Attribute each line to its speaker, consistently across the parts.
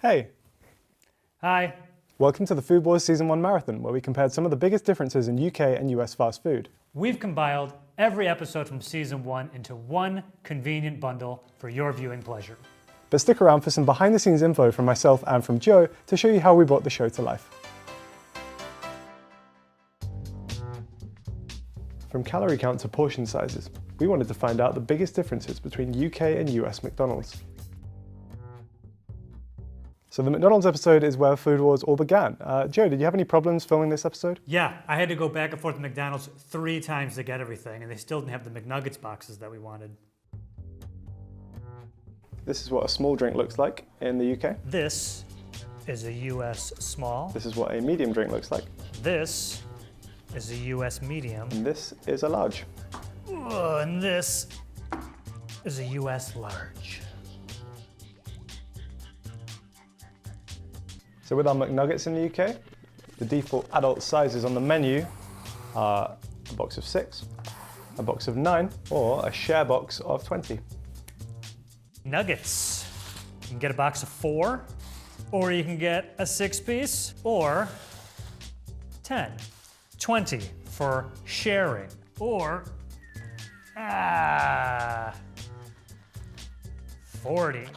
Speaker 1: Hey!
Speaker 2: Hi.
Speaker 1: Welcome to the Food Wars Season 1 Marathon, where we compared some of the biggest differences in UK and US fast food.
Speaker 2: We've compiled every episode from Season 1 into one convenient bundle for your viewing pleasure.
Speaker 1: But stick around for some behind-the-scenes info from myself and from Joe to show you how we brought the show to life. From calorie count to portion sizes, we wanted to find out the biggest differences between UK and US McDonald's. So the McDonald's episode is where Food Wars all began. Joe, did you have any problems filming this episode?
Speaker 2: Yeah, I had to go back and forth to McDonald's 3 times to get everything, and they still didn't have the McNuggets boxes that we wanted.
Speaker 1: This is what a small drink looks like in the UK.
Speaker 2: This is a US small.
Speaker 1: This is what a medium drink looks like.
Speaker 2: This is a US medium.
Speaker 1: And this is a large.
Speaker 2: And this is a US large.
Speaker 1: So with our McNuggets in the UK, the default adult sizes on the menu are a box of 6, a box of 9, or a share box of 20.
Speaker 2: Nuggets. You can get a box of 4, or you can get a 6-piece, or 10, 20 for sharing, or 40.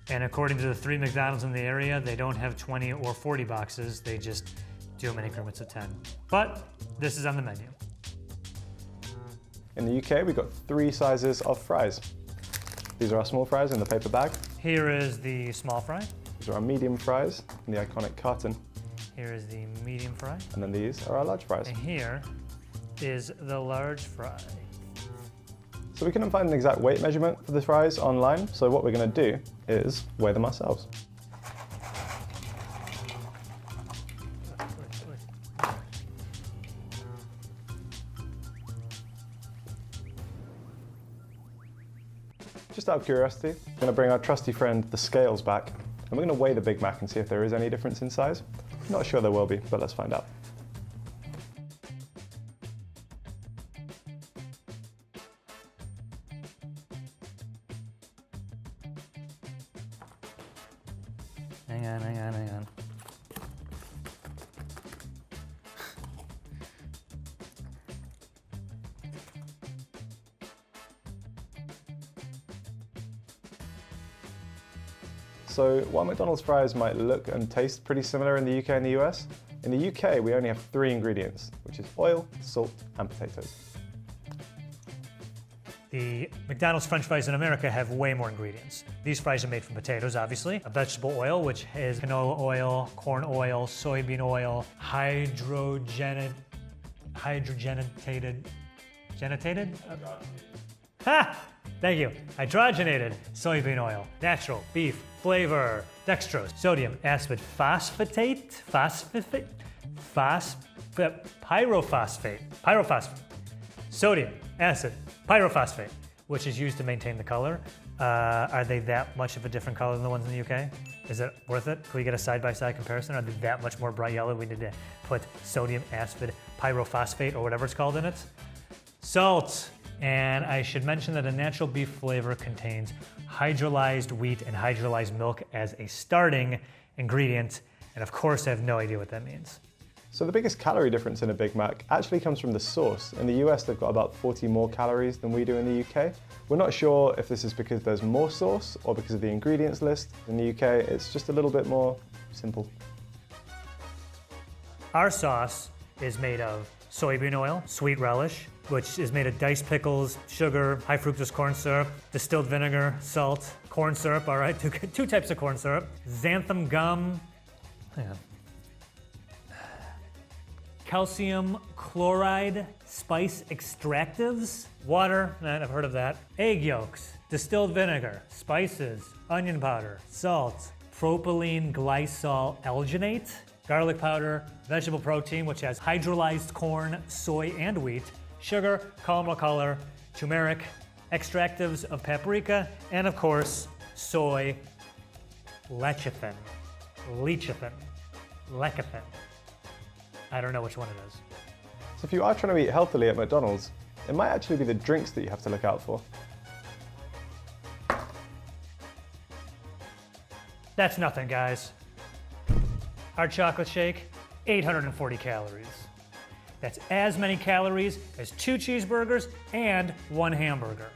Speaker 2: And according to the 3 McDonald's in the area, they don't have 20 or 40 boxes. They just do them in increments of 10. But this is on the menu.
Speaker 1: In the UK, we got 3 sizes of fries. These are our small fries in the paper bag.
Speaker 2: Here is the small fry.
Speaker 1: These are our medium fries in the iconic carton.
Speaker 2: Here is the medium fry.
Speaker 1: And then these are our large fries.
Speaker 2: And here is the large fry.
Speaker 1: So we couldn't find an exact weight measurement for the fries online, so what we're going to do is weigh them ourselves. Just out of curiosity, I'm going to bring our trusty friend the scales back, and we're going to weigh the Big Mac and see if there is any difference in size. Not sure there will be, but let's find out.
Speaker 2: Hang on.
Speaker 1: So while McDonald's fries might look and taste pretty similar in the UK and the US, in the UK we only have 3 ingredients, which is oil, salt, and potatoes.
Speaker 2: The McDonald's French fries in America have way more ingredients. These fries are made from potatoes, obviously, a vegetable oil, which has canola oil, corn oil, soybean oil, hydrogenated, thank you. Hydrogenated soybean oil, natural beef flavor, dextrose, sodium, aspartate, pyrophosphate, sodium, acid, pyrophosphate, which is used to maintain the color. Are they that much of a different color than the ones in the UK? Is it worth it? Can we get a side-by-side comparison? Are they that much more bright yellow? We need to put sodium, acid, pyrophosphate, or whatever it's called in it. Salt. And I should mention that a natural beef flavor contains hydrolyzed wheat and hydrolyzed milk as a starting ingredient. And of course, I have no idea what that means.
Speaker 1: So the biggest calorie difference in a Big Mac actually comes from the sauce. In the US, they've got about 40 more calories than we do in the UK. We're not sure if this is because there's more sauce or because of the ingredients list. In the UK, it's just a little bit more simple.
Speaker 2: Our sauce is made of soybean oil, sweet relish, which is made of diced pickles, sugar, high fructose corn syrup, distilled vinegar, salt, corn syrup, all right, two types of corn syrup, xanthan gum, calcium chloride, spice extractives, water, I've heard of that, egg yolks, distilled vinegar, spices, onion powder, salt, propylene glycol alginate, garlic powder, vegetable protein, which has hydrolyzed corn, soy, and wheat, sugar, caramel color, turmeric, extractives of paprika, and of course, soy lecithin. I don't know which one it is.
Speaker 1: So if you are trying to eat healthily at McDonald's, it might actually be the drinks that you have to look out for.
Speaker 2: That's nothing, guys. Our chocolate shake, 840 calories. That's as many calories as 2 cheeseburgers and 1 hamburger.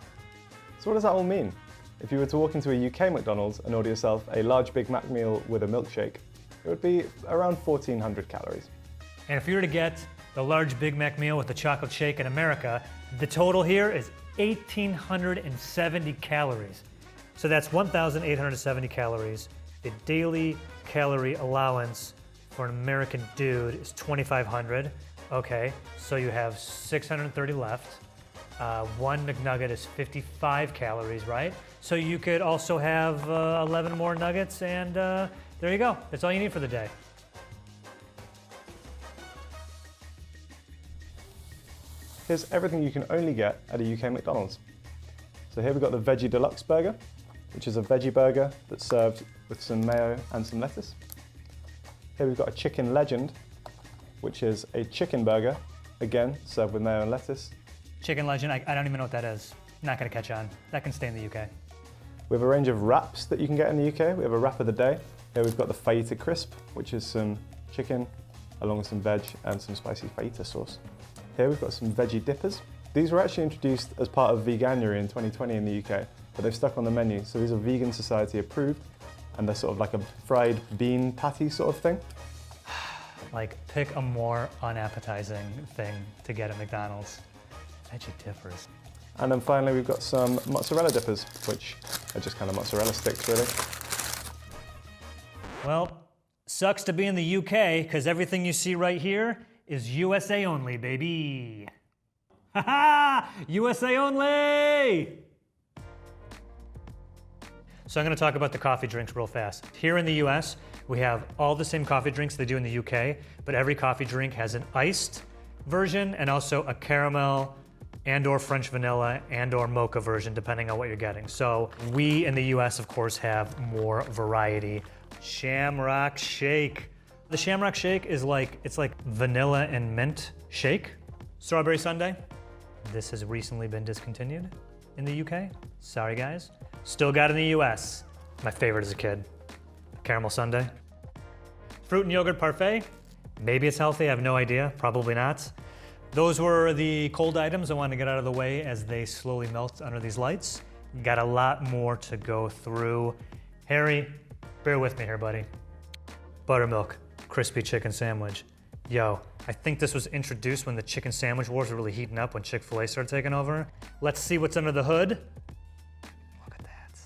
Speaker 1: So what does that all mean? If you were to walk into a UK McDonald's and order yourself a large Big Mac meal with a milkshake, it would be around 1,400 calories.
Speaker 2: And if you were to get the large Big Mac meal with the chocolate shake in America, the total here is 1,870 calories. So that's 1,870 calories. The daily calorie allowance for an American dude is 2,500. Okay, so you have 630 left. 1 McNugget is 55 calories, right? So you could also have 11 more nuggets, and there you go. That's all you need for the day.
Speaker 1: Here's everything you can only get at a UK McDonald's. So here we've got the Veggie Deluxe Burger, which is a veggie burger that's served with some mayo and some lettuce. Here we've got a Chicken Legend, which is a chicken burger, again, served with mayo and lettuce.
Speaker 2: Chicken Legend, I don't even know what that is. Not gonna catch on. That can stay in the UK.
Speaker 1: We have a range of wraps that you can get in the UK. We have a wrap of the day. Here we've got the fajita crisp, which is some chicken, along with some veg and some spicy fajita sauce. Here we've got some veggie dippers. These were actually introduced as part of Veganuary in 2020 in the UK, but they've stuck on the menu. So these are Vegan Society approved, and they're sort of like a fried bean patty sort of thing.
Speaker 2: Like, pick a more unappetizing thing to get at McDonald's. Veggie dippers.
Speaker 1: And then finally we've got some mozzarella dippers, which are just kind of mozzarella sticks really.
Speaker 2: Well, sucks to be in the UK, because everything you see right here is USA only, baby. Ha ha! USA only! So I'm gonna talk about the coffee drinks real fast. Here in the US, we have all the same coffee drinks they do in the UK, but every coffee drink has an iced version and also a caramel and or French vanilla and or mocha version, depending on what you're getting. So we in the US, of course, have more variety. Shamrock Shake. The Shamrock Shake is it's like vanilla and mint shake. Strawberry sundae. This has recently been discontinued in the UK. Sorry, guys. Still got it in the US. My favorite as a kid. Caramel sundae. Fruit and yogurt parfait. Maybe it's healthy, I have no idea. Probably not. Those were the cold items I wanted to get out of the way as they slowly melt under these lights. Got a lot more to go through. Harry, bear with me here, buddy. Buttermilk, crispy chicken sandwich. Yo, I think this was introduced when the chicken sandwich wars were really heating up when Chick-fil-A started taking over. Let's see what's under the hood. Look at that.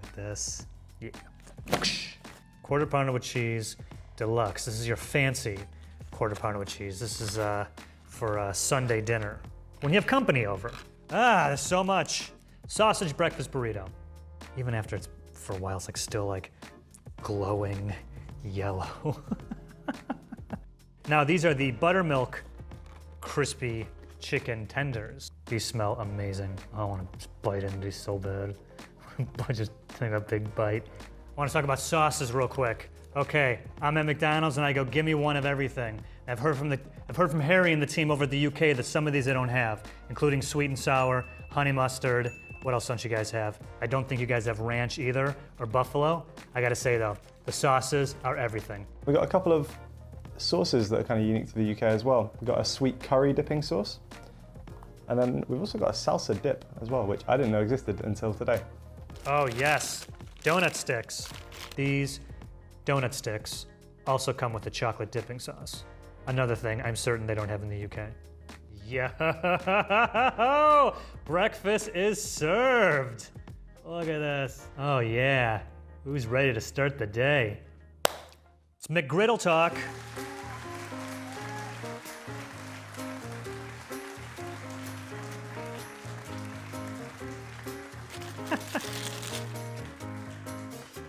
Speaker 2: Look at this. Yeah. Quarter pounder with cheese, deluxe. This is your fancy quarter pounder with cheese. This is for Sunday dinner. When you have company over. There's so much. Sausage breakfast burrito. Even after it's, for a while, it's still glowing yellow. Now these are the buttermilk crispy chicken tenders. These smell amazing. I want to just bite into these so bad. I just take a big bite. I want to talk about sauces real quick. Okay, I'm at McDonald's and I go, give me one of everything. I've heard from Harry and the team over at the UK that some of these they don't have, including sweet and sour, honey mustard. What else don't you guys have? I don't think you guys have ranch either, or buffalo. I gotta say though, the sauces are everything.
Speaker 1: We've got a couple of sauces that are kind of unique to the UK as well. We've got a sweet curry dipping sauce, and then we've also got a salsa dip as well, which I didn't know existed until today.
Speaker 2: Oh yes, donut sticks. These donut sticks also come with a chocolate dipping sauce. Another thing I'm certain they don't have in the UK. Yo, breakfast is served. Look at this. Oh yeah, who's ready to start the day? It's McGriddle talk.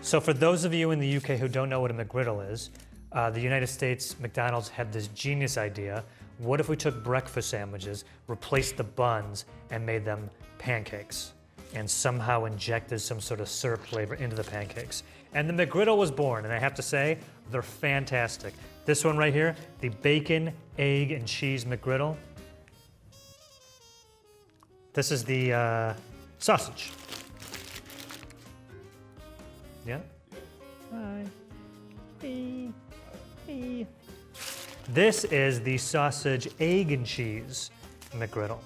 Speaker 2: So for those of you in the UK who don't know what a McGriddle is, the United States McDonald's had this genius idea. What if we took breakfast sandwiches, replaced the buns, and made them pancakes, and somehow injected some sort of syrup flavor into the pancakes? And the McGriddle was born, and I have to say, they're fantastic. This one right here, the bacon, egg, and cheese McGriddle. This is the sausage. Yeah? This is the sausage, egg, and cheese McGriddle.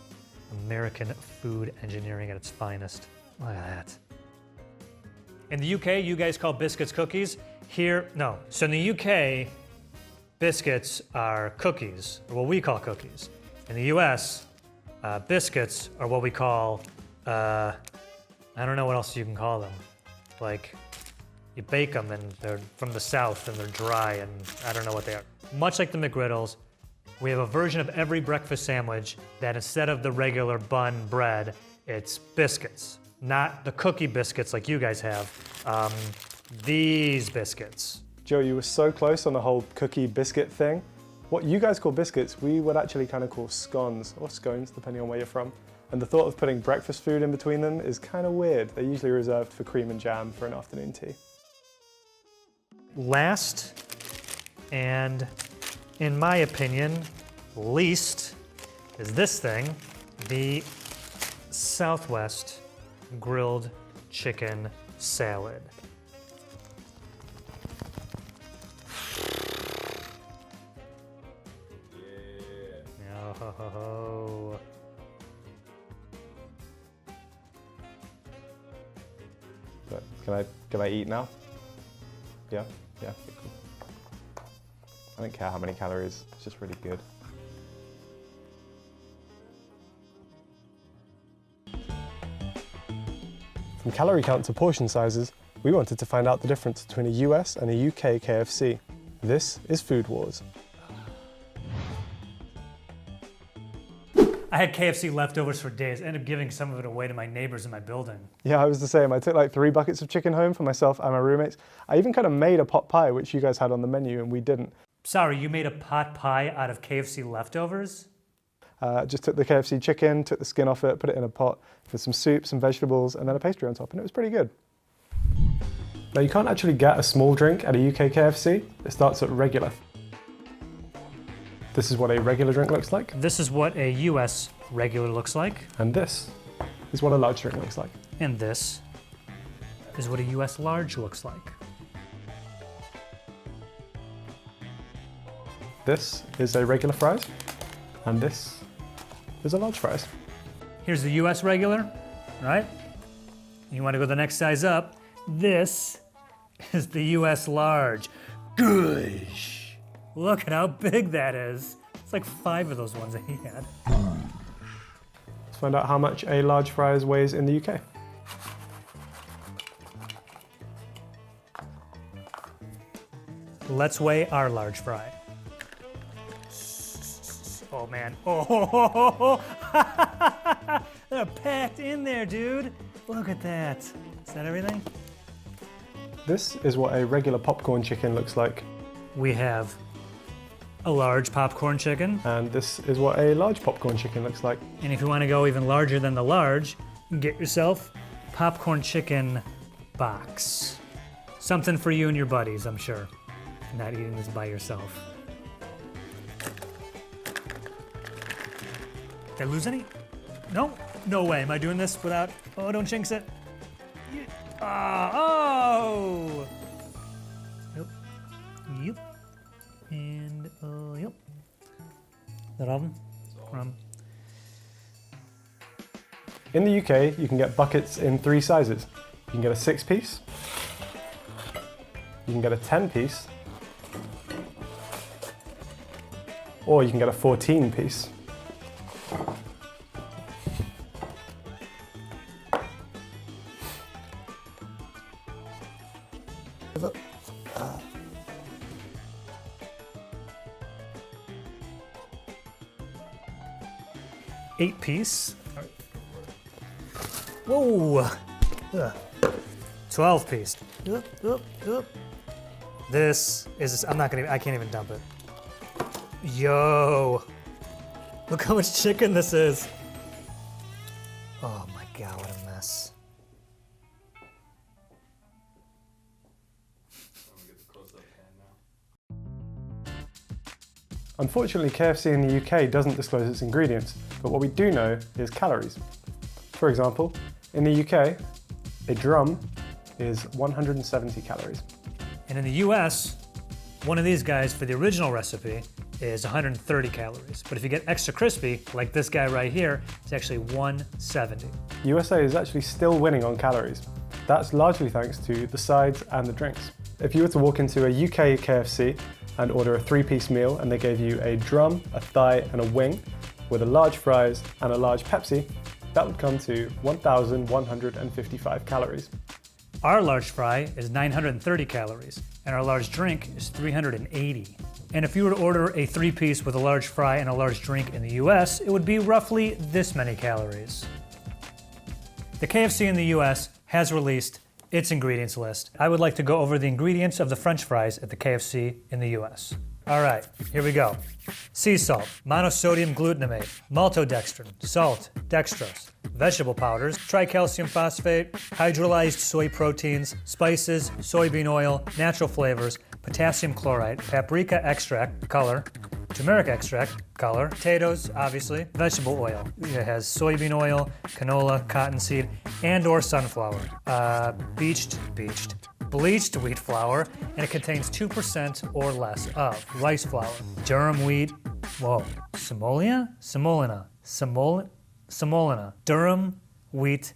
Speaker 2: American food engineering at its finest. Look at that. In the UK, you guys call biscuits cookies. Here, no. So in the UK, biscuits are cookies, or what we call cookies. In the US, biscuits are what we call, I don't know what else you can call them. Like, you bake them and they're from the South and they're dry and I don't know what they are. Much like the McGriddles, we have a version of every breakfast sandwich that instead of the regular bun bread, it's biscuits. Not the cookie biscuits like you guys have, these biscuits.
Speaker 1: Joe, you were so close on the whole cookie biscuit thing. What you guys call biscuits, we would actually kind of call scones, or scones, depending on where you're from. And the thought of putting breakfast food in between them is kind of weird. They're usually reserved for cream and jam for an afternoon tea.
Speaker 2: Last, and in my opinion, least, is this thing, the Southwest grilled chicken salad. Oh.
Speaker 1: But can I eat now? Yeah, okay, cool. I don't care how many calories, it's just really good. From calorie count to portion sizes, we wanted to find out the difference between a US and a UK KFC. This is Food Wars.
Speaker 2: I had KFC leftovers for days. I ended up giving some of it away to my neighbors in my building.
Speaker 1: Yeah, I was the same. I took like 3 buckets of chicken home for myself and my roommates. I even kind of made a pot pie, which you guys had on the menu, and we didn't.
Speaker 2: Sorry, you made a pot pie out of KFC leftovers?
Speaker 1: Just took the KFC chicken, took the skin off it, put it in a pot with some soup, some vegetables, and then a pastry on top, and it was pretty good. Now, you can't actually get a small drink at a UK KFC. It starts at regular. This is what a regular drink looks like.
Speaker 2: This is what a US regular looks like.
Speaker 1: And this is what a large drink looks like.
Speaker 2: And this is what a US large looks like.
Speaker 1: This is a regular fries, and this is a large fries.
Speaker 2: Here's the US regular, right? You want to go the next size up. This is the US large. Gosh! Look at how big that is. It's like 5 of those ones that he had.
Speaker 1: Let's find out how much a large fries weighs in the UK.
Speaker 2: Let's weigh our large fry. Oh man. Oh, they're packed in there, dude. Look at that. Is that everything?
Speaker 1: This is what a regular popcorn chicken looks like.
Speaker 2: We have a large popcorn chicken.
Speaker 1: And this is what a large popcorn chicken looks like.
Speaker 2: And if you want to go even larger than the large, you can get yourself popcorn chicken box. Something for you and your buddies, I'm sure. Not eating this by yourself. Did I lose any? No? No way. Am I doing this without... Oh, don't jinx it. Oh! Yep. Yep. And, yep. Is that all of them?
Speaker 1: In the UK, you can get buckets in 3 sizes. You can get a 6-piece, you can get a 10-piece, or you can get a 14-piece.
Speaker 2: Eight-piece. Whoa! 12-piece. This is, I can't even dump it. Yo! Look how much chicken this is. Oh my God, what a mess.
Speaker 1: Unfortunately, KFC in the UK doesn't disclose its ingredients, but what we do know is calories. For example, in the UK, a drum is 170 calories.
Speaker 2: And in the US, one of these guys for the original recipe is 130 calories. But if you get extra crispy, like this guy right here, it's actually 170.
Speaker 1: USA is actually still winning on calories. That's largely thanks to the sides and the drinks. If you were to walk into a UK KFC and order a 3-piece meal and they gave you a drum, a thigh and a wing with a large fries and a large Pepsi, that would come to 1,155 calories.
Speaker 2: Our large fry is 930 calories, and our large drink is 380. And if you were to order a 3-piece with a large fry and a large drink in the US, it would be roughly this many calories. The KFC in the US has released its ingredients list. I would like to go over the ingredients of the French fries at the KFC in the US. All right, here we go. Sea salt, monosodium glutamate, maltodextrin, salt, dextrose, vegetable powders, tricalcium phosphate, hydrolyzed soy proteins, spices, soybean oil, natural flavors, potassium chloride, paprika extract, color, turmeric extract, color, potatoes, obviously, vegetable oil. It has soybean oil, canola, cottonseed, and or sunflower. Bleached wheat flour, and it contains 2% or less of rice flour, durum wheat, semolina, durum wheat,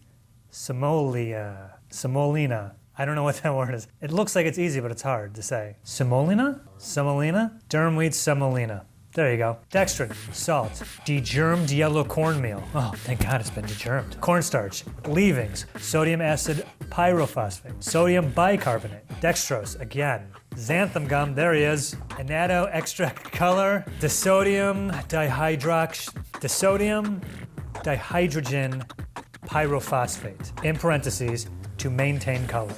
Speaker 2: semolina. I don't know what that word is. It looks like it's easy, but it's hard to say. Semolina, durum wheat, semolina. There you go. Dextrin, salt, degermed yellow cornmeal. Oh, thank God it's been degermed. Cornstarch, leavings, sodium acid pyrophosphate, sodium bicarbonate, dextrose, again. Xanthan gum, there he is. Annatto extract color, disodium dihydrogen pyrophosphate, in parentheses, to maintain color.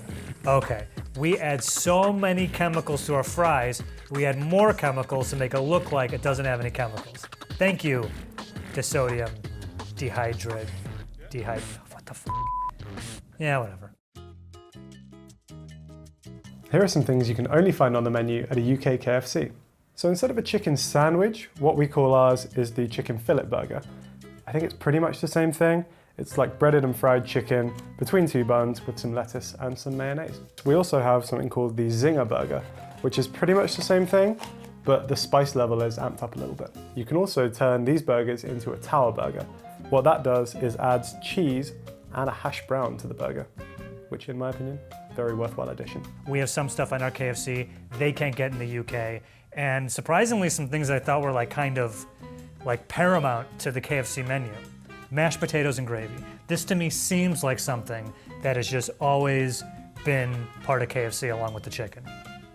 Speaker 2: Okay, we add so many chemicals to our fries, we add more chemicals to make it look like it doesn't have any chemicals. Thank you, disodium what the f? Yeah, whatever.
Speaker 1: Here are some things you can only find on the menu at a UK KFC. So instead of a chicken sandwich, what we call ours is the chicken fillet burger. I think it's pretty much the same thing. It's like breaded and fried chicken between 2 buns with some lettuce and some mayonnaise. We also have something called the Zinger burger, which is pretty much the same thing, but the spice level is amped up a little bit. You can also turn these burgers into a tower burger. What that does is adds cheese and a hash brown to the burger, which in my opinion, very worthwhile addition.
Speaker 2: We have some stuff on our KFC they can't get in the UK, and surprisingly some things I thought were like kind of like paramount to the KFC menu. Mashed potatoes and gravy. This to me seems like something that has just always been part of KFC along with the chicken.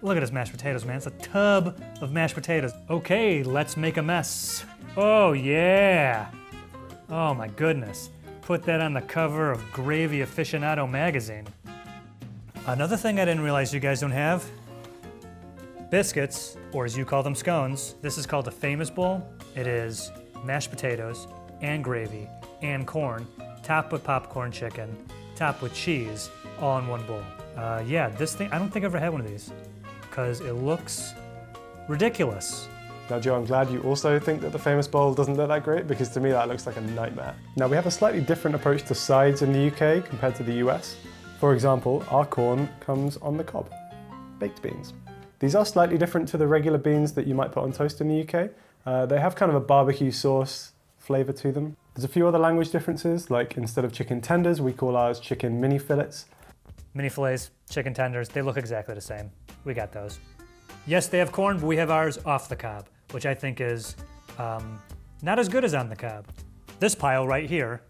Speaker 2: Look at this mashed potatoes, man. It's a tub of mashed potatoes. Okay, let's make a mess. Oh yeah. Oh my goodness. Put that on the cover of Gravy Aficionado magazine. Another thing I didn't realize you guys don't have, biscuits, or as you call them, scones. This is called a famous bowl. It is mashed potatoes and gravy and corn, topped with popcorn chicken, topped with cheese, all in one bowl. Yeah, this thing, I don't think I've ever had one of these because it looks ridiculous.
Speaker 1: Now Joe, I'm glad you also think that the famous bowl doesn't look that great, because to me that looks like a nightmare. Now we have a slightly different approach to sides in the UK compared to the US. For example, our corn comes on the cob, baked beans. These are slightly different to the regular beans that you might put on toast in the UK. They have kind of a barbecue sauce flavor to them. There's a few other language differences, like instead of chicken tenders, we call ours chicken mini fillets.
Speaker 2: Mini fillets, chicken tenders, they look exactly the same. We got those. Yes, they have corn, but we have ours off the cob, which I think is not as good as on the cob. This pile right here,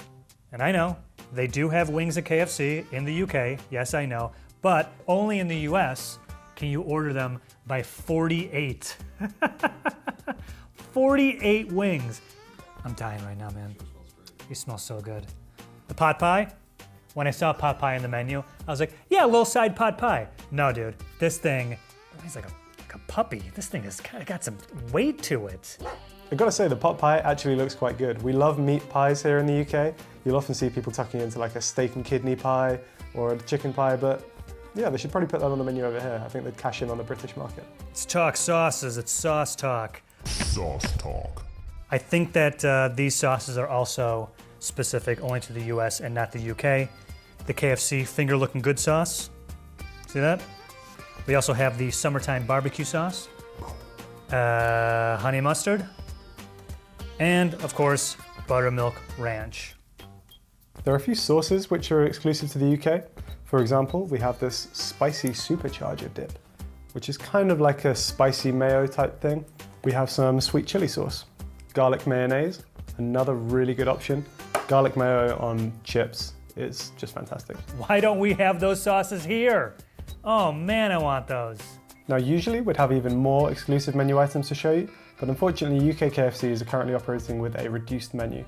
Speaker 2: and I know, they do have wings at KFC in the UK, yes I know, but only in the US can you order them by 48. 48 wings. I'm dying right now, man. You smell so good. The pot pie, when I saw pot pie in the menu, I was like, yeah, a little side pot pie. No, dude, this thing, it's like a puppy. This thing has got some weight to it.
Speaker 1: I've got to say, the pot pie actually looks quite good. We love meat pies here in the UK. You'll often see people tucking into like a steak and kidney pie or a chicken pie, but yeah, they should probably put that on the menu over here. I think they'd cash in on the British market.
Speaker 2: Let's talk sauces, it's sauce talk.
Speaker 3: Sauce talk.
Speaker 2: I think that these sauces are also specific only to the US and not the UK. The KFC finger looking good sauce. See that? We also have the summertime barbecue sauce. honey mustard, and of course, buttermilk ranch.
Speaker 1: There are a few sauces which are exclusive to the UK. For example, we have this spicy supercharger dip, which is kind of like a spicy mayo type thing. We have some sweet chili sauce, garlic mayonnaise, another really good option. Garlic mayo on chips is just fantastic.
Speaker 2: Why don't we have those sauces here? Oh man, I want those.
Speaker 1: Now usually we'd have even more exclusive menu items to show you, but unfortunately UK KFCs are currently operating with a reduced menu.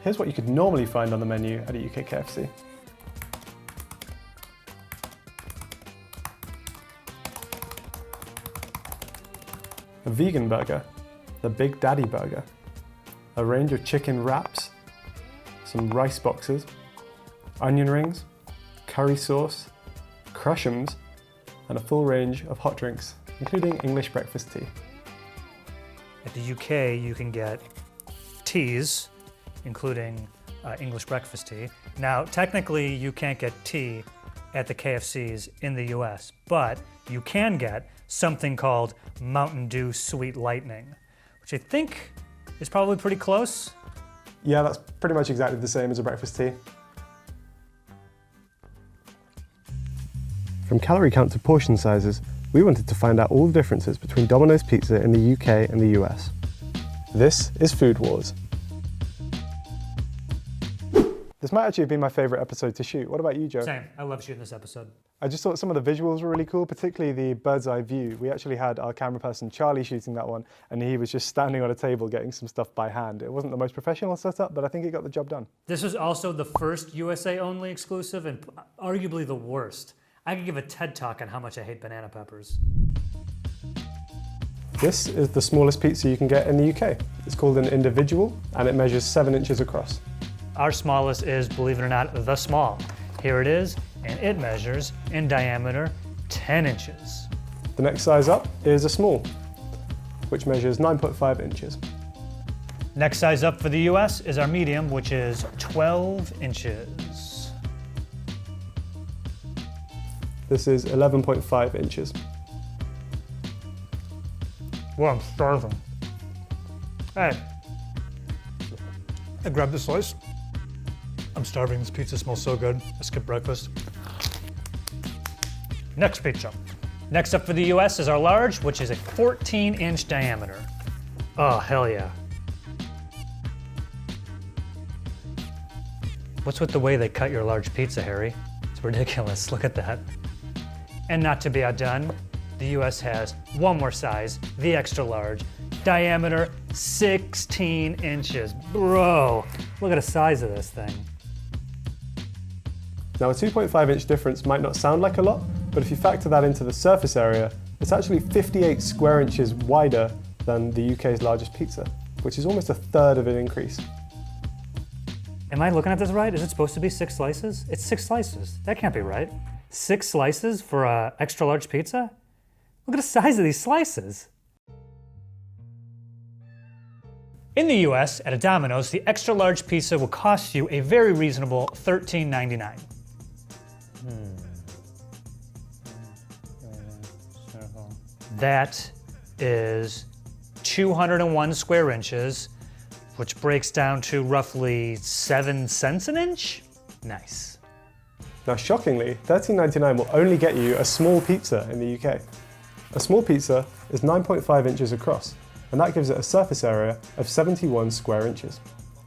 Speaker 1: Here's what you could normally find on the menu at a UK KFC. A vegan burger, the Big Daddy burger, a range of chicken wraps, some rice boxes, onion rings, curry sauce, crush'ems, and a full range of hot drinks, including English breakfast tea.
Speaker 2: At the UK, you can get teas, including English breakfast tea. Now, technically, you can't get tea at the KFCs in the US, but you can get something called Mountain Dew Sweet Lightning, which I think is probably pretty close.
Speaker 1: Yeah, that's pretty much exactly the same as a breakfast tea. From calorie count to portion sizes, we wanted to find out all the differences between Domino's Pizza in the UK and the US. This is Food Wars. This might actually have been my favourite episode to shoot. What about you, Joe?
Speaker 2: Same. I love shooting this episode.
Speaker 1: I just thought some of the visuals were really cool, particularly the bird's eye view. We actually had our camera person, Charlie, shooting that one, and he was just standing on a table getting some stuff by hand. It wasn't the most professional setup, but I think it got the job done.
Speaker 2: This was also the first USA only exclusive and arguably the worst. I could give a TED talk on how much I hate banana peppers.
Speaker 1: This is the smallest pizza you can get in the UK. It's called an individual, and it measures 7 inches across.
Speaker 2: Our smallest is, believe it or not, the small. Here it is, and it measures, in diameter, 10 inches.
Speaker 1: The next size up is a small, which measures 9.5 inches.
Speaker 2: Next size up for the US is our medium, which is 12 inches.
Speaker 1: This is 11.5 inches.
Speaker 2: Well, I'm starving. Hey, I grabbed this slice. I'm starving, this pizza smells so good. I skipped breakfast. Next pizza. Next up for the US is our large, which is a 14-inch diameter. Oh, hell yeah. What's with the way they cut your large pizza, Harry? It's ridiculous, look at that. And not to be outdone, the US has one more size, the extra large, diameter 16 inches. Bro, look at the size of this thing.
Speaker 1: Now a 2.5 inch difference might not sound like a lot, but if you factor that into the surface area, it's actually 58 square inches wider than the UK's largest pizza, which is almost a third of an increase.
Speaker 2: Am I looking at this right? Is it supposed to be 6 slices? It's 6 slices. That can't be right. 6 slices for an extra large pizza? Look at the size of these slices. In the US, at a Domino's, the extra large pizza will cost you a very reasonable $13.99. That is 201 square inches, which breaks down to roughly 7 cents an inch. Nice.
Speaker 1: Now shockingly, $13.99 will only get you a small pizza in the UK. A small pizza is 9.5 inches across, and that gives it a surface area of 71 square inches.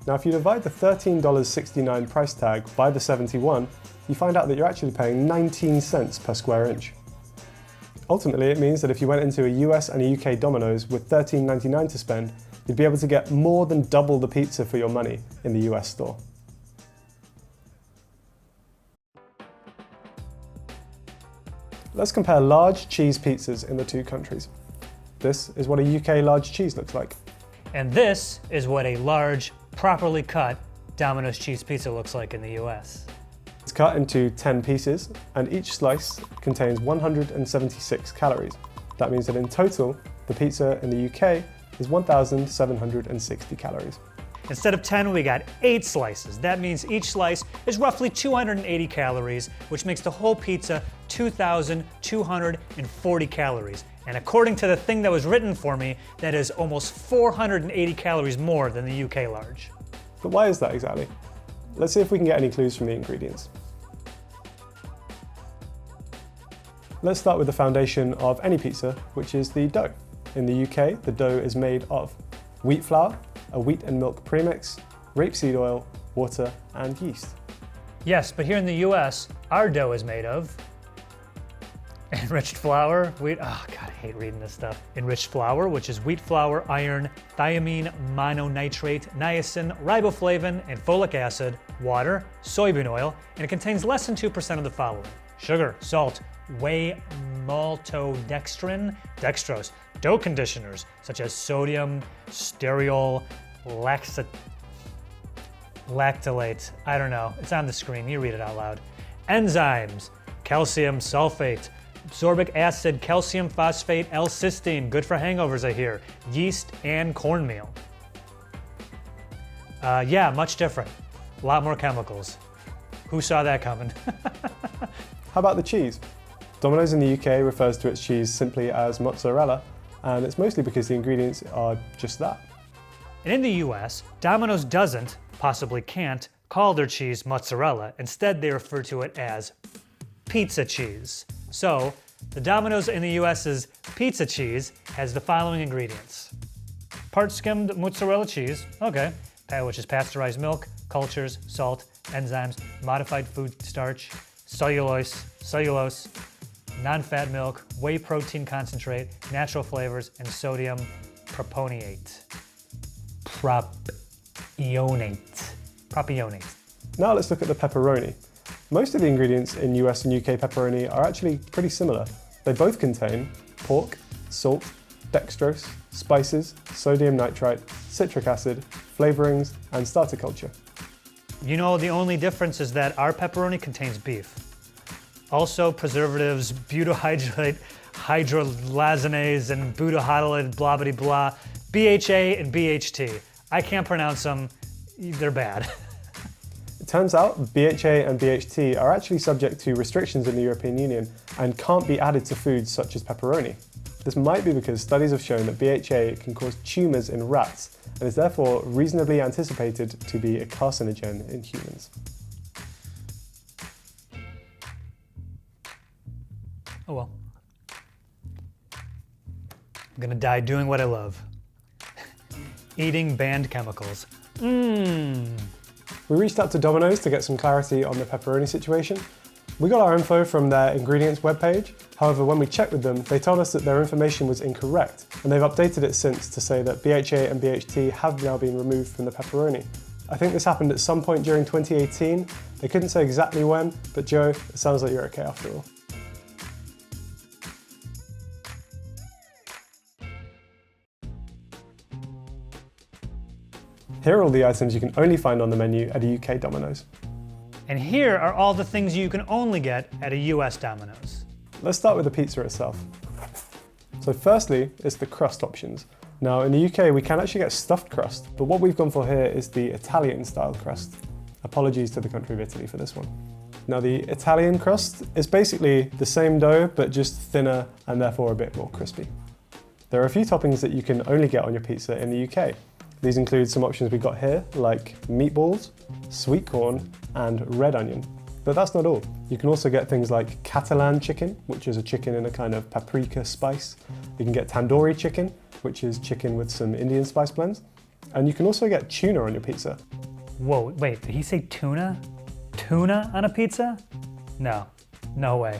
Speaker 1: Now if you divide the $13.69 price tag by the 71, you find out that you're actually paying 19 cents per square inch. Ultimately, it means that if you went into a US and a UK Domino's with $13.99 to spend, you'd be able to get more than double the pizza for your money in the US store. Let's compare large cheese pizzas in the two countries. This is what a UK large cheese looks like.
Speaker 2: And this is what a large, properly cut Domino's cheese pizza looks like in the US.
Speaker 1: It's cut into 10 pieces, and each slice contains 176 calories. That means that in total, the pizza in the UK is 1,760 calories.
Speaker 2: Instead of 10, we got 8 slices. That means each slice is roughly 280 calories, which makes the whole pizza 2,240 calories. And according to the thing that was written for me, that is almost 480 calories more than the UK large.
Speaker 1: But why is that exactly? Let's see if we can get any clues from the ingredients. Let's start with the foundation of any pizza, which is the dough. In the UK, the dough is made of wheat flour, a wheat and milk premix, rapeseed oil, water, and yeast.
Speaker 2: Yes, but here in the US, our dough is made of enriched flour, wheat, oh God, I hate reading this stuff. Enriched flour, which is wheat flour, iron, thiamine mononitrate, niacin, riboflavin, and folic acid, water, soybean oil, and it contains less than 2% of the following: sugar, salt, whey maltodextrin, dextrose, dough conditioners such as sodium, stearoyl, lactylate, I don't know, it's on the screen, you read it out loud. Enzymes, calcium sulfate, absorbic acid, calcium phosphate, L-cysteine, good for hangovers I hear, yeast, and cornmeal. Yeah, much different. A lot more chemicals. Who saw that coming?
Speaker 1: How about the cheese? Domino's in the UK refers to its cheese simply as mozzarella, and it's mostly because the ingredients are just that.
Speaker 2: And in the US, Domino's doesn't, possibly can't, call their cheese mozzarella. Instead, they refer to it as pizza cheese. So, the Domino's in the US's pizza cheese has the following ingredients: part skimmed mozzarella cheese, okay, which is pasteurized milk, cultures, salt, enzymes, modified food starch, cellulose, non-fat milk, whey protein concentrate, natural flavors, and sodium propionate. Propionate.
Speaker 1: Now let's look at the pepperoni. Most of the ingredients in US and UK pepperoni are actually pretty similar. They both contain pork, salt, dextrose, spices, sodium nitrite, citric acid, flavorings, and starter culture.
Speaker 2: You know, the only difference is that our pepperoni contains beef. Also preservatives, butahydrate, hydrolysinase, and butahydrolate, blah, blah, blah, BHA and BHT. I can't pronounce them, they're bad.
Speaker 1: It turns out BHA and BHT are actually subject to restrictions in the European Union and can't be added to foods such as pepperoni. This might be because studies have shown that BHA can cause tumours in rats and is therefore reasonably anticipated to be a carcinogen in humans.
Speaker 2: Oh well. I'm gonna die doing what I love. Eating banned chemicals.
Speaker 1: We reached out to Domino's to get some clarity on the pepperoni situation. We got our info from their ingredients webpage. However, when we checked with them, they told us that their information was incorrect, and they've updated it since to say that BHA and BHT have now been removed from the pepperoni. I think this happened at some point during 2018. They couldn't say exactly when, but Joe, it sounds like you're okay after all. Here are all the items you can only find on the menu at a UK Domino's.
Speaker 2: And here are all the things you can only get at a US Domino's.
Speaker 1: Let's start with the pizza itself. So firstly, it's the crust options. Now in the UK we can actually get stuffed crust, but what we've gone for here is the Italian style crust. Apologies to the country of Italy for this one. Now the Italian crust is basically the same dough, but just thinner and therefore a bit more crispy. There are a few toppings that you can only get on your pizza in the UK. These include some options we got here, like meatballs, sweet corn, and red onion. But that's not all. You can also get things like Catalan chicken, which is a chicken in a kind of paprika spice. You can get tandoori chicken, which is chicken with some Indian spice blends. And you can also get tuna on your pizza.
Speaker 2: Whoa, wait, did he say tuna? Tuna on a pizza? No, no way.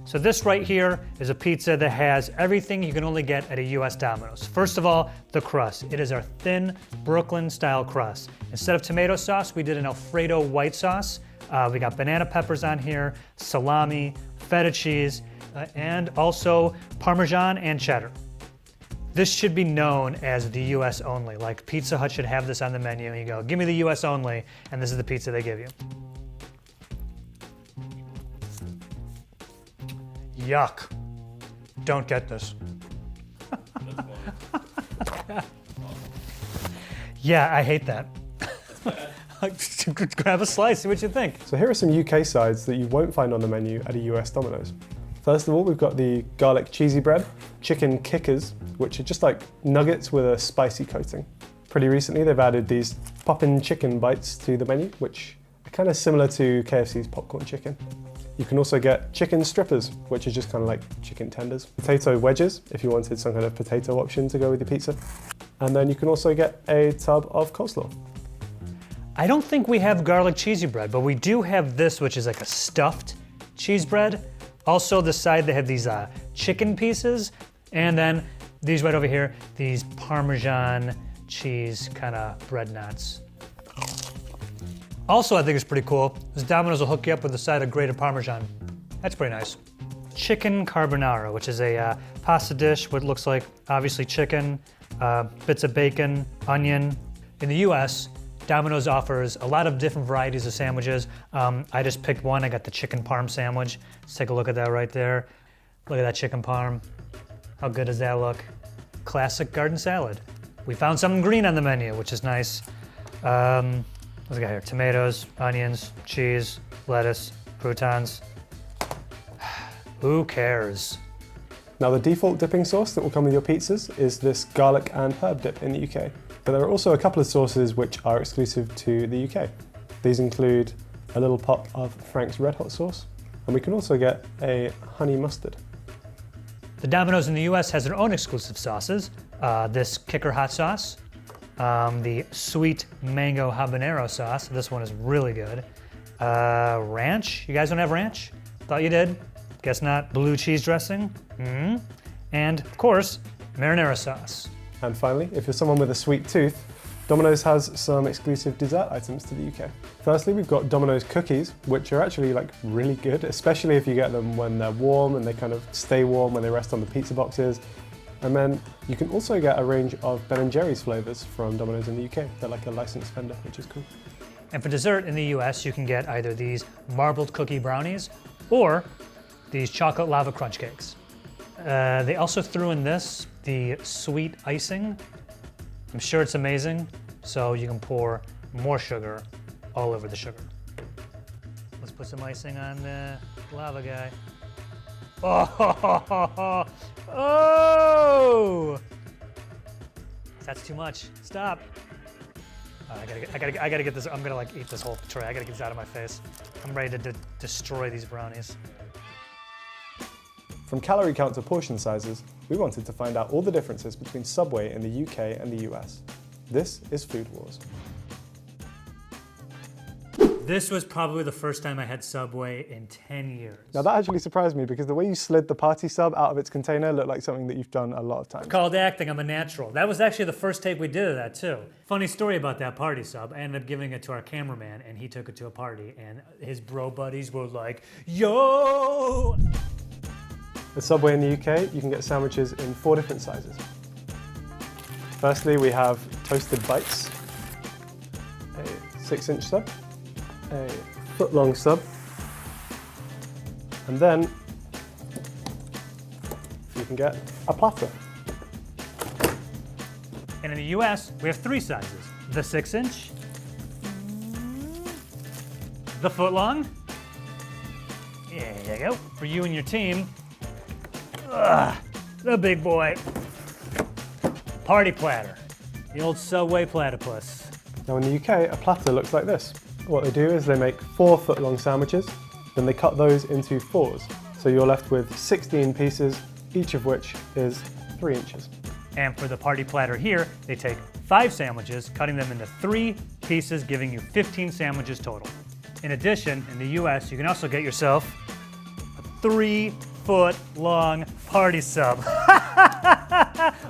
Speaker 2: So this right here is a pizza that has everything you can only get at a US Domino's. First of all, the crust. It is our thin Brooklyn style crust. Instead of tomato sauce, we did an Alfredo white sauce. We got banana peppers on here, salami, feta cheese, and also Parmesan and cheddar. This should be known as the US only. Like Pizza Hut should have this on the menu and you go, give me the US only, and this is the pizza they give you. Yuck. Don't get this. Yeah, I hate that. Grab a slice, see what you think.
Speaker 1: So here are some UK sides that you won't find on the menu at a US Domino's. First of all, we've got the garlic cheesy bread, chicken kickers, which are just like nuggets with a spicy coating. Pretty recently, they've added these poppin' chicken bites to the menu, which are kind of similar to KFC's popcorn chicken. You can also get chicken strippers, which are just kind of like chicken tenders. Potato wedges, if you wanted some kind of potato option to go with your pizza. And then you can also get a tub of coleslaw.
Speaker 2: I don't think we have garlic cheesy bread, but we do have this, which is like a stuffed cheese bread. Also, the side they have these chicken pieces, and then these right over here, these Parmesan cheese kind of bread knots. Also, I think it's pretty cool, is Domino's will hook you up with a side of grated Parmesan. That's pretty nice. Chicken carbonara, which is a pasta dish, what looks like obviously chicken, bits of bacon, onion. In the US, Domino's offers a lot of different varieties of sandwiches. I just picked one. I got the chicken parm sandwich. Let's take a look at that right there. Look at that chicken parm. How good does that look? Classic garden salad. We found something green on the menu, which is nice. What's we got here? Tomatoes, onions, cheese, lettuce, croutons. Who cares?
Speaker 1: Now, the default dipping sauce that will come with your pizzas is this garlic and herb dip in the UK. But there are also a couple of sauces which are exclusive to the UK. These include a little pot of Frank's Red Hot sauce, and we can also get a honey mustard.
Speaker 2: The Domino's in the US has their own exclusive sauces. This kicker hot sauce, the sweet mango habanero sauce. This one is really good. Ranch, you guys don't have ranch? Thought you did. Guess not. Blue cheese dressing. And of course, marinara sauce.
Speaker 1: And finally, if you're someone with a sweet tooth, Domino's has some exclusive dessert items to the UK. Firstly, we've got Domino's cookies, which are actually like really good, especially if you get them when they're warm and they kind of stay warm when they rest on the pizza boxes. And then you can also get a range of Ben & Jerry's flavors from Domino's in the UK. They're like a licensed vendor, which is cool.
Speaker 2: And for dessert in the US, you can get either these marbled cookie brownies or these chocolate lava crunch cakes. They also threw in this, the sweet icing. I'm sure it's amazing, so you can pour more sugar all over the sugar. Let's put some icing on the lava guy. Oh! Oh! That's too much. Stop. I gotta get this. I'm gonna like eat this whole tray. I gotta get this out of my face. I'm ready to destroy these brownies.
Speaker 1: From calorie count to portion sizes, we wanted to find out all the differences between Subway in the UK and the US. This is Food Wars.
Speaker 2: This was probably the first time I had Subway in 10 years.
Speaker 1: Now that actually surprised me because the way you slid the party sub out of its container looked like something that you've done a lot of times.
Speaker 2: It's called acting, I'm a natural. That was actually the first take we did of that too. Funny story about that party sub, I ended up giving it to our cameraman and he took it to a party and his bro buddies were like, yo!
Speaker 1: At Subway in the UK, you can get sandwiches in 4 different sizes. Firstly, we have toasted bites, a 6-inch sub, a foot-long sub, and then you can get a platter.
Speaker 2: And in the US, we have 3 sizes. The 6-inch, the foot-long, there you go, for you and your team. The big boy. Party platter. The old Subway platypus.
Speaker 1: Now in the UK, a platter looks like this. What they do is they make 4 foot-long sandwiches, then they cut those into 4s. So you're left with 16 pieces, each of which is 3 inches.
Speaker 2: And for the party platter here, they take 5 sandwiches, cutting them into 3 pieces, giving you 15 sandwiches total. In addition, in the US, you can also get yourself a 3-foot-long party sub.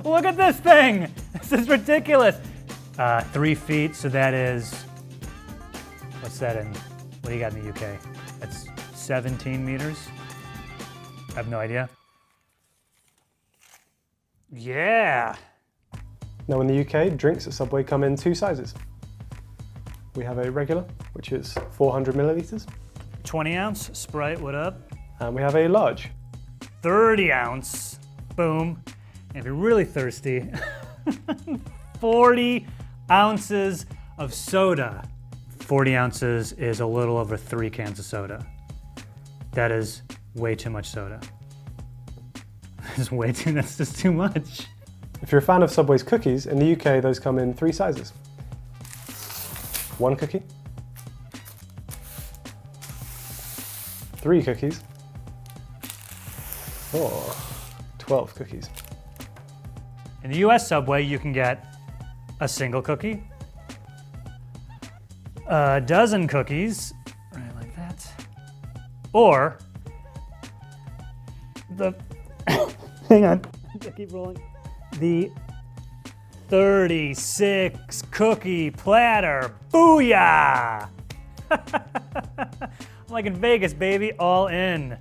Speaker 2: Look at this thing! This is ridiculous. 3 feet, so that is, what's that in, what do you got in the UK? That's 17 meters? I have no idea. Yeah.
Speaker 1: Now in the UK, drinks at Subway come in 2 sizes. We have a regular, which is 400 millilitres.
Speaker 2: 20 ounce, Sprite, what up?
Speaker 1: And we have a large.
Speaker 2: 30 ounce, boom. And if you're really thirsty, 40 ounces of soda. 40 ounces is a little over 3 cans of soda. That is way too much soda. That's just too much.
Speaker 1: If you're a fan of Subway's cookies, in the UK those come in 3 sizes. 1 cookie, 3 cookies, or 12 cookies.
Speaker 2: In the US Subway, you can get a single cookie, a dozen cookies, right like that, or the, hang on, I keep rolling, the 36 cookie platter. Booyah! I'm like in Vegas, baby, all in.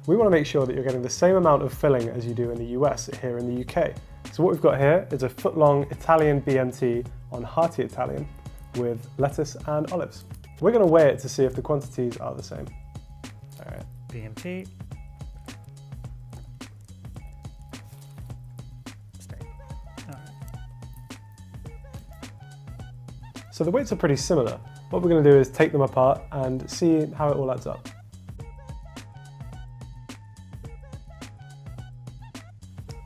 Speaker 1: We want to make sure that you're getting the same amount of filling as you do in the US here in the UK. So what we've got here is a foot-long Italian BMT on hearty Italian with lettuce and olives. We're going to weigh it to see if the quantities are the same. All right.
Speaker 2: BMT. Steak. All right.
Speaker 1: So the weights are pretty similar. What we're going to do is take them apart and see how it all adds up.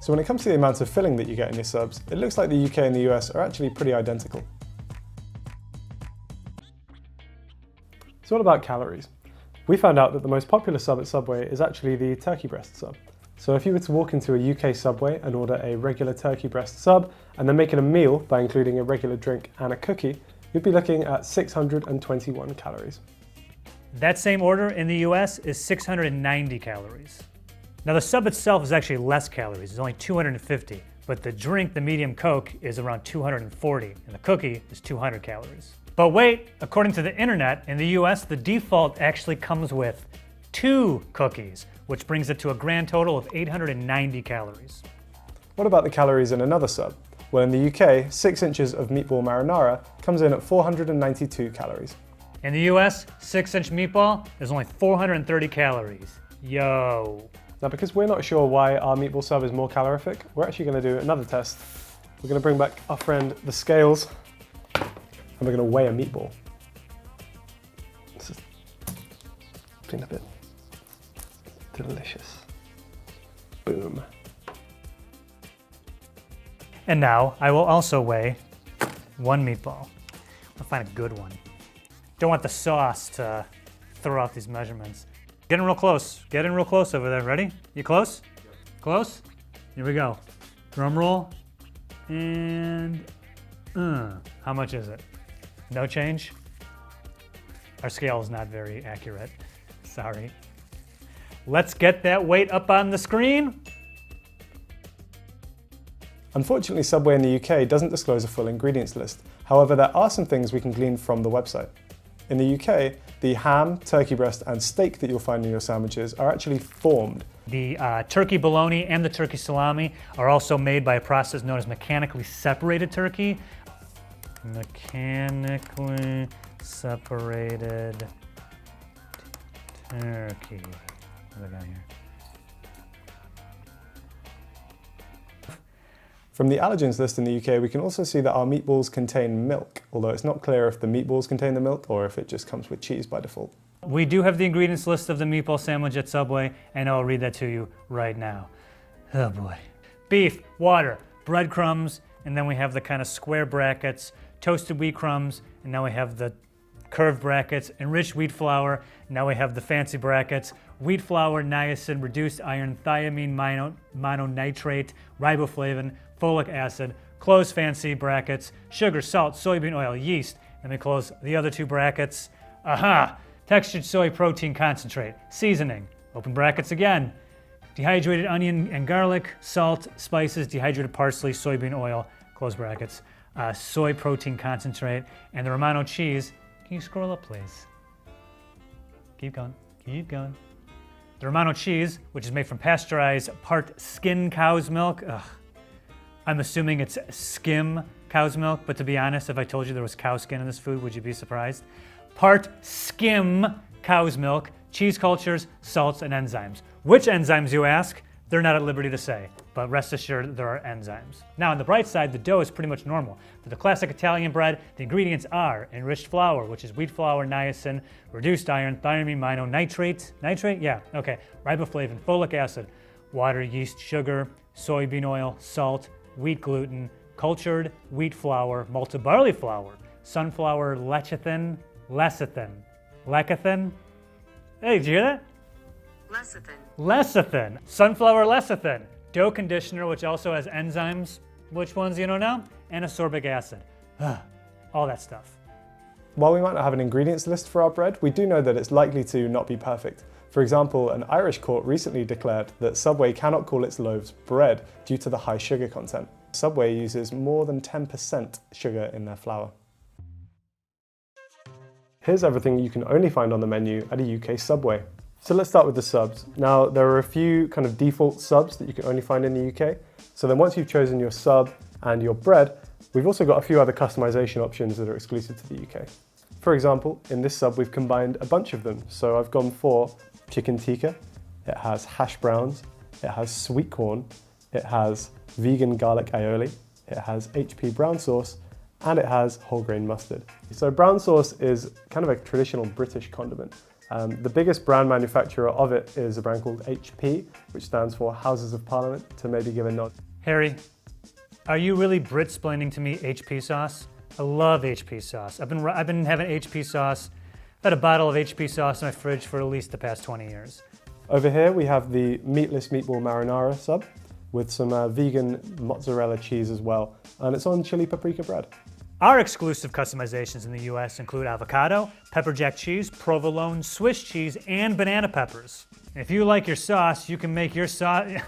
Speaker 1: So when it comes to the amounts of filling that you get in your subs, it looks like the UK and the US are actually pretty identical. So what about calories? We found out that the most popular sub at Subway is actually the turkey breast sub. So if you were to walk into a UK Subway and order a regular turkey breast sub, and then make it a meal by including a regular drink and a cookie, you'd be looking at 621 calories.
Speaker 2: That same order in the US is 690 calories. Now the sub itself is actually less calories, it's only 250, but the drink, the medium Coke, is around 240, and the cookie is 200 calories. But wait, according to the internet, in the US, the default actually comes with 2 cookies, which brings it to a grand total of 890 calories.
Speaker 1: What about the calories in another sub? Well, in the UK, 6 inches of meatball marinara comes in at 492 calories.
Speaker 2: In the US, 6-inch meatball is only 430 calories. Yo.
Speaker 1: Now, because we're not sure why our meatball sub is more calorific, we're actually going to do another test. We're going to bring back our friend the scales, and we're going to weigh a meatball. This is been a bit delicious. Boom.
Speaker 2: And now I will also weigh 1 meatball. I'll find a good one. Don't want the sauce to throw out these measurements. Get in real close. Get in real close over there. Ready? You close? Yep. Close? Here we go. Drum roll. And how much is it? No change? Our scale is not very accurate. Sorry. Let's get that weight up on the screen.
Speaker 1: Unfortunately, Subway in the UK doesn't disclose a full ingredients list. However, there are some things we can glean from the website. In the UK, the ham, turkey breast, and steak that you'll find in your sandwiches are actually formed.
Speaker 2: The turkey bologna and the turkey salami are also made by a process known as mechanically separated turkey. Mechanically separated turkey. What do I got here?
Speaker 1: From the allergens list in the UK, we can also see that our meatballs contain milk, although it's not clear if the meatballs contain the milk or if it just comes with cheese by default.
Speaker 2: We do have the ingredients list of the meatball sandwich at Subway, and I'll read that to you right now. Oh boy. Beef, water, breadcrumbs, and then we have the kind of square brackets, toasted wheat crumbs, and now we have the curved brackets, enriched wheat flour, now we have the fancy brackets, wheat flour, niacin, reduced iron, thiamine, mononitrate, riboflavin, folic acid, close fancy brackets, sugar, salt, soybean oil, yeast. Let me close the other 2 brackets. Aha! Textured soy protein concentrate, seasoning, open brackets again, dehydrated onion and garlic, salt, spices, dehydrated parsley, soybean oil, close brackets, soy protein concentrate, and the Romano cheese. Can you scroll up, please? Keep going, keep going. The Romano cheese, which is made from pasteurized part skin cow's milk. Ugh. I'm assuming it's skim cow's milk, but to be honest, if I told you there was cow skin in this food, would you be surprised? Part skim cow's milk, cheese cultures, salts, and enzymes. Which enzymes, you ask? They're not at liberty to say, but rest assured there are enzymes. Now, on the bright side, the dough is pretty much normal. For the classic Italian bread, the ingredients are enriched flour, which is wheat flour, niacin, reduced iron, thiamine, mononitrate, nitrate? Yeah, okay, riboflavin, folic acid, water, yeast, sugar, soybean oil, salt, wheat gluten, cultured wheat flour, malted barley flour, sunflower lecithin, lecithin. Hey, did you hear that? Lecithin. Sunflower lecithin. Dough conditioner, which also has enzymes. Which ones do you know now? And ascorbic acid. All that stuff.
Speaker 1: While we might not have an ingredients list for our bread, we do know that it's likely to not be perfect. For example, an Irish court recently declared that Subway cannot call its loaves bread due to the high sugar content. Subway uses more than 10% sugar in their flour. Here's everything you can only find on the menu at a UK Subway. So let's start with the subs. Now, there are a few kind of default subs that you can only find in the UK. So then once you've chosen your sub and your bread, we've also got a few other customization options that are exclusive to the UK. For example, in this sub, we've combined a bunch of them. So I've gone for chicken tikka, it has hash browns, it has sweet corn, it has vegan garlic aioli, it has HP brown sauce, and it has whole grain mustard. So brown sauce is kind of a traditional British condiment. The biggest brand manufacturer of it is a brand called HP, which stands for Houses of Parliament, to maybe give a nod.
Speaker 2: Harry, are you really Brit-splaining to me HP sauce? I love HP sauce. I've been having HP sauce. I've had a bottle of HP sauce in my fridge for at least the past 20 years.
Speaker 1: Over here we have the meatless meatball marinara sub with some vegan mozzarella cheese as well, and it's on chili paprika bread.
Speaker 2: Our exclusive customizations in the US include avocado, pepper jack cheese, provolone, Swiss cheese, and banana peppers. If you like your sauce, you can make your sauce.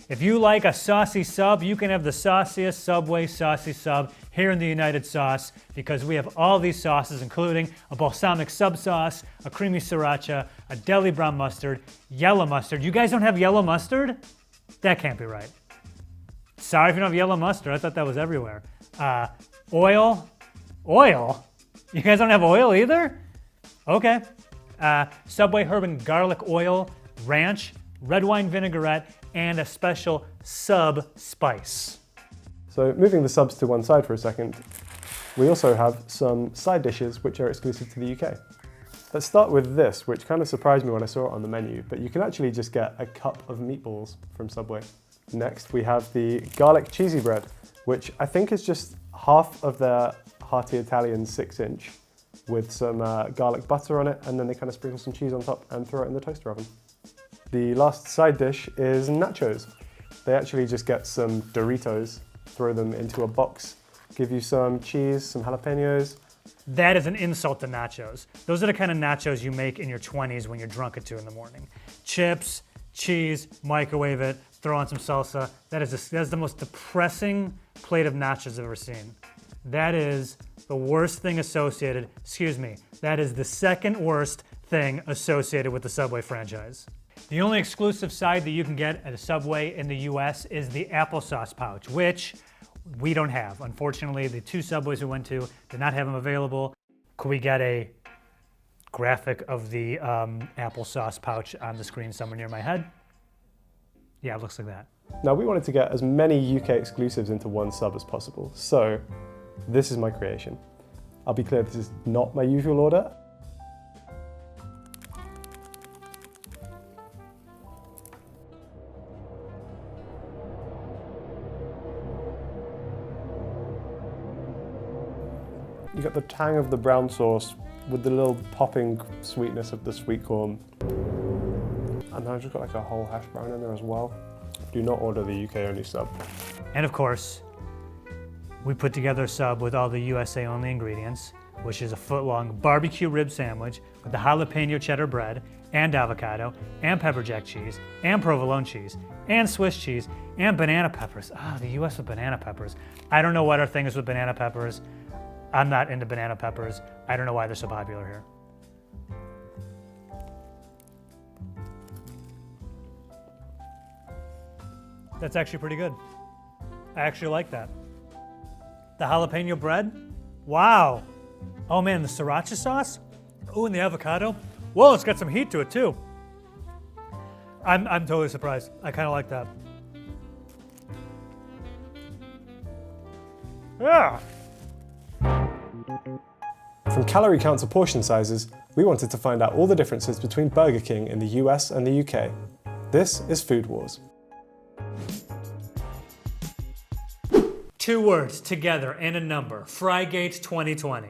Speaker 2: If you like a saucy sub, you can have the sauciest Subway saucy sub here in the United Sauce, because we have all these sauces, including a balsamic sub sauce, a creamy sriracha, a deli brown mustard, yellow mustard. You guys don't have yellow mustard? That can't be right. Sorry if you don't have yellow mustard. I thought that was everywhere. Oil? You guys don't have oil either? Okay. Subway herb and garlic oil, ranch, red wine vinaigrette, and a special sub spice.
Speaker 1: So moving the subs to one side for a second, we also have some side dishes which are exclusive to the UK. Let's start with this, which kind of surprised me when I saw it on the menu, but you can actually just get a cup of meatballs from Subway. Next, we have the garlic cheesy bread, which I think is just half of their hearty Italian 6-inch with some garlic butter on it, and then they kind of sprinkle some cheese on top and throw it in the toaster oven. The last side dish is nachos. They actually just get some Doritos, throw them into a box, give you some cheese, some jalapenos.
Speaker 2: That is an insult to nachos. Those are the kind of nachos you make in your 20s when you're drunk at 2 in the morning. Chips, cheese, microwave it, throw on some salsa. That is the most depressing plate of nachos I've ever seen. That is the worst thing associated, that is the second worst thing associated with the Subway franchise. The only exclusive side that you can get at a Subway in the US is the applesauce pouch, which we don't have. Unfortunately, the 2 Subways we went to did not have them available. Could we get a graphic of the applesauce pouch on the screen somewhere near my head? Yeah, it looks like that.
Speaker 1: Now, we wanted to get as many UK exclusives into one sub as possible, so this is my creation. I'll be clear, this is not my usual order. You got the tang of the brown sauce with the little popping sweetness of the sweet corn. And I've just got like a whole hash brown in there as well. Do not order the UK only sub.
Speaker 2: And of course, we put together a sub with all the USA only ingredients, which is a foot-long barbecue rib sandwich with the jalapeno cheddar bread and avocado and pepper jack cheese and provolone cheese and Swiss cheese and banana peppers. The US with banana peppers. I don't know what our thing is with banana peppers. I'm not into banana peppers. I don't know why they're so popular here. That's actually pretty good. I actually like that. The jalapeno bread, wow. Oh man, the sriracha sauce. Oh, and the avocado. Whoa, it's got some heat to it too. I'm totally surprised. I kind of like that. Yeah.
Speaker 1: From calorie counts to portion sizes, we wanted to find out all the differences between Burger King in the US and the UK. This is Food Wars.
Speaker 2: 2 words together and a number. Frygate 2020.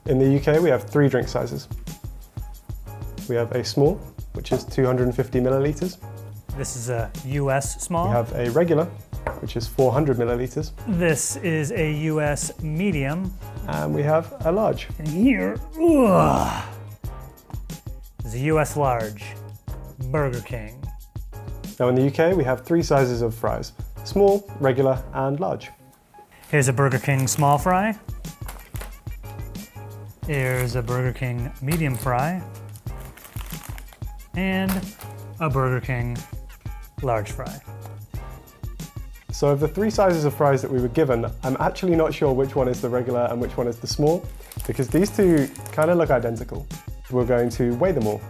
Speaker 1: In the UK, we have 3 drink sizes. We have a small, which is 250 millilitres.
Speaker 2: This is a US small.
Speaker 1: We have a regular, which is 400 millilitres.
Speaker 2: This is a US medium.
Speaker 1: And we have a large.
Speaker 2: And here, ugh, is a US large. Burger King.
Speaker 1: Now in the UK, we have 3 sizes of fries. Small, regular, and large.
Speaker 2: Here's a Burger King small fry. Here's a Burger King medium fry. And a Burger King large fry.
Speaker 1: So of the 3 sizes of fries that we were given, I'm actually not sure which one is the regular and which one is the small, because these two kind of look identical. We're going to weigh them all.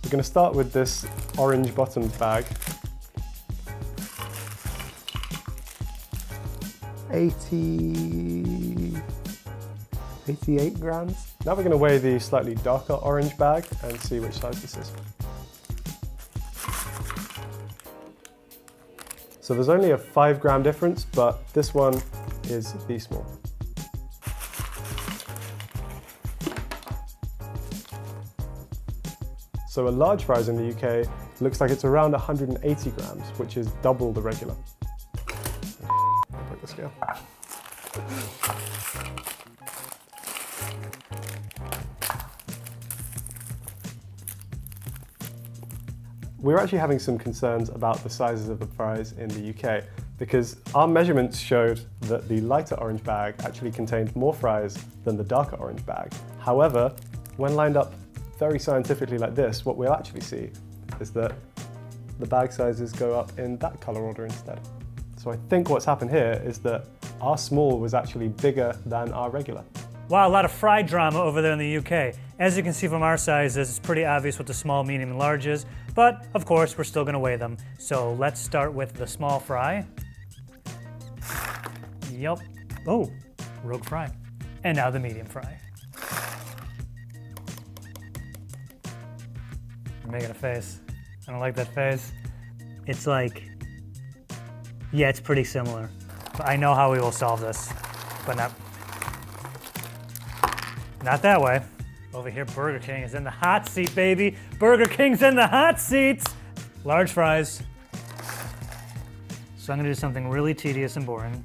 Speaker 1: We're going to start with this orange bottomed bag. 88 grams. Now we're going to weigh the slightly darker orange bag and see which size this is. So there's only a 5 gram difference, but this one is the small. So a large fries in the UK looks like it's around 180 grams, which is double the regular. Break the scale. We're actually having some concerns about the sizes of the fries in the UK because our measurements showed that the lighter orange bag actually contained more fries than the darker orange bag. However, when lined up very scientifically like this, what we'll actually see is that the bag sizes go up in that color order instead. So I think what's happened here is that our small was actually bigger than our regular.
Speaker 2: Wow, a lot of fry drama over there in the UK. As you can see from our sizes, it's pretty obvious what the small, medium, and large is, but of course, we're still gonna weigh them. So let's start with the small fry. Yup. Oh, rogue fry. And now the medium fry. I'm making a face. I don't like that face. It's like, yeah, it's pretty similar. But I know how we will solve this, but not that way. Over here, Burger King is in the hot seat, baby. Burger King's in the hot seats. Large fries. So I'm gonna do something really tedious and boring.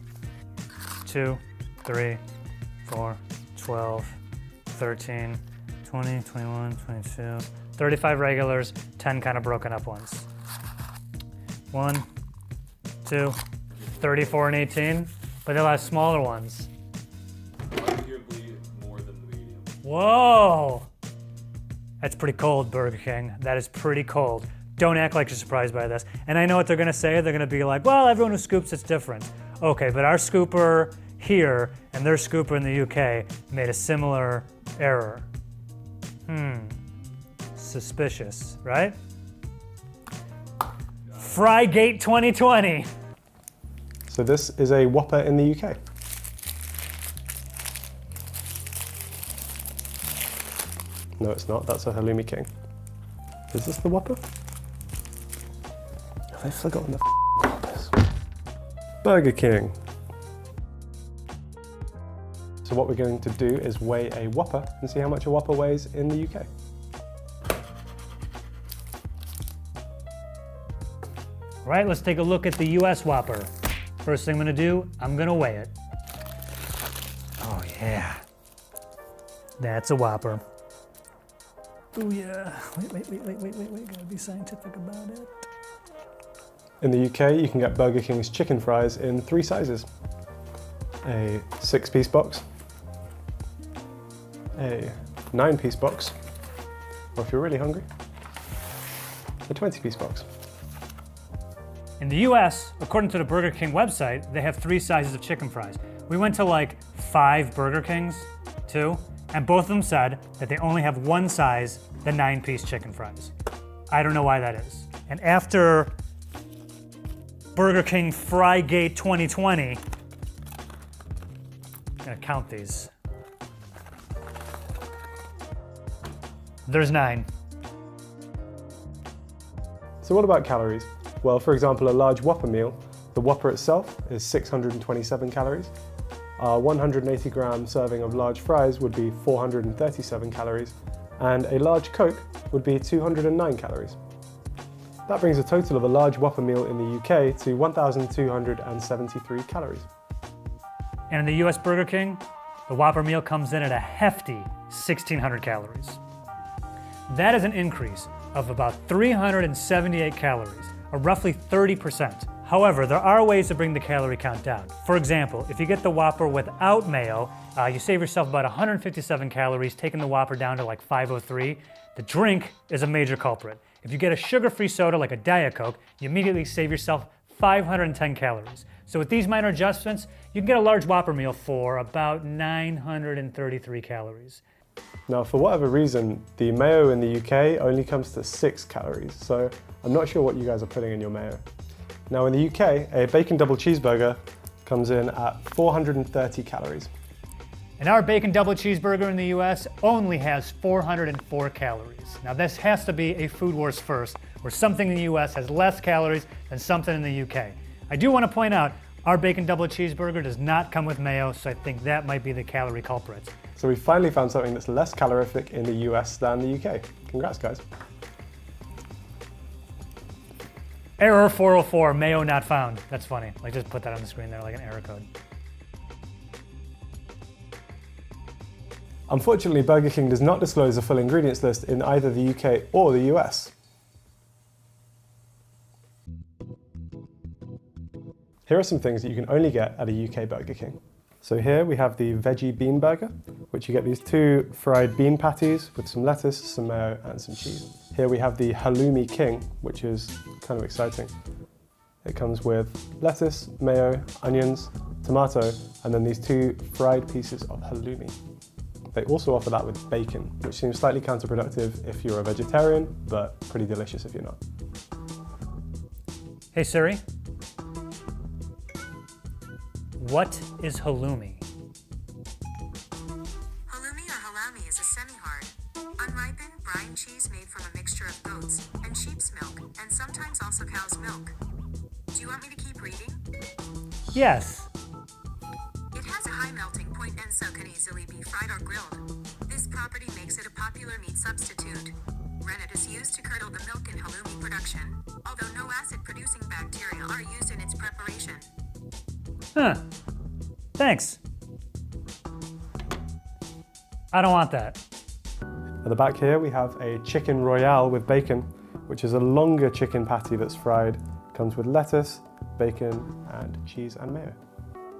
Speaker 2: 2, 3, 4, 12, 13, 20, 21, 22, 35 regulars, 10 kind of broken up ones. 1, 2, 34 and 18, but they'll have smaller ones.
Speaker 3: Arguably more than the medium.
Speaker 2: Whoa! That's pretty cold, Burger King. That is pretty cold. Don't act like you're surprised by this. And I know what they're gonna say. They're gonna be like, well, everyone who scoops, it's different. Okay, but our scooper here and their scooper in the UK made a similar error. Suspicious, right? Frygate 2020.
Speaker 1: So this is a Whopper in the UK. No, it's not. That's a Halloumi King. Is this the Whopper? Have I forgotten the Whoppers? Burger King. So what we're going to do is weigh a Whopper and see how much a Whopper weighs in the UK.
Speaker 2: All right, let's take a look at the US Whopper. First thing I'm gonna do, I'm gonna weigh it. Oh yeah. That's a Whopper. Oh yeah. Wait, gotta be scientific about it.
Speaker 1: In the UK, you can get Burger King's chicken fries in 3 sizes. A 6-piece box, a 9-piece box, or if you're really hungry, a 20-piece box.
Speaker 2: In the US, according to the Burger King website, they have 3 sizes of chicken fries. We went to like 5 Burger Kings, 2, and both of them said that they only have 1 size, the 9-piece chicken fries. I don't know why that is. And after Burger King Frygate 2020, I'm gonna count these. There's 9.
Speaker 1: So what about calories? Well, for example, a large Whopper meal The Whopper itself is 627 calories. Our 180 gram serving of large fries would be 437 calories, and a large Coke would be 209 calories. That brings a total of a large Whopper meal in the UK to 1,273 calories.
Speaker 2: And in the US Burger King, the Whopper meal comes in at a hefty 1,600 calories. That is an increase of about 378 calories, or roughly 30%. However, there are ways to bring the calorie count down. For example, if you get the Whopper without mayo, you save yourself about 157 calories, taking the Whopper down to like 503. The drink is a major culprit. If you get a sugar-free soda like a Diet Coke, you immediately save yourself 510 calories. So with these minor adjustments, you can get a large Whopper meal for about 933 calories.
Speaker 1: Now, for whatever reason, the mayo in the UK only comes to 6 calories, so I'm not sure what you guys are putting in your mayo. Now in the UK, a bacon double cheeseburger comes in at 430 calories.
Speaker 2: And our bacon double cheeseburger in the US only has 404 calories. Now this has to be a food wars first, where something in the US has less calories than something in the UK. I do want to point out, our bacon double cheeseburger does not come with mayo, so I think that might be the calorie culprit.
Speaker 1: So we finally found something that's less calorific in the US than the UK. Congrats, guys.
Speaker 2: Error 404, mayo not found. That's funny. Like just put that on the screen there like an error code.
Speaker 1: Unfortunately, Burger King does not disclose a full ingredients list in either the UK or the US. Here are some things that you can only get at a UK Burger King. So here we have the veggie bean burger, which you get these 2 fried bean patties with some lettuce, some mayo and some cheese. Here we have the halloumi king, which is kind of exciting. It comes with lettuce, mayo, onions, tomato, and then these 2 fried pieces of halloumi. They also offer that with bacon, which seems slightly counterproductive if you're a vegetarian, but pretty delicious if you're not.
Speaker 2: Hey Siri, what is halloumi?
Speaker 4: Halloumi or halloumi is a semi-hard, unripened brine cheese made from a mixture of goats and sheep's milk, and sometimes also cow's milk. Do you want me to keep reading?
Speaker 2: Yes.
Speaker 4: It has a high melting point and so can easily be fried or grilled. This property makes it a popular meat substitute. Rennet is used to curdle the milk in halloumi production, although no acid-producing bacteria are used in its preparation.
Speaker 2: Huh. Thanks. I don't want that.
Speaker 1: At the back here we have a chicken royale with bacon, which is a longer chicken patty that's fried. Comes with lettuce, bacon, and cheese and mayo.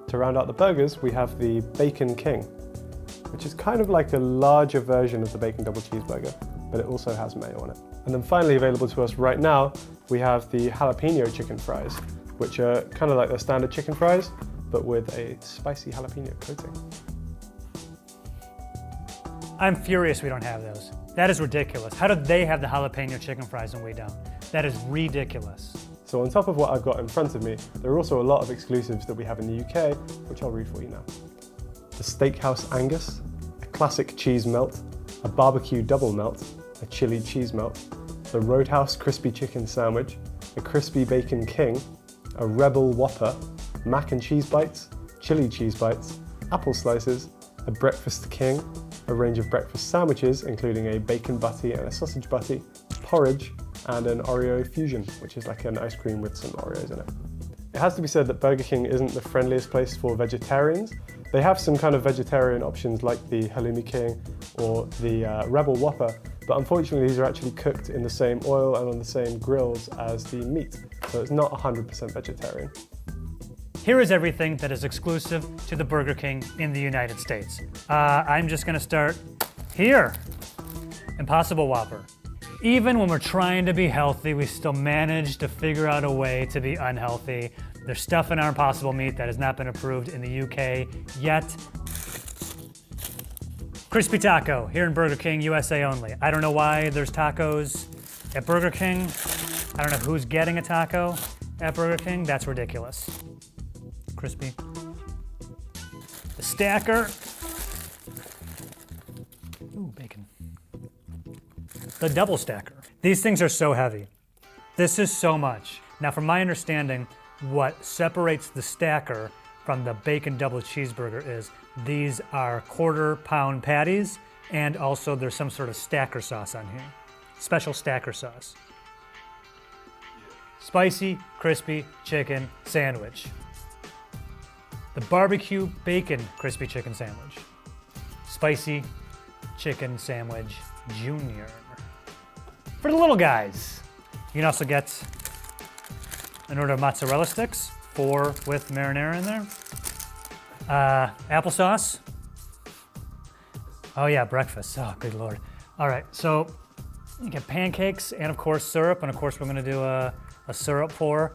Speaker 1: To round out the burgers, we have the Bacon King, which is kind of like a larger version of the bacon double cheeseburger, but it also has mayo on it. And then finally available to us right now, we have the jalapeno chicken fries, which are kind of like the standard chicken fries, but with a spicy jalapeno coating.
Speaker 2: I'm furious we don't have those. That is ridiculous. How do they have the jalapeno chicken fries and we don't? That is ridiculous.
Speaker 1: So on top of what I've got in front of me, there are also a lot of exclusives that we have in the UK, which I'll read for you now. The Steakhouse Angus, a classic cheese melt, a barbecue double melt, a chili cheese melt, the Roadhouse crispy chicken sandwich, a crispy bacon king, a rebel whopper, mac and cheese bites, chili cheese bites, apple slices, a breakfast king, a range of breakfast sandwiches including a bacon butty and a sausage butty, porridge, and an Oreo fusion, which is like an ice cream with some Oreos in it. It has to be said that Burger King isn't the friendliest place for vegetarians. They have some kind of vegetarian options like the Halloumi King or the Rebel Whopper, but unfortunately these are actually cooked in the same oil and on the same grills as the meat, so it's not 100% vegetarian.
Speaker 2: Here is everything that is exclusive to the Burger King in the United States. I'm just gonna start here. Impossible Whopper. Even when we're trying to be healthy, we still manage to figure out a way to be unhealthy. There's stuff in our Impossible meat that has not been approved in the UK yet. Crispy taco, here in Burger King, USA only. I don't know why there's tacos at Burger King. I don't know who's getting a taco at Burger King. That's ridiculous. Crispy. The stacker. Ooh, bacon. The double stacker. These things are so heavy. This is so much. Now, from my understanding, what separates the stacker from the bacon double cheeseburger is these are 1/4 pound patties, and also there's some sort of stacker sauce on here. Special stacker sauce. Spicy, crispy chicken sandwich. The barbecue bacon crispy chicken sandwich. Spicy chicken sandwich junior. For the little guys. You can also get an order of mozzarella sticks, 4 with marinara in there. Applesauce. Oh yeah, breakfast. Oh, good Lord. All right, so you get pancakes and of course syrup, and of course we're gonna do a syrup pour.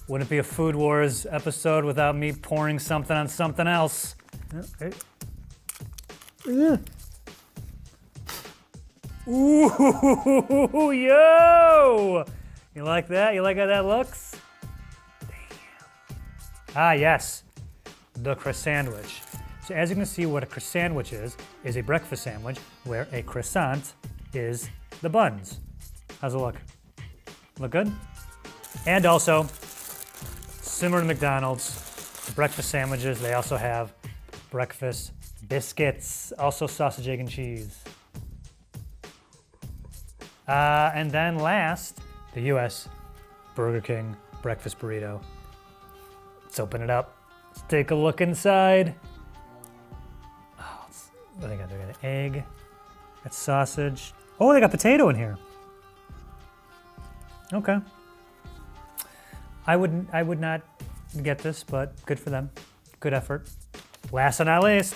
Speaker 2: Wouldn't be a Food Wars episode without me pouring something on something else. Okay. Ooh, yo! You like that? You like how that looks? Damn. Ah, yes, the croissant sandwich. So as you can see, what a croissant sandwich is a breakfast sandwich where a croissant is the buns. How's it look? Look good? And also, similar to McDonald's, breakfast sandwiches, they also have breakfast biscuits, also sausage, egg, and cheese. And then last, the US Burger King breakfast burrito. Let's open it up. Let's take a look inside. Oh, what they got? They got an egg, got sausage. Oh, they got potato in here. Okay. I would not get this, but good for them. Good effort. Last but not least,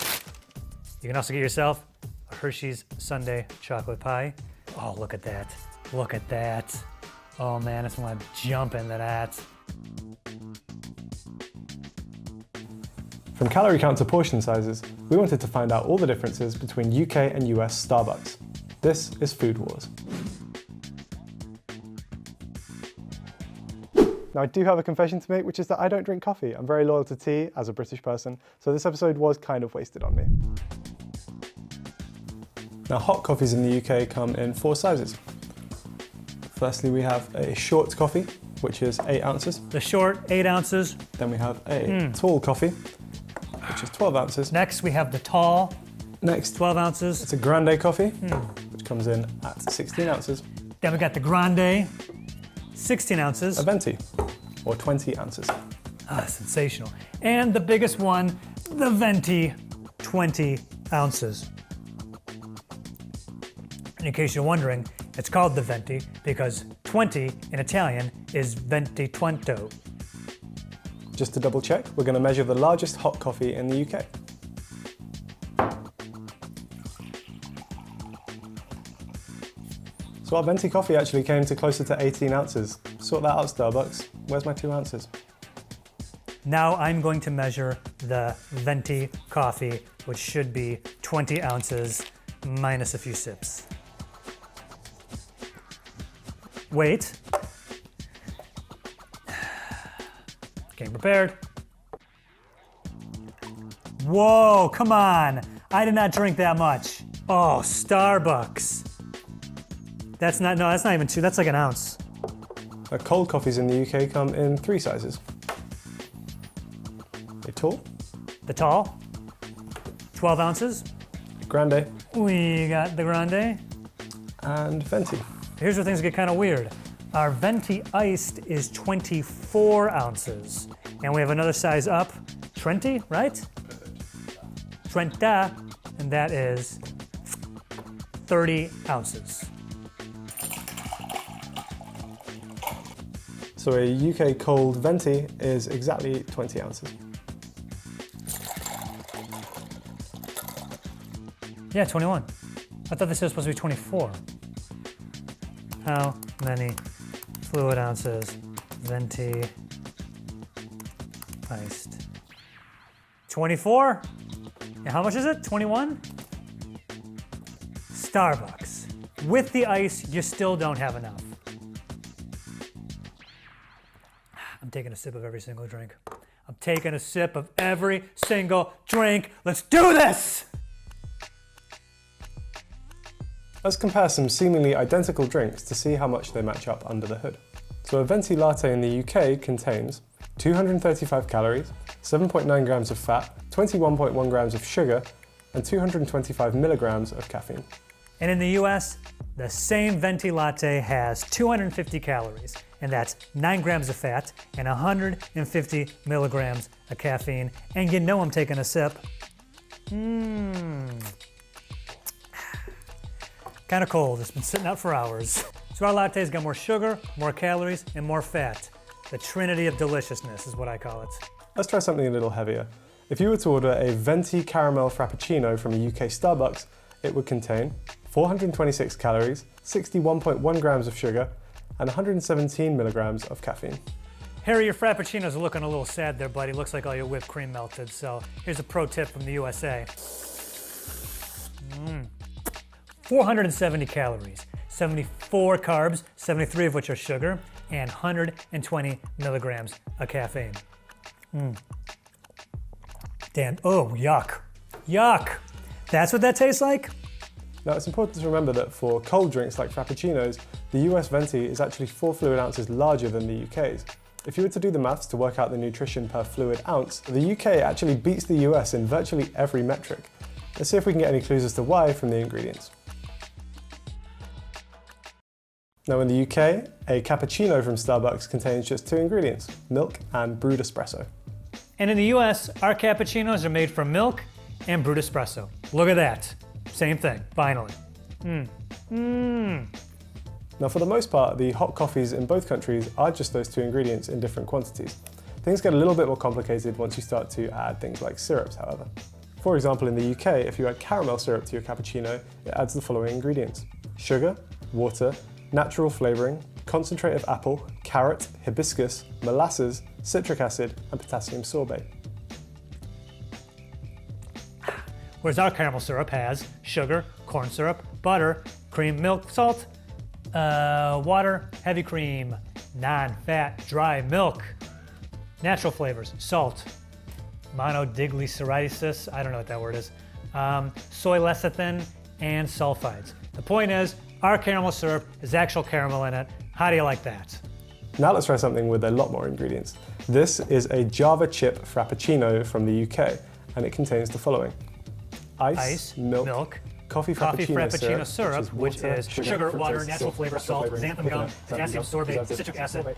Speaker 2: you can also get yourself a Hershey's Sundae chocolate pie. Oh, look at that. Look at that. Oh man, I just want to jump into that.
Speaker 1: From calorie count to portion sizes, we wanted to find out all the differences between UK and US Starbucks. This is Food Wars. Now I do have a confession to make, which is that I don't drink coffee. I'm very loyal to tea as a British person, so this episode was kind of wasted on me. Now hot coffees in the UK come in 4 sizes. Firstly, we have a short coffee, which is 8 ounces.
Speaker 2: The short, 8 ounces.
Speaker 1: Then we have a tall coffee, which is 12 ounces.
Speaker 2: Next, we have the tall.
Speaker 1: Next,
Speaker 2: 12 ounces.
Speaker 1: it's a grande coffee, which comes in at 16 ounces.
Speaker 2: Then we got the grande, 16 ounces.
Speaker 1: A venti, or 20 ounces.
Speaker 2: Ah, sensational. And the biggest one, the venti, 20 ounces. And in case you're wondering, it's called the venti because 20 in Italian is venti twento.
Speaker 1: Just to double check, we're going to measure the largest hot coffee in the UK. So our venti coffee actually came to closer to 18 ounces. Sort that out, Starbucks. Where's my 2 ounces?
Speaker 2: Now I'm going to measure the venti coffee, which should be 20 ounces minus a few sips. Wait. Getting prepared. Whoa, come on. I did not drink that much. Oh, Starbucks. That's not even 2, that's like an ounce.
Speaker 1: Cold coffees in the UK come in 3 sizes. A tall,
Speaker 2: The tall, 12 ounces.
Speaker 1: grande,
Speaker 2: We got the grande.
Speaker 1: and venti.
Speaker 2: Here's where things get kind of weird. Our venti iced is 24 ounces. And we have another size up, 20, right? 20, and that is 30 ounces.
Speaker 1: So a UK cold venti is exactly 20 ounces.
Speaker 2: Yeah, 21. I thought this was supposed to be 24. How many fluid ounces venti iced? 24? And how much is it? 21? Starbucks. With the ice, you still don't have enough. I'm taking a sip of every single drink. I'm taking a sip of every single drink. Let's do this!
Speaker 1: Let's compare some seemingly identical drinks to see how much they match up under the hood. So a venti latte in the UK contains 235 calories, 7.9 grams of fat, 21.1 grams of sugar, and 225 milligrams of caffeine.
Speaker 2: And in the US, the same venti latte has 250 calories, and that's 9 grams of fat and 150 milligrams of caffeine. And you know I'm taking a sip. Kind of cold, it's been sitting out for hours. So our latte's got more sugar, more calories, and more fat. The trinity of deliciousness is what I call it.
Speaker 1: Let's try something a little heavier. If you were to order a venti caramel frappuccino from a UK Starbucks, it would contain 426 calories, 61.1 grams of sugar, and 117 milligrams of caffeine.
Speaker 2: Harry, your frappuccinos are looking a little sad there, buddy. Looks like all your whipped cream melted. So here's a pro tip from the USA. 470 calories, 74 carbs, 73 of which are sugar, and 120 milligrams of caffeine. Damn, oh, yuck. Yuck. That's what that tastes like?
Speaker 1: Now it's important to remember that for cold drinks like frappuccinos, the US venti is actually 4 fluid ounces larger than the UK's. If you were to do the maths to work out the nutrition per fluid ounce, the UK actually beats the US in virtually every metric. Let's see if we can get any clues as to why from the ingredients. Now in the UK, a cappuccino from Starbucks contains just 2 ingredients, milk and brewed espresso.
Speaker 2: And in the US, our cappuccinos are made from milk and brewed espresso. Look at that. Same thing, finally.
Speaker 1: Now for the most part, the hot coffees in both countries are just those 2 ingredients in different quantities. Things get a little bit more complicated once you start to add things like syrups, however. For example, in the UK, if you add caramel syrup to your cappuccino, it adds the following ingredients: sugar, water, natural flavouring, concentrate of apple, carrot, hibiscus, molasses, citric acid, and potassium sorbate.
Speaker 2: Whereas our caramel syrup has sugar, corn syrup, butter, cream, milk, salt, water, heavy cream, non-fat, dry milk, natural flavors, salt, monodiglyceridosis, I don't know what that word is, soy lecithin, and sulfides. The point is, our caramel syrup has actual caramel in it. How do you like that?
Speaker 1: Now let's try something with a lot more ingredients. This is a Java chip frappuccino from the UK, and it contains the following: ice, milk, coffee frappuccino syrup,
Speaker 2: which is sugar, water, natural flavor, salt, xanthan gum, potassium sorbate, citric acid,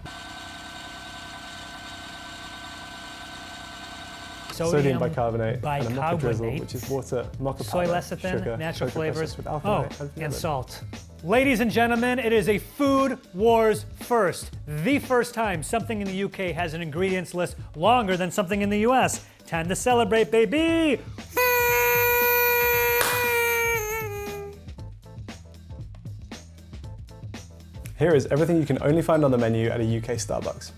Speaker 1: sodium bicarbonate, and a mocha drizzle, which is water, mocha
Speaker 2: soy
Speaker 1: powder,
Speaker 2: lecithin,
Speaker 1: sugar,
Speaker 2: natural flavors,
Speaker 1: with alcohol,
Speaker 2: and salt. Ladies and gentlemen, it is a food wars first. The first time something in the UK has an ingredients list longer than something in the US. Time to celebrate, baby!
Speaker 1: Here is everything you can only find on the menu at a UK Starbucks.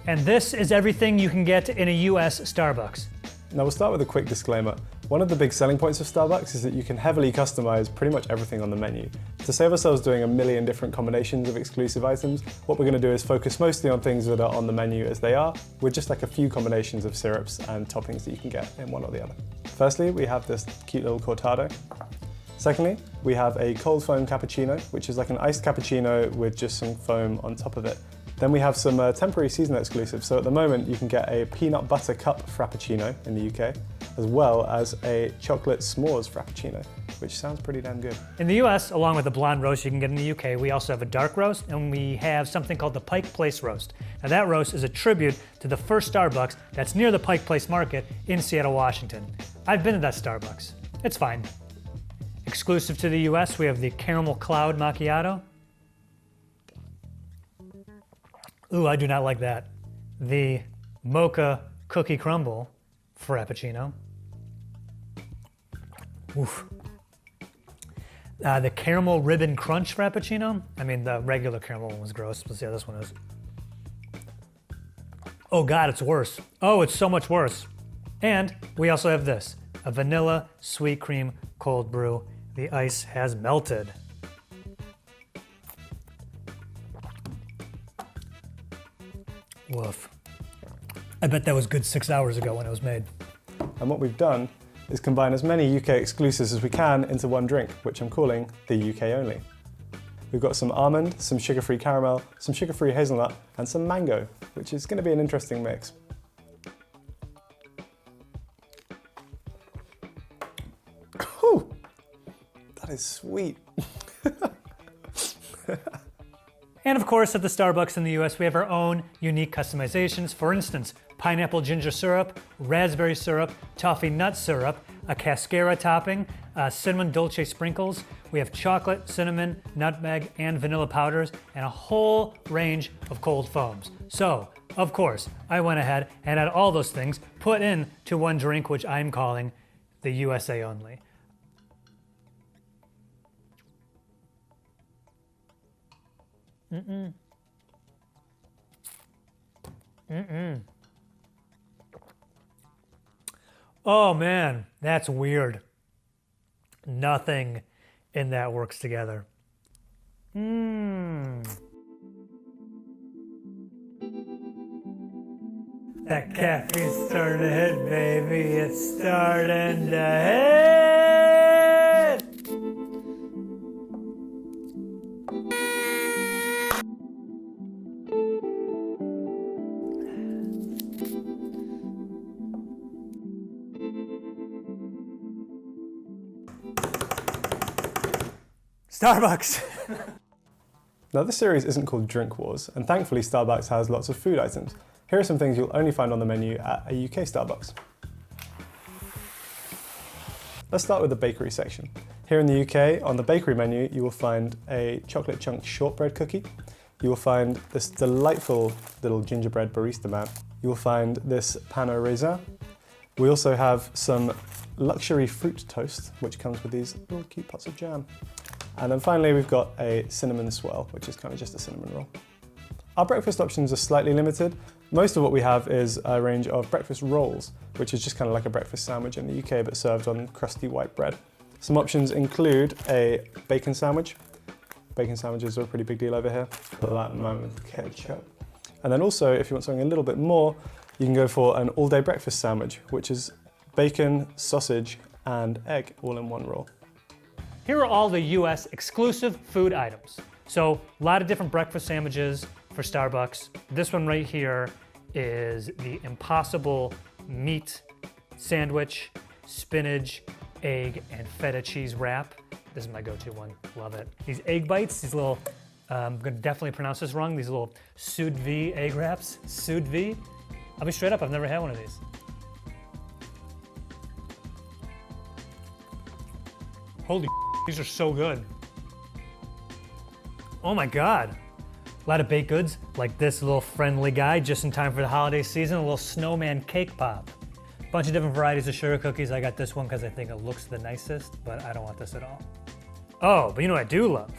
Speaker 2: And this is everything you can get in a US Starbucks.
Speaker 1: Now we'll start with a quick disclaimer. One of the big selling points of Starbucks is that you can heavily customize pretty much everything on the menu. To save ourselves doing a million different combinations of exclusive items, what we're going to do is focus mostly on things that are on the menu as they are, with just like a few combinations of syrups and toppings that you can get in one or the other. Firstly, we have this cute little cortado. Secondly, we have a cold foam cappuccino, which is like an iced cappuccino with just some foam on top of it. Then we have some temporary seasonal exclusives. So at the moment, you can get a peanut butter cup frappuccino in the UK, as well as a chocolate s'mores frappuccino, which sounds pretty damn good.
Speaker 2: In the US, along with the blonde roast you can get in the UK, we also have a dark roast, and we have something called the Pike Place roast. Now that roast is a tribute to the first Starbucks that's near the Pike Place Market in Seattle, Washington. I've been to that Starbucks. It's fine. Exclusive to the US, we have the Caramel Cloud Macchiato. Ooh, I do not like that. The Mocha Cookie Crumble Frappuccino. Oof. The Caramel Ribbon Crunch Frappuccino. I mean, the regular caramel one was gross. Let's see how this one is. Oh God, it's worse. Oh, it's so much worse. And we also have this, a vanilla sweet cream cold brew. The ice has melted. Woof. I bet that was good 6 hours ago when it was made.
Speaker 1: And what we've done is combine as many UK exclusives as we can into one drink, which I'm calling the UK only. We've got some almond, some sugar-free caramel, some sugar-free hazelnut, and some mango. which is going to be an interesting mix. Whew, that is sweet.
Speaker 2: And of course, at the Starbucks in the US, we have our own unique customizations. For instance, pineapple ginger syrup, raspberry syrup, toffee nut syrup, a cascara topping, cinnamon dolce sprinkles. We have chocolate, cinnamon, nutmeg, and vanilla powders, and a whole range of cold foams. So, of course, I went ahead and had all those things put into one drink, which I'm calling the USA only. Oh man, that's weird. Nothing in that works together. That caffeine's starting to hit, baby. It's starting to hit. Starbucks.
Speaker 1: Now this series isn't called Drink Wars, and thankfully Starbucks has lots of food items. Here are some things you'll only find on the menu at a UK Starbucks. Let's start with the bakery section. Here in the UK, on the bakery menu, you will find a chocolate chunk shortbread cookie. You will find this delightful little gingerbread barista man. You will find this pain au raisin. We also have some luxury fruit toast, which comes with these little cute pots of jam. And then finally, we've got a cinnamon swirl, which is kind of just a cinnamon roll. Our breakfast options are slightly limited. Most of what we have is a range of breakfast rolls, which is just kind of like a breakfast sandwich in the UK, but served on crusty white bread. Some options include a bacon sandwich. Bacon sandwiches are a pretty big deal over here. Put that in mine with ketchup. And then also, if you want something a little bit more, you can go for an all-day breakfast sandwich, which is bacon, sausage, and egg all in one roll.
Speaker 2: Here are all the US exclusive food items. So a lot of different breakfast sandwiches for Starbucks. This one right here is the Impossible Meat Sandwich, spinach, egg, and feta cheese wrap. This is my go-to one, love it. These egg bites, these little, I'm gonna definitely pronounce this wrong, these little sous vide egg wraps, sous vide. I'll be straight up, I've never had one of these. Holy these are so good. Oh my God. A lot of baked goods, like this little friendly guy, just in time for the holiday season, a little snowman cake pop. Bunch of different varieties of sugar cookies. I got this one because I think it looks the nicest, but I don't want this at all. Oh, but you know what I do love?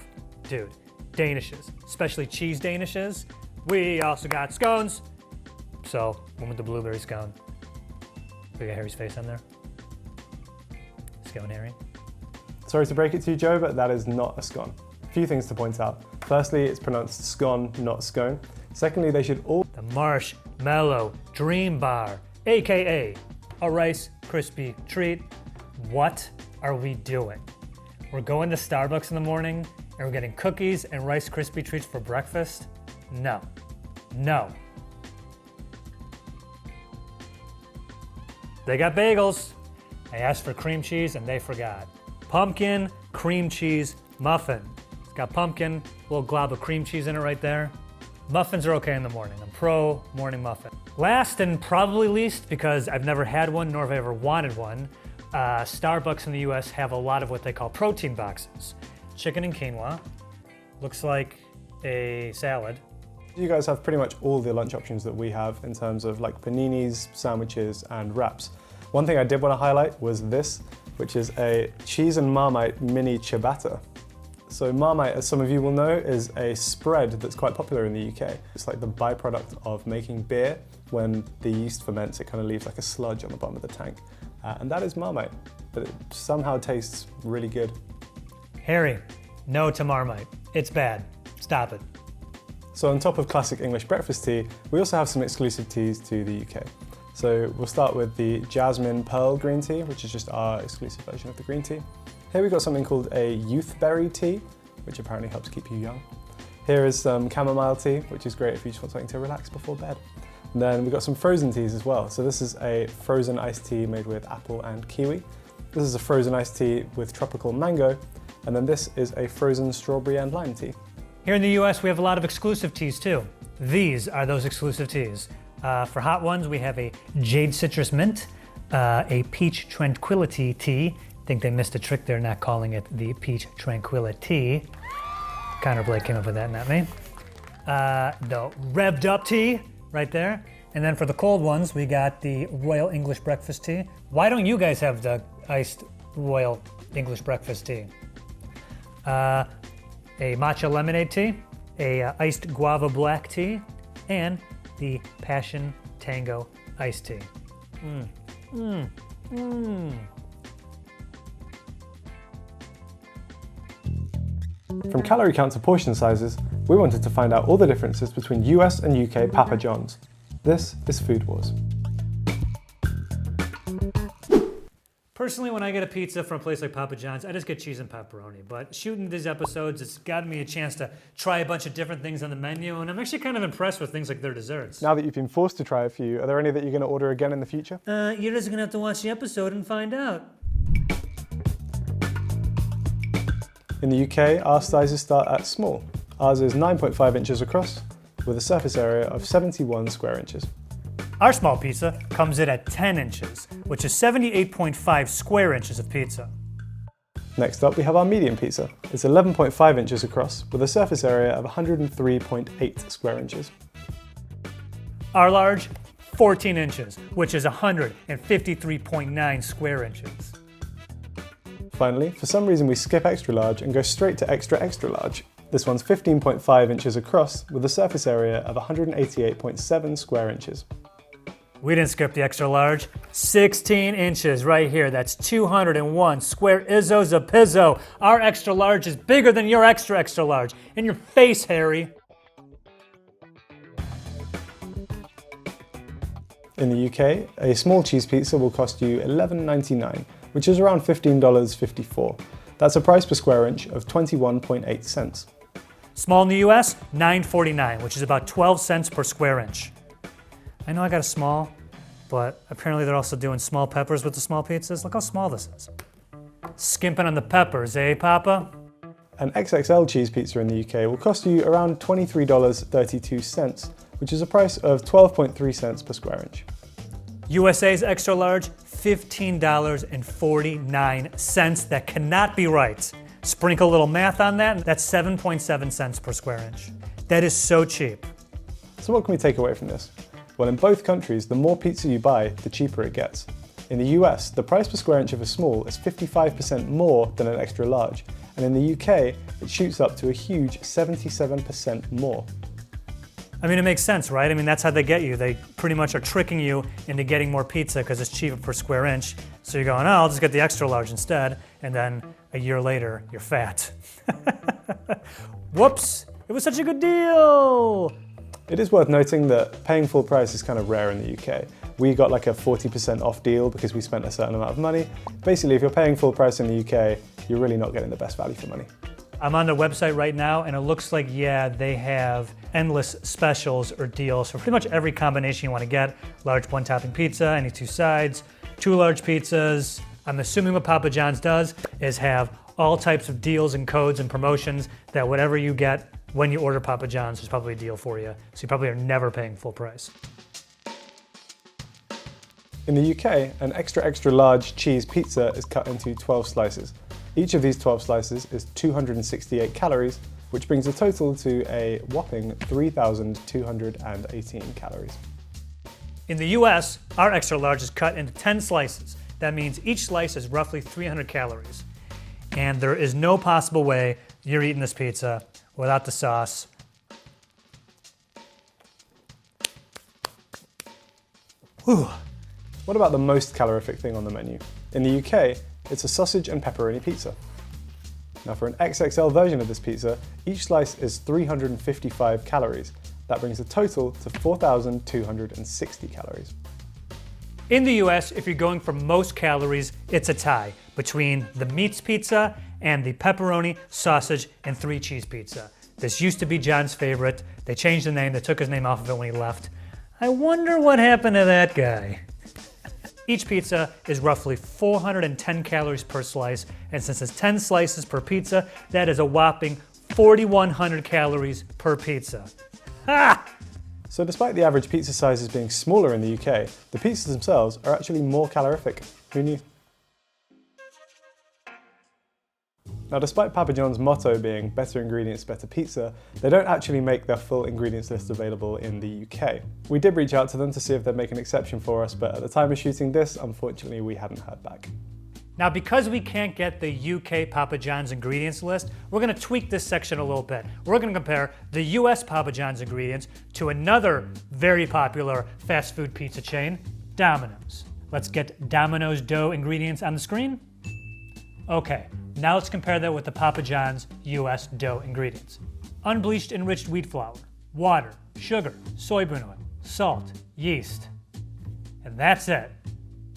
Speaker 2: Dude, Danishes, especially cheese Danishes. We also got scones. So, one with the blueberry scone. We got Harry's face on there. Scone Harry.
Speaker 1: Sorry to break it to you, Joe, but that is not a scone. A few things to point out. Firstly, it's pronounced scone, not scone. Secondly, they should all...
Speaker 2: The Marshmallow Dream Bar, AKA a Rice Krispie treat. What are we doing? We're going to Starbucks in the morning and we're getting cookies and Rice Krispie treats for breakfast? No. No. They got bagels. I asked for cream cheese and they forgot. Pumpkin cream cheese muffin. It's got pumpkin, a little glob of cream cheese in it right there. Muffins are okay in the morning. I'm pro morning muffin. Last and probably least, because I've never had one nor have I ever wanted one, Starbucks in the US have a lot of what they call protein boxes. Chicken and quinoa. Looks like a salad.
Speaker 1: You guys have pretty much all the lunch options that we have in terms of like paninis, sandwiches, and wraps. One thing I did want to highlight was this, which is a cheese and Marmite mini ciabatta. So Marmite, as some of you will know, is a spread that's quite popular in the UK. It's like the byproduct of making beer. When the yeast ferments, it kind of leaves like a sludge on the bottom of the tank. And that is Marmite, but it somehow tastes really good.
Speaker 2: Harry, no to Marmite. It's bad. Stop it.
Speaker 1: So on top of classic English breakfast tea, we also have some exclusive teas to the UK. So we'll start with the Jasmine Pearl Green Tea, which is just our exclusive version of the green tea. Here we've got something called a youth berry tea, which apparently helps keep you young. Here is some chamomile tea, which is great if you just want something to relax before bed. And then we've got some frozen teas as well. So this is a frozen iced tea made with apple and kiwi. This is a frozen iced tea with tropical mango. And then this is a frozen strawberry and lime tea.
Speaker 2: Here in the US, we have a lot of exclusive teas too. These are those exclusive teas. For hot ones, we have a Jade Citrus Mint, a Peach Tranquility Tea. I think they missed a trick there not calling it the Peach Tranquility. Connor Blake came up with that, not me. The Revved Up Tea, right there. And then for the cold ones, we got the Royal English Breakfast Tea. Why don't you guys have the iced Royal English Breakfast Tea? A matcha lemonade tea, a iced guava black tea, and the Passion Tango iced tea.
Speaker 1: From calorie count to portion sizes, we wanted to find out all the differences between US and UK Papa John's. This is Food Wars.
Speaker 2: Personally, when I get a pizza from a place like Papa John's, I just get cheese and pepperoni. But shooting these episodes, it's gotten me a chance to try a bunch of different things on the menu, and I'm actually kind of impressed with things like their desserts.
Speaker 1: Now that you've been forced to try a few, are there any that you're going to order again in the future?
Speaker 2: You're just gonna have to watch the episode and find out.
Speaker 1: In the UK, our sizes start at small. Ours is 9.5 inches across, with a surface area of 71 square inches.
Speaker 2: Our small pizza comes in at 10 inches, which is 78.5 square inches of pizza.
Speaker 1: Next up, we have our medium pizza. It's 11.5 inches across, with a surface area of 103.8 square inches.
Speaker 2: Our large, 14 inches, which is 153.9 square inches.
Speaker 1: Finally, for some reason we skip extra large and go straight to extra extra large. This one's 15.5 inches across, with a surface area of 188.7 square inches.
Speaker 2: We didn't skip the extra large. 16 inches right here. That's 201 square izzos of pizzo. Our extra large is bigger than your extra extra large. In your face, Harry.
Speaker 1: In the UK, a small cheese pizza will cost you $11.99, which is around $15.54. That's a price per square inch of 21.8 cents.
Speaker 2: Small in the US, $9.49, which is about 12 cents per square inch. I know I got a small, but apparently they're also doing small peppers with the small pizzas. Look how small this is. Skimping on the peppers, eh, Papa?
Speaker 1: An XXL cheese pizza in the UK will cost you around $23.32, which is a price of 12.3 cents per square inch.
Speaker 2: USA's extra large, $15.49. That cannot be right. Sprinkle a little math on that, that's 7.7 cents per square inch. That is so cheap.
Speaker 1: So what can we take away from this? Well, in both countries, the more pizza you buy, the cheaper it gets. In the US, the price per square inch of a small is 55% more than an extra large, and in the UK, it shoots up to a huge 77% more.
Speaker 2: I mean, it makes sense, right? I mean, that's how they get you. They pretty much are tricking you into getting more pizza because it's cheaper per square inch. So you're going, oh, I'll just get the extra large instead. And then a year later, you're fat. Whoops, it was such a good deal.
Speaker 1: It is worth noting that paying full price is kind of rare in the UK. We got like a 40% off deal because we spent a certain amount of money. Basically, if you're paying full price in the UK, you're really not getting the best value for money.
Speaker 2: I'm on their website right now, and it looks like, yeah, they have endless specials or deals for pretty much every combination you want to get. Large one-topping pizza, any two sides, 2 large pizzas. I'm assuming what Papa John's does is have all types of deals and codes and promotions that whatever you get when you order Papa John's, there's probably a deal for you. So you probably are never paying full price.
Speaker 1: In the UK, an extra large cheese pizza is cut into 12 slices. Each of these 12 slices is 268 calories, which brings the total to a whopping 3,218 calories.
Speaker 2: In the US, our extra large is cut into 10 slices. That means each slice is roughly 300 calories. And there is no possible way you're eating this pizza without the sauce. Whew.
Speaker 1: What about the most calorific thing on the menu? In the UK, it's a sausage and pepperoni pizza. Now for an XXL version of this pizza, each slice is 355 calories. That brings the total to 4,260 calories.
Speaker 2: In the US, if you're going for most calories, it's a tie between the meats pizza and the pepperoni, sausage, and 3 cheese pizza. This used to be John's favorite. They changed the name. They took his name off of it when he left. I wonder what happened to that guy. Each pizza is roughly 410 calories per slice, and since it's 10 slices per pizza, that is a whopping 4,100 calories per pizza. Ha!
Speaker 1: So despite the average pizza sizes being smaller in the UK, the pizzas themselves are actually more calorific. Who knew? Now, despite Papa John's motto being better ingredients, better pizza, they don't actually make their full ingredients list available in the UK. We did reach out to them to see if they'd make an exception for us, but at the time of shooting this, unfortunately, we hadn't heard back.
Speaker 2: Now, because we can't get the UK Papa John's ingredients list, we're gonna tweak this section a little bit. We're gonna compare the US Papa John's ingredients to another very popular fast food pizza chain, Domino's. Let's get Domino's dough ingredients on the screen. Okay, now let's compare that with the Papa John's US dough ingredients. Unbleached enriched wheat flour, water, sugar, soybean oil, salt, yeast. And that's it.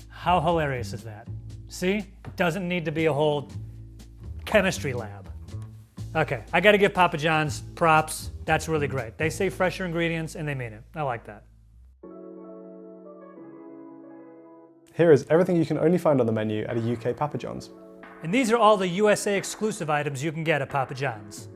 Speaker 2: How hilarious is that? See? Doesn't need to be a whole chemistry lab. Okay, I gotta give Papa John's props. That's really great. They say fresher ingredients and they mean it. I like that.
Speaker 1: Here is everything you can only find on the menu at a UK Papa John's.
Speaker 2: And these are all the USA exclusive items you can get at Papa John's.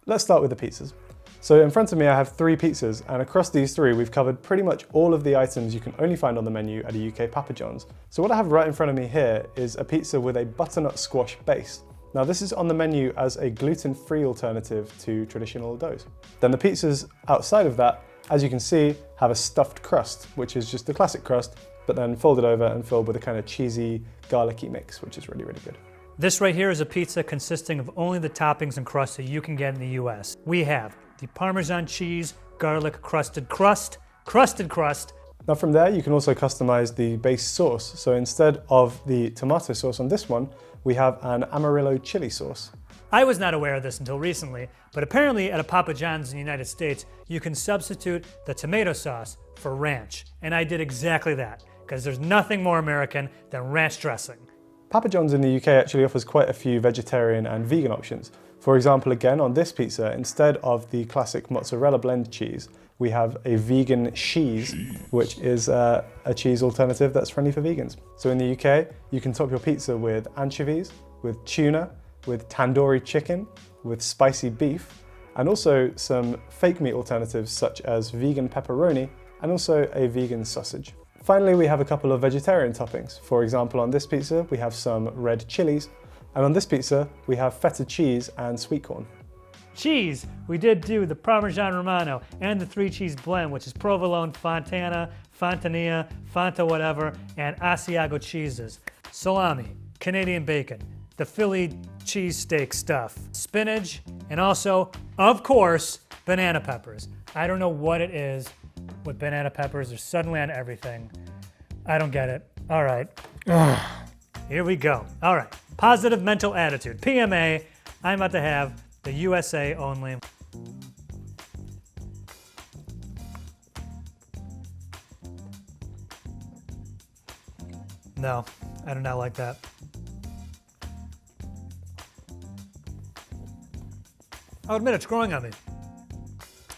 Speaker 1: Let's start with the pizzas. So in front of me I have 3 pizzas, and across these 3 we've covered pretty much all of the items you can only find on the menu at a UK Papa John's. So what I have right in front of me here is a pizza with a butternut squash base. Now this is on the menu as a gluten-free alternative to traditional doughs. Then the pizzas outside of that, as you can see, have a stuffed crust, which is just the classic crust, but then folded over and filled with a kind of cheesy, garlicky mix, which is really, really good.
Speaker 2: This right here is a pizza consisting of only the toppings and crust that you can get in the US. We have the Parmesan cheese, garlic crusted crust.
Speaker 1: Now from there, you can also customize the base sauce. So instead of the tomato sauce on this one, we have an Amarillo chili sauce.
Speaker 2: I was not aware of this until recently, but apparently at a Papa John's in the United States, you can substitute the tomato sauce for ranch. And I did exactly that, because there's nothing more American than ranch dressing.
Speaker 1: Papa John's in the UK actually offers quite a few vegetarian and vegan options. For example, again on this pizza, instead of the classic mozzarella blend cheese, we have a vegan cheese, which is a cheese alternative that's friendly for vegans. So in the UK, you can top your pizza with anchovies, with tuna, with tandoori chicken, with spicy beef, and also some fake meat alternatives such as vegan pepperoni and also a vegan sausage. Finally, we have a couple of vegetarian toppings. For example, on this pizza, we have some red chilies, and on this pizza, we have feta cheese and sweet corn.
Speaker 2: Cheese, we did do the Parmesan Romano and the 3-cheese blend, which is provolone, fontana, fontanilla, fanta whatever, and Asiago cheeses. Salami, Canadian bacon, the Philly cheesesteak stuff, spinach, and also, of course, banana peppers. I don't know what it is with banana peppers. They're suddenly on everything. I don't get it. All right. Here we go. All right. Positive mental attitude. PMA. I'm about to have the USA only. No, I do not like that. I'll admit it's growing on me.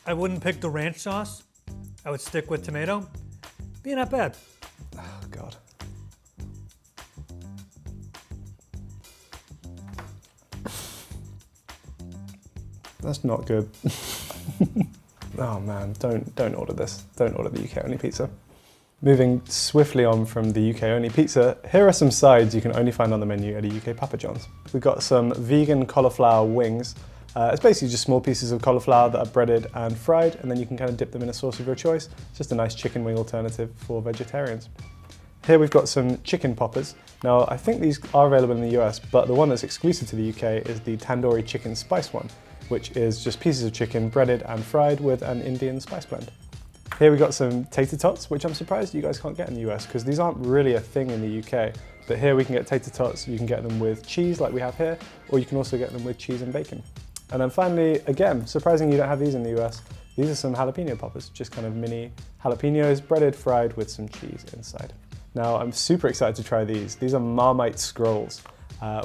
Speaker 2: I wouldn't pick the ranch sauce. I would stick with tomato. Be not bad.
Speaker 1: Oh, God. That's not good. Oh man, don't order this. Don't order the UK only pizza. Moving swiftly on from the UK only pizza, here are some sides you can only find on the menu at a UK Papa John's. We've got some vegan cauliflower wings. It's basically just small pieces of cauliflower that are breaded and fried, and then you can kind of dip them in a sauce of your choice. It's just a nice chicken wing alternative for vegetarians. Here we've got some chicken poppers. Now, I think these are available in the US, but the one that's exclusive to the UK is the tandoori chicken spice one, which is just pieces of chicken breaded and fried with an Indian spice blend. Here we got some tater tots, which I'm surprised you guys can't get in the US because these aren't really a thing in the UK. But here we can get tater tots, you can get them with cheese like we have here, or you can also get them with cheese and bacon. And then finally, again, surprising you don't have these in the US, these are some jalapeno poppers, just kind of mini jalapenos, breaded, fried with some cheese inside. Now, I'm super excited to try these. These are Marmite scrolls.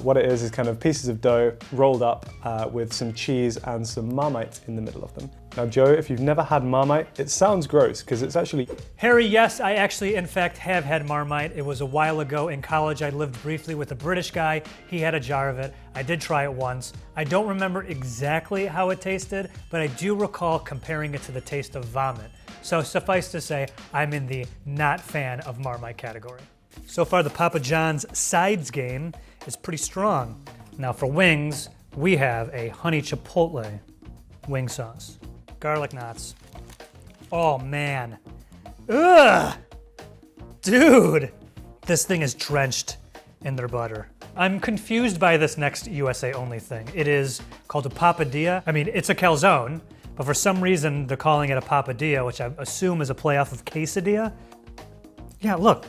Speaker 1: What it is kind of pieces of dough rolled up with some cheese and some Marmite in the middle of them. Now Joe, if you've never had Marmite, it sounds gross because it's actually...
Speaker 2: Harry, yes, I actually in fact have had Marmite. It was a while ago in college. I lived briefly with a British guy. He had a jar of it. I did try it once. I don't remember exactly how it tasted, but I do recall comparing it to the taste of vomit. So suffice to say, I'm in the not fan of Marmite category. So far the Papa John's sides game is pretty strong. Now for wings, we have a honey chipotle wing sauce. Garlic knots. Oh man. Ugh! Dude! This thing is drenched in their butter. I'm confused by this next USA only thing. It is called a papadilla. I mean, it's a calzone, but for some reason they're calling it a papadilla, which I assume is a play off of quesadilla. Yeah, look.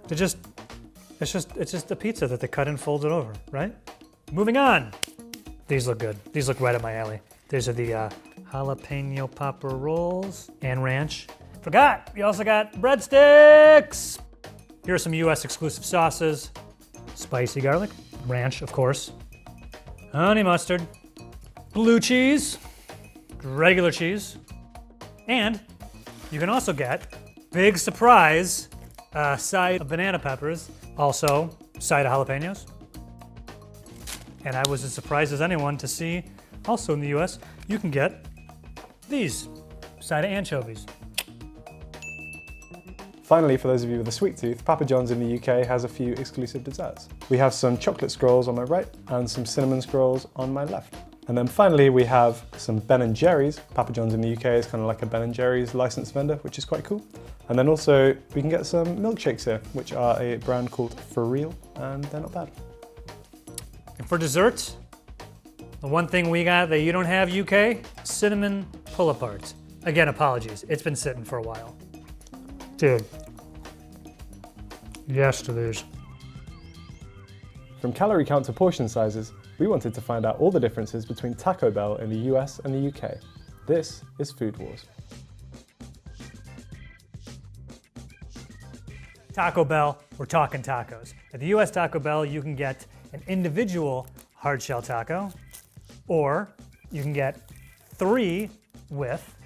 Speaker 2: It's just a pizza that they cut and fold it over, right? Moving on. These look good. These look right up my alley. These are the jalapeno popper rolls and ranch. Forgot, we also got breadsticks. Here are some US exclusive sauces. Spicy garlic, ranch, of course. Honey mustard, blue cheese, regular cheese. And you can also get, big surprise, side of banana peppers, also side of jalapenos. And I was as surprised as anyone to see, also in the US, you can get these, side of anchovies.
Speaker 1: Finally, for those of you with a sweet tooth, Papa John's in the UK has a few exclusive desserts. We have some chocolate scrolls on my right and some cinnamon scrolls on my left. And then finally, we have some Ben & Jerry's. Papa John's in the UK is kind of like a Ben & Jerry's licensed vendor, which is quite cool. And then also, we can get some milkshakes here, which are a brand called For Real, and they're not bad.
Speaker 2: And for dessert, the one thing we got that you don't have, UK, cinnamon pull-aparts. Again, apologies, it's been sitting for a while. Dude, yes to these.
Speaker 1: From calorie count to portion sizes, we wanted to find out all the differences between Taco Bell in the US and the UK. This is Food Wars.
Speaker 2: Taco Bell, we're talking tacos. At the US Taco Bell, you can get an individual hard shell taco, or you can get 3 with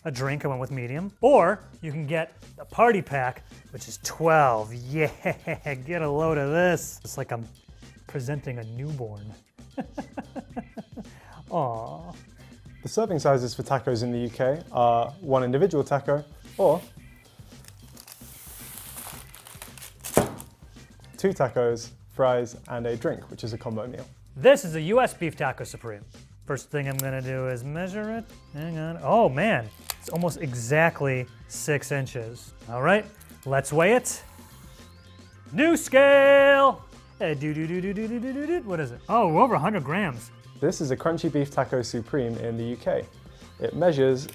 Speaker 2: a drink. I went with medium. Or you can get the party pack, which is 12. Yeah, get a load of this. It's like I'm presenting a newborn. Aww.
Speaker 1: The serving sizes for tacos in the UK are 1 individual taco, or 2 tacos, fries, and a drink, which is a combo meal.
Speaker 2: This is a US Beef Taco Supreme. First thing I'm gonna do is measure it. Hang on. Oh man, it's almost exactly 6 inches. All right, let's weigh it. New scale. What is it? Oh, we're over 100 grams.
Speaker 1: This is a crunchy beef taco supreme in the UK. It measures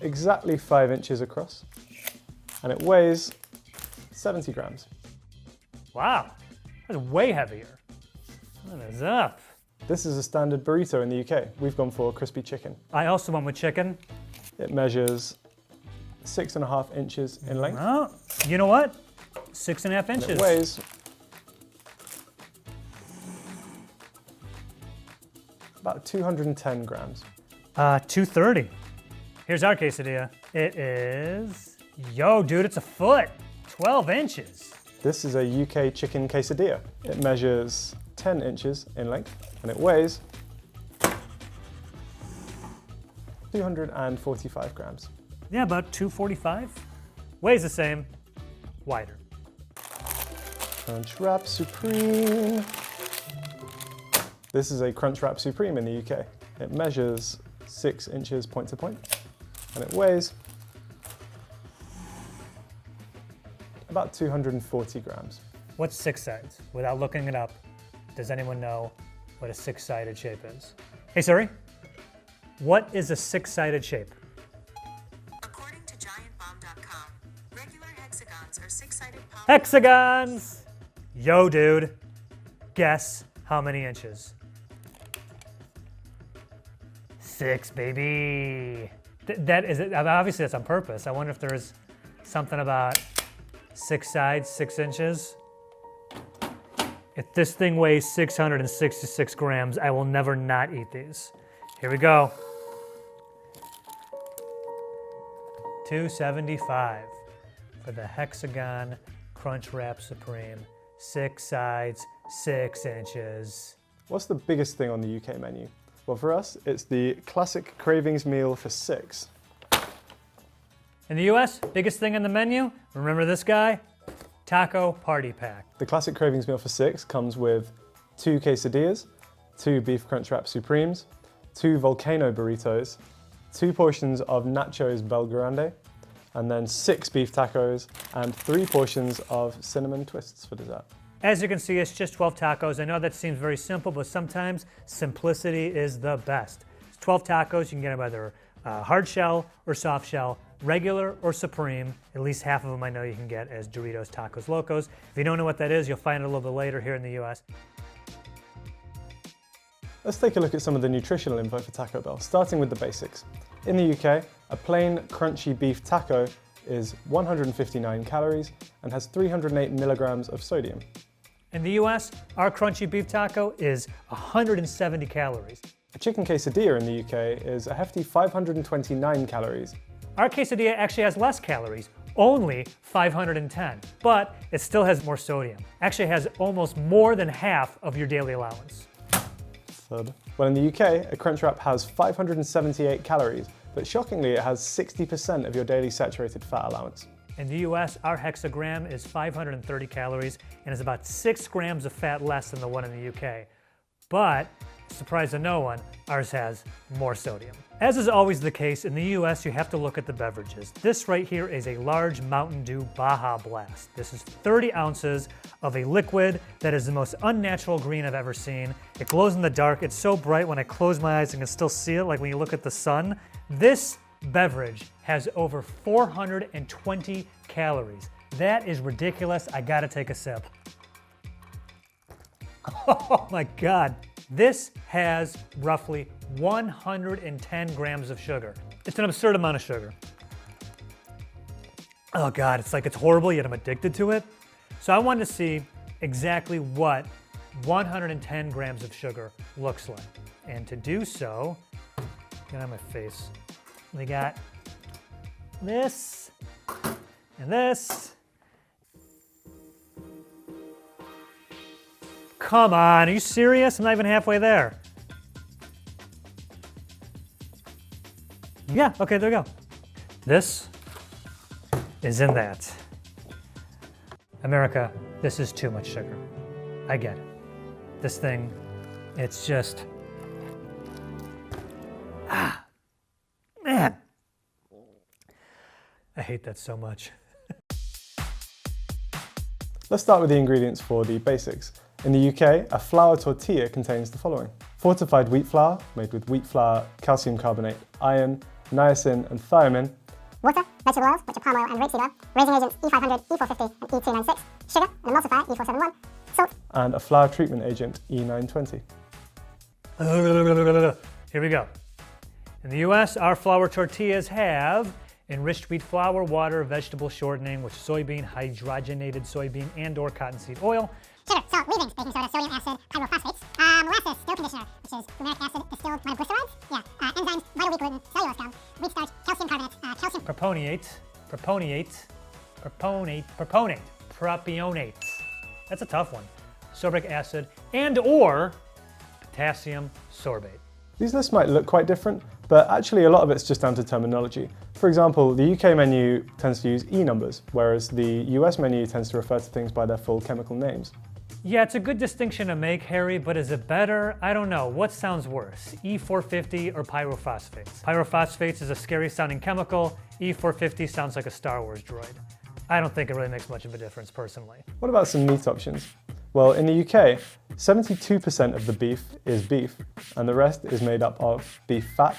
Speaker 1: exactly 5 inches across, and it weighs 70 grams.
Speaker 2: Wow, that's way heavier. What is up?
Speaker 1: This is a standard burrito in the UK. We've gone for crispy chicken.
Speaker 2: I also went with chicken.
Speaker 1: It measures 6.5 inches in length.
Speaker 2: Oh, you know what? 6.5 inches.
Speaker 1: And it weighs about 210 grams.
Speaker 2: 230. Here's our quesadilla. It is, yo, dude, it's a foot. 12 inches.
Speaker 1: This is a UK chicken quesadilla. It measures 10 inches in length, and it weighs 245 grams.
Speaker 2: Yeah, about 245. Weighs the same, wider.
Speaker 1: Crunch Wrap Supreme. This is a Crunch Wrap Supreme in the UK. It measures 6 inches point to point, and it weighs about 240 grams.
Speaker 2: What's 6 sides? Without looking it up, does anyone know what a 6-sided shape is? Hey Siri, what is a 6-sided shape?
Speaker 4: According to giantbomb.com, regular hexagons are 6-sided
Speaker 2: Hexagons! Yo, dude, guess how many inches? 6, baby. That is it. Obviously, that's on purpose. I wonder if there's something about 6 sides, 6 inches. If this thing weighs 666 grams, I will never not eat these. Here we go. 275 for the Hexagon Crunch Wrap Supreme. 6 sides, 6 inches.
Speaker 1: What's the biggest thing on the UK menu? Well, for us, it's the classic cravings meal for 6.
Speaker 2: In the US, biggest thing on the menu, remember this guy? Taco Party Pack.
Speaker 1: The classic cravings meal for 6 comes with 2 quesadillas, 2 beef crunch wrap supremes, 2 volcano burritos, 2 portions of nachos Bel Grande, and then 6 beef tacos and 3 portions of cinnamon twists for dessert.
Speaker 2: As you can see, it's just 12 tacos. I know that seems very simple, but sometimes simplicity is the best. It's 12 tacos. You can get them either hard shell or soft shell, regular or supreme. At least half of them I know you can get as Doritos Tacos Locos. If you don't know what that is, you'll find it a little bit later here in the US.
Speaker 1: Let's take a look at some of the nutritional info for Taco Bell, starting with the basics. In the UK, a plain crunchy beef taco is 159 calories and has 308 milligrams of sodium.
Speaker 2: In the US, our crunchy beef taco is 170 calories.
Speaker 1: A chicken quesadilla in the UK is a hefty 529 calories.
Speaker 2: Our quesadilla actually has less calories, only 510, but it still has more sodium. Actually has almost more than half of your daily allowance.
Speaker 1: Thud. Well, in the UK, a crunch wrap has 578 calories, but shockingly it has 60% of your daily saturated fat allowance.
Speaker 2: In the US, our hexagram is 530 calories and is about 6 grams of fat less than the one in the UK. But, surprise to no one, ours has more sodium. As is always the case, in the US, you have to look at the beverages. This right here is a large Mountain Dew Baja Blast. This is 30 ounces of a liquid that is the most unnatural green I've ever seen. It glows in the dark. It's so bright when I close my eyes, I can still see it, like when you look at the sun. This beverage has over 420 calories. That is ridiculous. I gotta take a sip. Oh my God. This has roughly 110 grams of sugar. It's an absurd amount of sugar. Oh God, it's horrible, yet I'm addicted to it. So I wanted to see exactly what 110 grams of sugar looks like. And to do so, get on my face. We got this and this. Come on, are you serious? I'm not even halfway there. Yeah, okay, there we go. This is in that. America, this is too much sugar. I get it. This thing, it's just, man. I hate that so much.
Speaker 1: Let's start with the ingredients for the basics. In the UK, a flour tortilla contains the following: fortified wheat flour, made with wheat flour, calcium carbonate, iron, niacin, and thiamine.
Speaker 5: Water, vegetable oils, which are palm oil and rapeseed oil, raising agents E500, E450, and E296, sugar, an emulsifier, E471, salt,
Speaker 1: and a flour treatment agent, E920.
Speaker 2: Here we go. In the US, our flour tortillas have enriched wheat flour, water, vegetable shortening, which is soybean, hydrogenated soybean, and/or cottonseed oil.
Speaker 5: sugar, salt, leavings, baking soda, sodium acid, pyrophosphates, molasses, dough conditioner, which is fumaric acid, distilled monoglycerides, enzymes, vital wheat gluten, cellulose gum, wheat starch, calcium carbonate, calcium propionate. That's a tough one. Sorbic acid and/or potassium sorbate.
Speaker 1: These lists might look quite different, but actually a lot of it's just down to terminology. For example, the UK menu tends to use E numbers, whereas the US menu tends to refer to things by their full chemical names.
Speaker 2: Yeah, it's a good distinction to make, Harry, but is it better? I don't know. What sounds worse, E450 or pyrophosphates? Pyrophosphates is a scary sounding chemical. E450 sounds like a Star Wars droid. I don't think it really makes much of a difference personally.
Speaker 1: What about some meat options? Well, in the UK, 72% of the beef is beef, and the rest is made up of beef fat,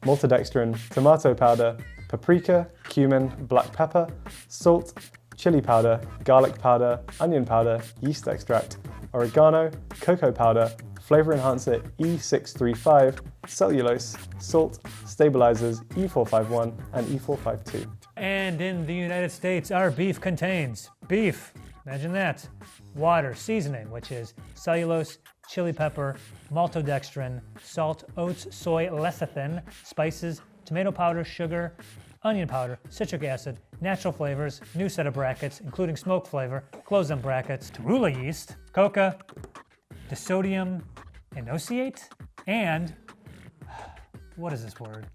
Speaker 1: maltodextrin, tomato powder, paprika, cumin, black pepper, salt, chili powder, garlic powder, onion powder, yeast extract, oregano, cocoa powder, flavor enhancer E635, cellulose, salt, stabilizers E451 and E452.
Speaker 2: And in the United States, our beef contains beef, Imagine that. Water, seasoning, which is cellulose, chili pepper, maltodextrin, salt, oats, soy, lecithin, spices, tomato powder, sugar, onion powder, citric acid, natural flavors, new set of brackets, including smoke flavor, close them brackets, torula yeast, coca, disodium inosite, and what is this word?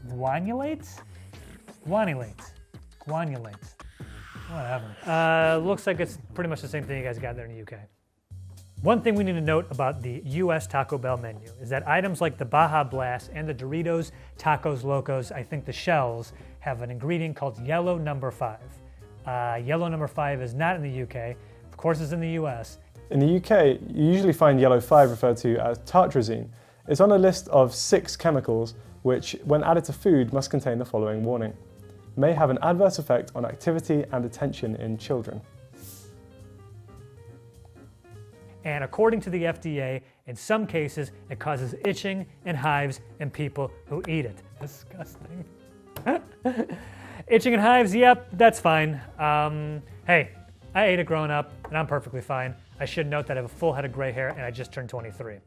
Speaker 2: Guanylate? Guanylate. Whatever. Looks like it's pretty much the same thing you guys got there in the UK. One thing we need to note about the US Taco Bell menu is that items like the Baja Blast and the Doritos, Tacos Locos, I think the shells, have an ingredient called yellow number 5. Yellow number 5 is not in the UK, of course it's in the US.
Speaker 1: In the UK, you usually find yellow 5 referred to as tartrazine. It's on a list of 6 chemicals which, when added to food, must contain the following warning. May have an adverse effect on activity and attention in children.
Speaker 2: And according to the FDA, in some cases, it causes itching and hives in people who eat it. Disgusting. Itching and hives, yep, that's fine. Hey, I ate it growing up, and I'm perfectly fine. I should note that I have a full head of gray hair, and I just turned 23.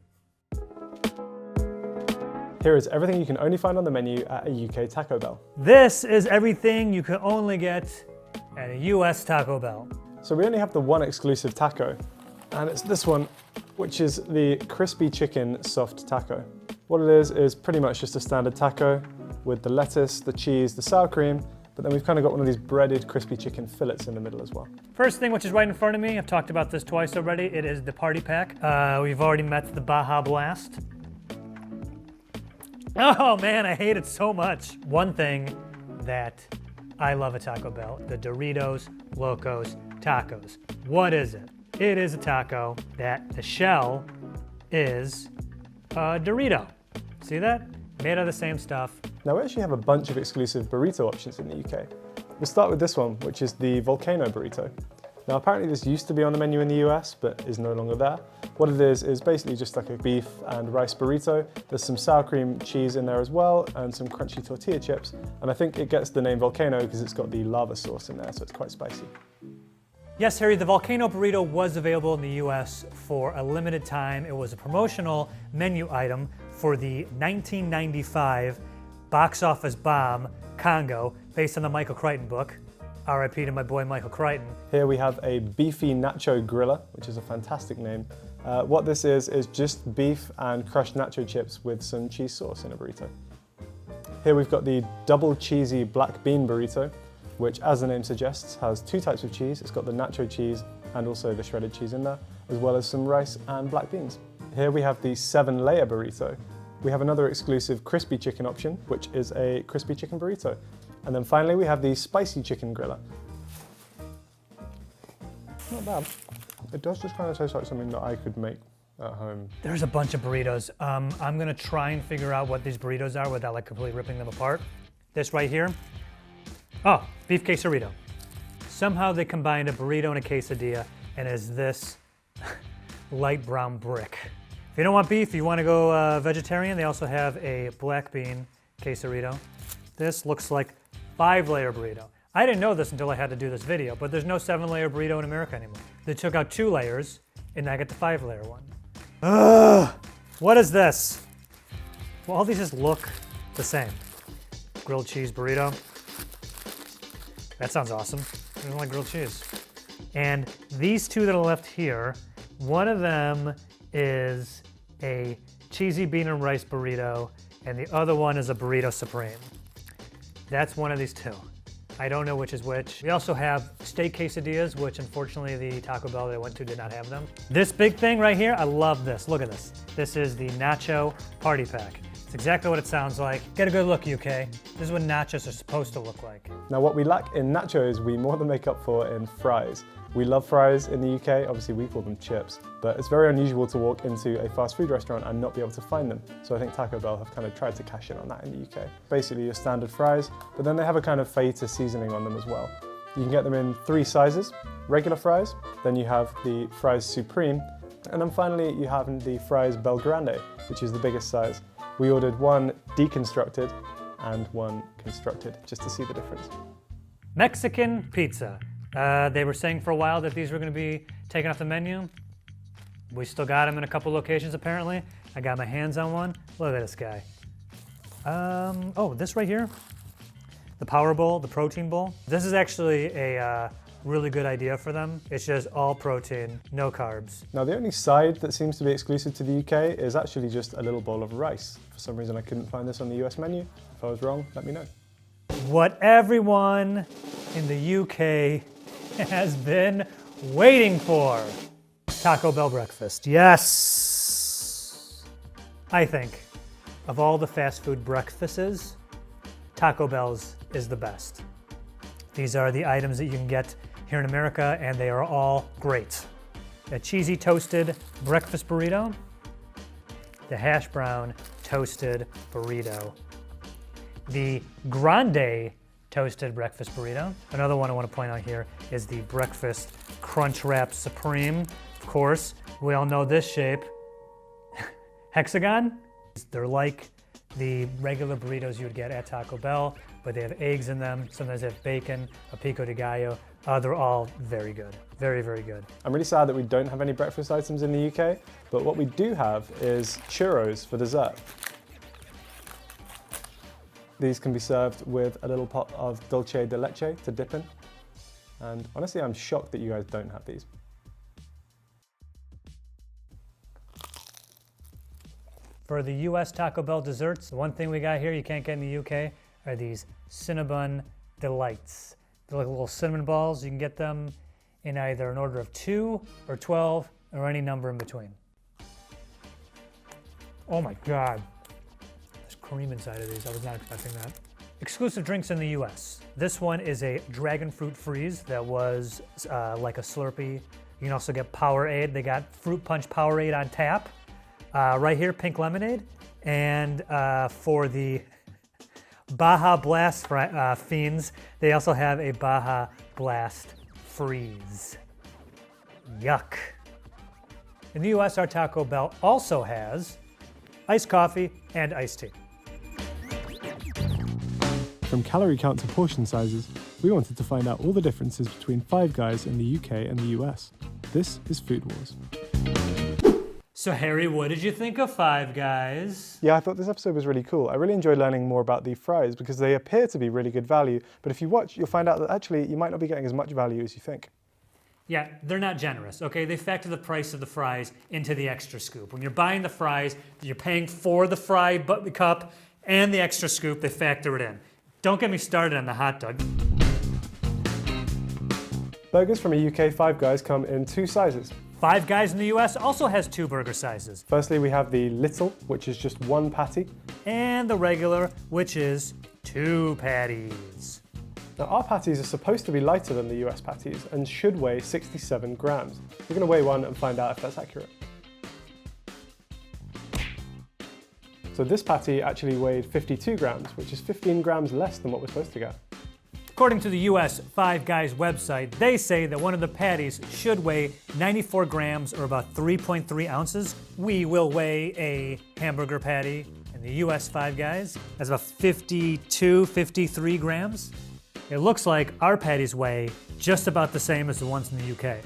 Speaker 1: Here is everything you can only find on the menu at a UK Taco Bell.
Speaker 2: This is everything you can only get at a US Taco Bell.
Speaker 1: So we only have the one exclusive taco, and it's this one, which is the crispy chicken soft taco. What it is pretty much just a standard taco with the lettuce, the cheese, the sour cream, but then we've kind of got one of these breaded crispy chicken fillets in the middle as well.
Speaker 2: First thing, which is right in front of me, I've talked about this twice already, it is the party pack. We've already met the Baja Blast. Oh man, I hate it so much. One thing that I love at Taco Bell, the Doritos Locos Tacos. What is it? It is a taco that the shell is a Dorito. See that? Made out of the same stuff.
Speaker 1: Now we actually have a bunch of exclusive burrito options in the UK. We'll start with this one, which is the Volcano Burrito. Now apparently this used to be on the menu in the US, but is no longer there. What it is basically just like a beef and rice burrito. There's some sour cream cheese in there as well, and some crunchy tortilla chips. And I think it gets the name Volcano because it's got the lava sauce in there, so it's quite spicy.
Speaker 2: Yes, Harry, the Volcano Burrito was available in the US for a limited time. It was a promotional menu item for the 1995 box office bomb, Congo, based on the Michael Crichton book. R.I.P. to my boy Michael Crichton.
Speaker 1: Here we have a beefy nacho griller, which is a fantastic name. What this is just beef and crushed nacho chips with some cheese sauce in a burrito. Here we've got the double cheesy black bean burrito, which, as the name suggests, has 2 types of cheese. It's got the nacho cheese and also the shredded cheese in there, as well as some rice and black beans. Here we have the 7-layer burrito. We have another exclusive crispy chicken option, which is a crispy chicken burrito. And then finally we have the spicy chicken griller. Not bad. It does just kind of taste like something that I could make at home.
Speaker 2: There's a bunch of burritos. I'm gonna try and figure out what these burritos are without like completely ripping them apart. This right here. Oh, beef quesarito. Somehow they combined a burrito and a quesadilla and is this light brown brick. If you don't want beef, you want to go vegetarian, they also have a black bean quesarito. This looks like 5-layer burrito. I didn't know this until I had to do this video, but there's no 7-layer burrito in America anymore. They took out 2 layers, and I get the 5-layer one. Ugh! What is this? Well, all these just look the same. Grilled cheese burrito. That sounds awesome. I don't like grilled cheese. And these 2 that are left here, one of them is a cheesy bean and rice burrito, and the other one is a burrito supreme. That's one of these 2. I don't know which is which. We also have steak quesadillas, which unfortunately the Taco Bell that I went to did not have them. This big thing right here, I love this. Look at this. This is the Nacho Party Pack. It's exactly what it sounds like. Get a good look, UK. This is what nachos are supposed to look like.
Speaker 1: Now what we lack in nachos, we more than make up for in fries. We love fries in the UK, obviously we call them chips, but it's very unusual to walk into a fast food restaurant and not be able to find them. So I think Taco Bell have kind of tried to cash in on that in the UK. Basically your standard fries, but then they have a kind of feta seasoning on them as well. You can get them in 3 sizes, regular fries, then you have the fries supreme, and then finally you have the fries Bel Grande, which is the biggest size. We ordered 1 deconstructed and 1 constructed, just to see the difference.
Speaker 2: Mexican pizza. They were saying for a while that these were going to be taken off the menu. We still got them in a couple locations apparently. I got my hands on one. Look at this guy. Oh, this right here, the Power Bowl, the protein bowl. This is actually a really good idea for them. It's just all protein, no carbs.
Speaker 1: Now the only side that seems to be exclusive to the UK is actually just a little bowl of rice. For some reason I couldn't find this on the US menu. If I was wrong, let me know.
Speaker 2: What everyone in the UK has been waiting for. Taco Bell breakfast. Yes! I think of all the fast food breakfasts, Taco Bell's is the best. These are the items that you can get here in America, and they are all great. A cheesy toasted breakfast burrito, the hash brown toasted burrito, the grande toasted breakfast burrito. Another one I want to point out here is the breakfast crunch wrap supreme. Of course, we all know this shape. Hexagon. They're like the regular burritos you would get at Taco Bell, but they have eggs in them. Sometimes they have bacon, a pico de gallo. They're all very good. Very, very good.
Speaker 1: I'm really sad that we don't have any breakfast items in the UK, but what we do have is churros for dessert. These can be served with a little pot of dulce de leche to dip in. And honestly, I'm shocked that you guys don't have these.
Speaker 2: For the US Taco Bell desserts, the one thing we got here you can't get in the UK are these Cinnabon Delights. They're like little cinnamon balls. You can get them in either an order of 2 or 12 or any number in between. Oh my God. There's cream inside of these. I was not expecting that. Exclusive drinks in the US. This one is a dragon fruit freeze that was like a Slurpee. You can also get Powerade. They got Fruit Punch Powerade on tap. Right here, pink lemonade. And for the Baja Blast fiends, they also have a Baja Blast freeze. Yuck. In the US, our Taco Bell also has iced coffee and iced tea.
Speaker 1: From calorie count to portion sizes, we wanted to find out all the differences between Five Guys in the UK and the US. This is Food Wars.
Speaker 2: So Harry, what did you think of Five Guys?
Speaker 1: Yeah, I thought this episode was really cool. I really enjoyed learning more about the fries because they appear to be really good value, but if you watch, you'll find out that actually you might not be getting as much value as you think.
Speaker 2: Yeah, they're not generous, okay? They factor the price of the fries into the extra scoop. When you're buying the fries, you're paying for the fry cup and the extra scoop, they factor it in. Don't get me started on the hot dog.
Speaker 1: Burgers from a UK Five Guys come in 2 sizes.
Speaker 2: Five Guys in the US also has 2 burger sizes.
Speaker 1: Firstly, we have the little, which is just 1 patty.
Speaker 2: And the regular, which is 2 patties.
Speaker 1: Now, our patties are supposed to be lighter than the US patties and should weigh 67 grams. We're going to weigh one and find out if that's accurate. So this patty actually weighed 52 grams, which is 15 grams less than what we're supposed to get.
Speaker 2: According to the US Five Guys website, they say that one of the patties should weigh 94 grams or about 3.3 ounces. We will weigh a hamburger patty in the US Five Guys. That's about 52, 53 grams. It looks like our patties weigh just about the same as the ones in the UK.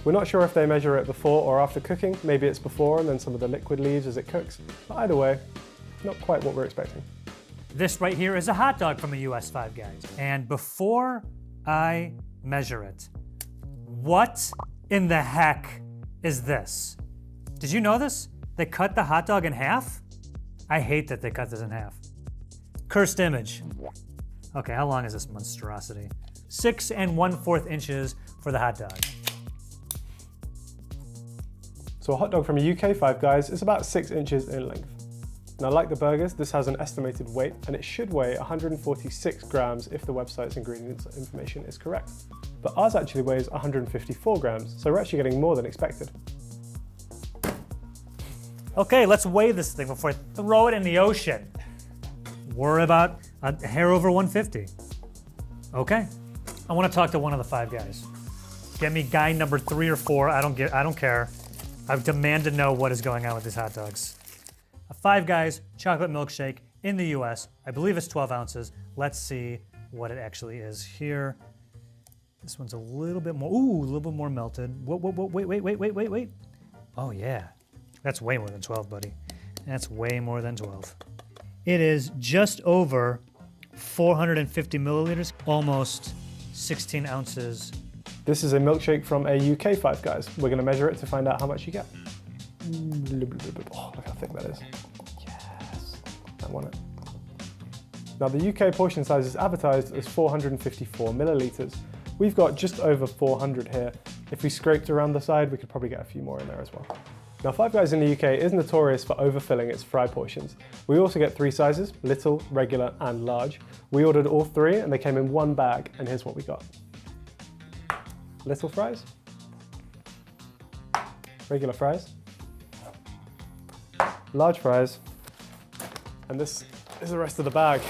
Speaker 1: We're not sure if they measure it before or after cooking. Maybe it's before and then some of the liquid leaves as it cooks. But either way, not quite what we're expecting.
Speaker 2: This right here is a hot dog from a US Five Guys. And before I measure it, what in the heck is this? Did you know this? They cut the hot dog in half? I hate that they cut this in half. Cursed image. Okay, how long is this monstrosity? 6 1/4 inches for the hot dog.
Speaker 1: So a hot dog from a UK Five Guys is about 6 inches in length. Now, like the burgers, this has an estimated weight and it should weigh 146 grams if the website's ingredients information is correct. But ours actually weighs 154 grams, so we're actually getting more than expected.
Speaker 2: Okay, let's weigh this thing before I throw it in the ocean. We're about a hair over 150. Okay, I want to talk to one of the Five Guys. Get me guy number 3 or 4. I don't care. I demand to know what is going on with these hot dogs. A Five Guys chocolate milkshake in the US. I believe it's 12 ounces. Let's see what it actually is here. This one's a little bit more, ooh, a little bit more melted. Wait. Oh yeah, that's way more than 12, buddy. That's way more than 12. It is just over 450 milliliters, almost 16 ounces.
Speaker 1: This is a milkshake from a UK Five Guys. We're going to measure it to find out how much you get. Oh, look how thick that is. Yes, I want it. Now the UK portion size is advertised as 454 milliliters. We've got just over 400 here. If we scraped around the side, we could probably get a few more in there as well. Now Five Guys in the UK is notorious for overfilling its fry portions. We also get 3 sizes, little, regular, and large. We ordered all 3 and they came in one bag, and here's what we got. Little fries, regular fries, large fries, and this is the rest of the bag.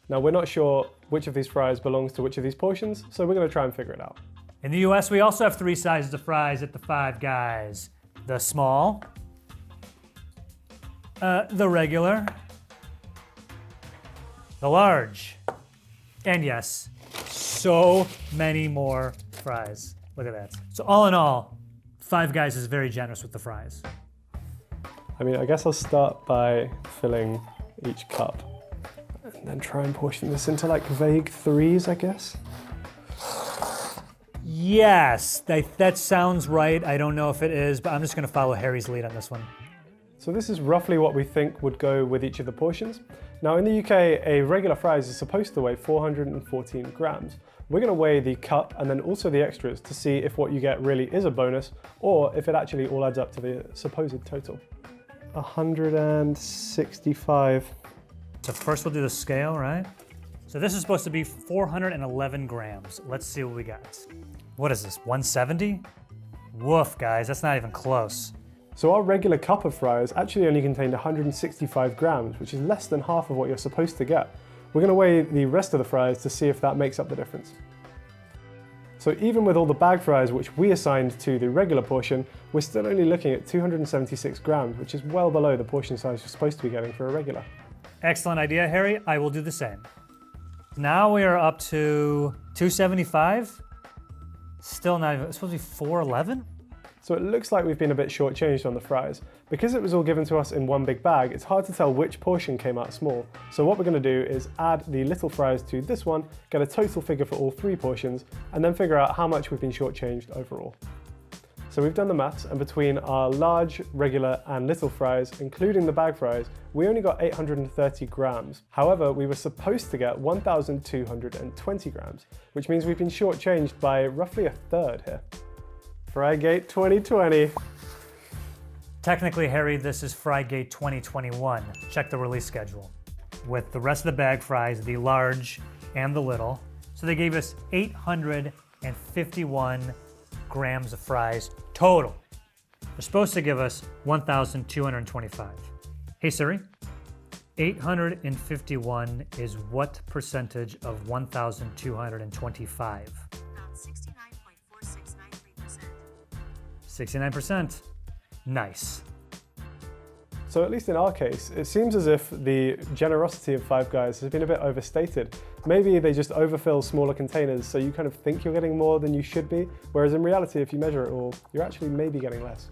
Speaker 1: Now we're not sure which of these fries belongs to which of these portions, so we're going to try and figure it out.
Speaker 2: In the US, we also have 3 sizes of fries at the Five Guys. The small, the regular, the large, and yes, so many more fries. Look at that. So all in all, Five Guys is very generous with the fries.
Speaker 1: I mean, I guess I'll start by filling each cup and then try and portion this into like vague 3s, I guess.
Speaker 2: Yes, that sounds right. I don't know if it is, but I'm just gonna follow Harry's lead on this one.
Speaker 1: So this is roughly what we think would go with each of the portions. Now in the UK, a regular fries is supposed to weigh 414 grams. We're gonna weigh the cup and then also the extras to see if what you get really is a bonus or if it actually all adds up to the supposed total. 165.
Speaker 2: So first we'll do the scale, right? So this is supposed to be 411 grams. Let's see what we got. What is this, 170? Woof, guys, that's not even close.
Speaker 1: So our regular cup of fries actually only contained 165 grams, which is less than half of what you're supposed to get. We're gonna weigh the rest of the fries to see if that makes up the difference. So even with all the bag fries, which we assigned to the regular portion, we're still only looking at 276 grams, which is well below the portion size you're supposed to be getting for a regular.
Speaker 2: Excellent idea, Harry. I will do the same. Now we are up to 275. Still not even, it's supposed to be 411?
Speaker 1: So it looks like we've been a bit shortchanged on the fries. Because it was all given to us in one big bag, it's hard to tell which portion came out small. So what we're gonna do is add the little fries to this one, get a total figure for all 3 portions, and then figure out how much we've been shortchanged overall. So we've done the maths, and between our large, regular, and little fries, including the bag fries, we only got 830 grams. However, we were supposed to get 1,220 grams, which means we've been shortchanged by roughly a third here. Frygate 2020.
Speaker 2: Technically, Harry, this is Frygate 2021. Check the release schedule. With the rest of the bag fries, the large and the little. So they gave us 851 grams of fries total. They're supposed to give us 1,225. Hey Siri, 851 is what percentage of 1,225?
Speaker 4: About 69.4693%.
Speaker 2: 69%. Nice.
Speaker 1: So at least in our case, it seems as if the generosity of Five Guys has been a bit overstated. Maybe they just overfill smaller containers so you kind of think you're getting more than you should be, whereas in reality, if you measure it all, you're actually maybe getting less.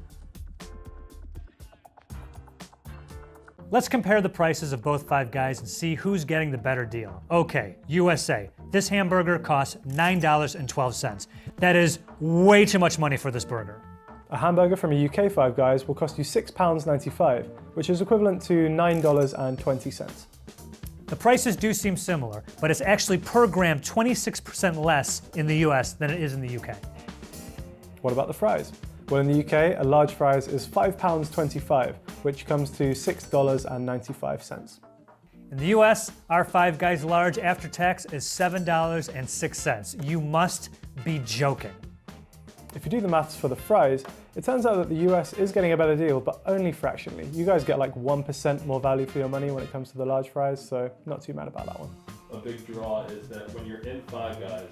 Speaker 2: Let's compare the prices of both Five Guys and see who's getting the better deal. Okay, USA. This hamburger costs $9.12. That is way too much money for this burger.
Speaker 1: A hamburger from a UK Five Guys will cost you £6.95, which is equivalent to $9.20.
Speaker 2: The prices do seem similar, but it's actually per gram 26% less in the US than it is in the UK.
Speaker 1: What about the fries? Well, in the UK, a large fries is £5.25, which comes to $6.95.
Speaker 2: In the US, our Five Guys large after tax is $7.06. You must be joking.
Speaker 1: If you do the maths for the fries, it turns out that the US is getting a better deal, but only fractionally. You guys get like 1% more value for your money when it comes to the large fries, so not too mad about that one.
Speaker 3: A big draw is that when you're in Five Guys,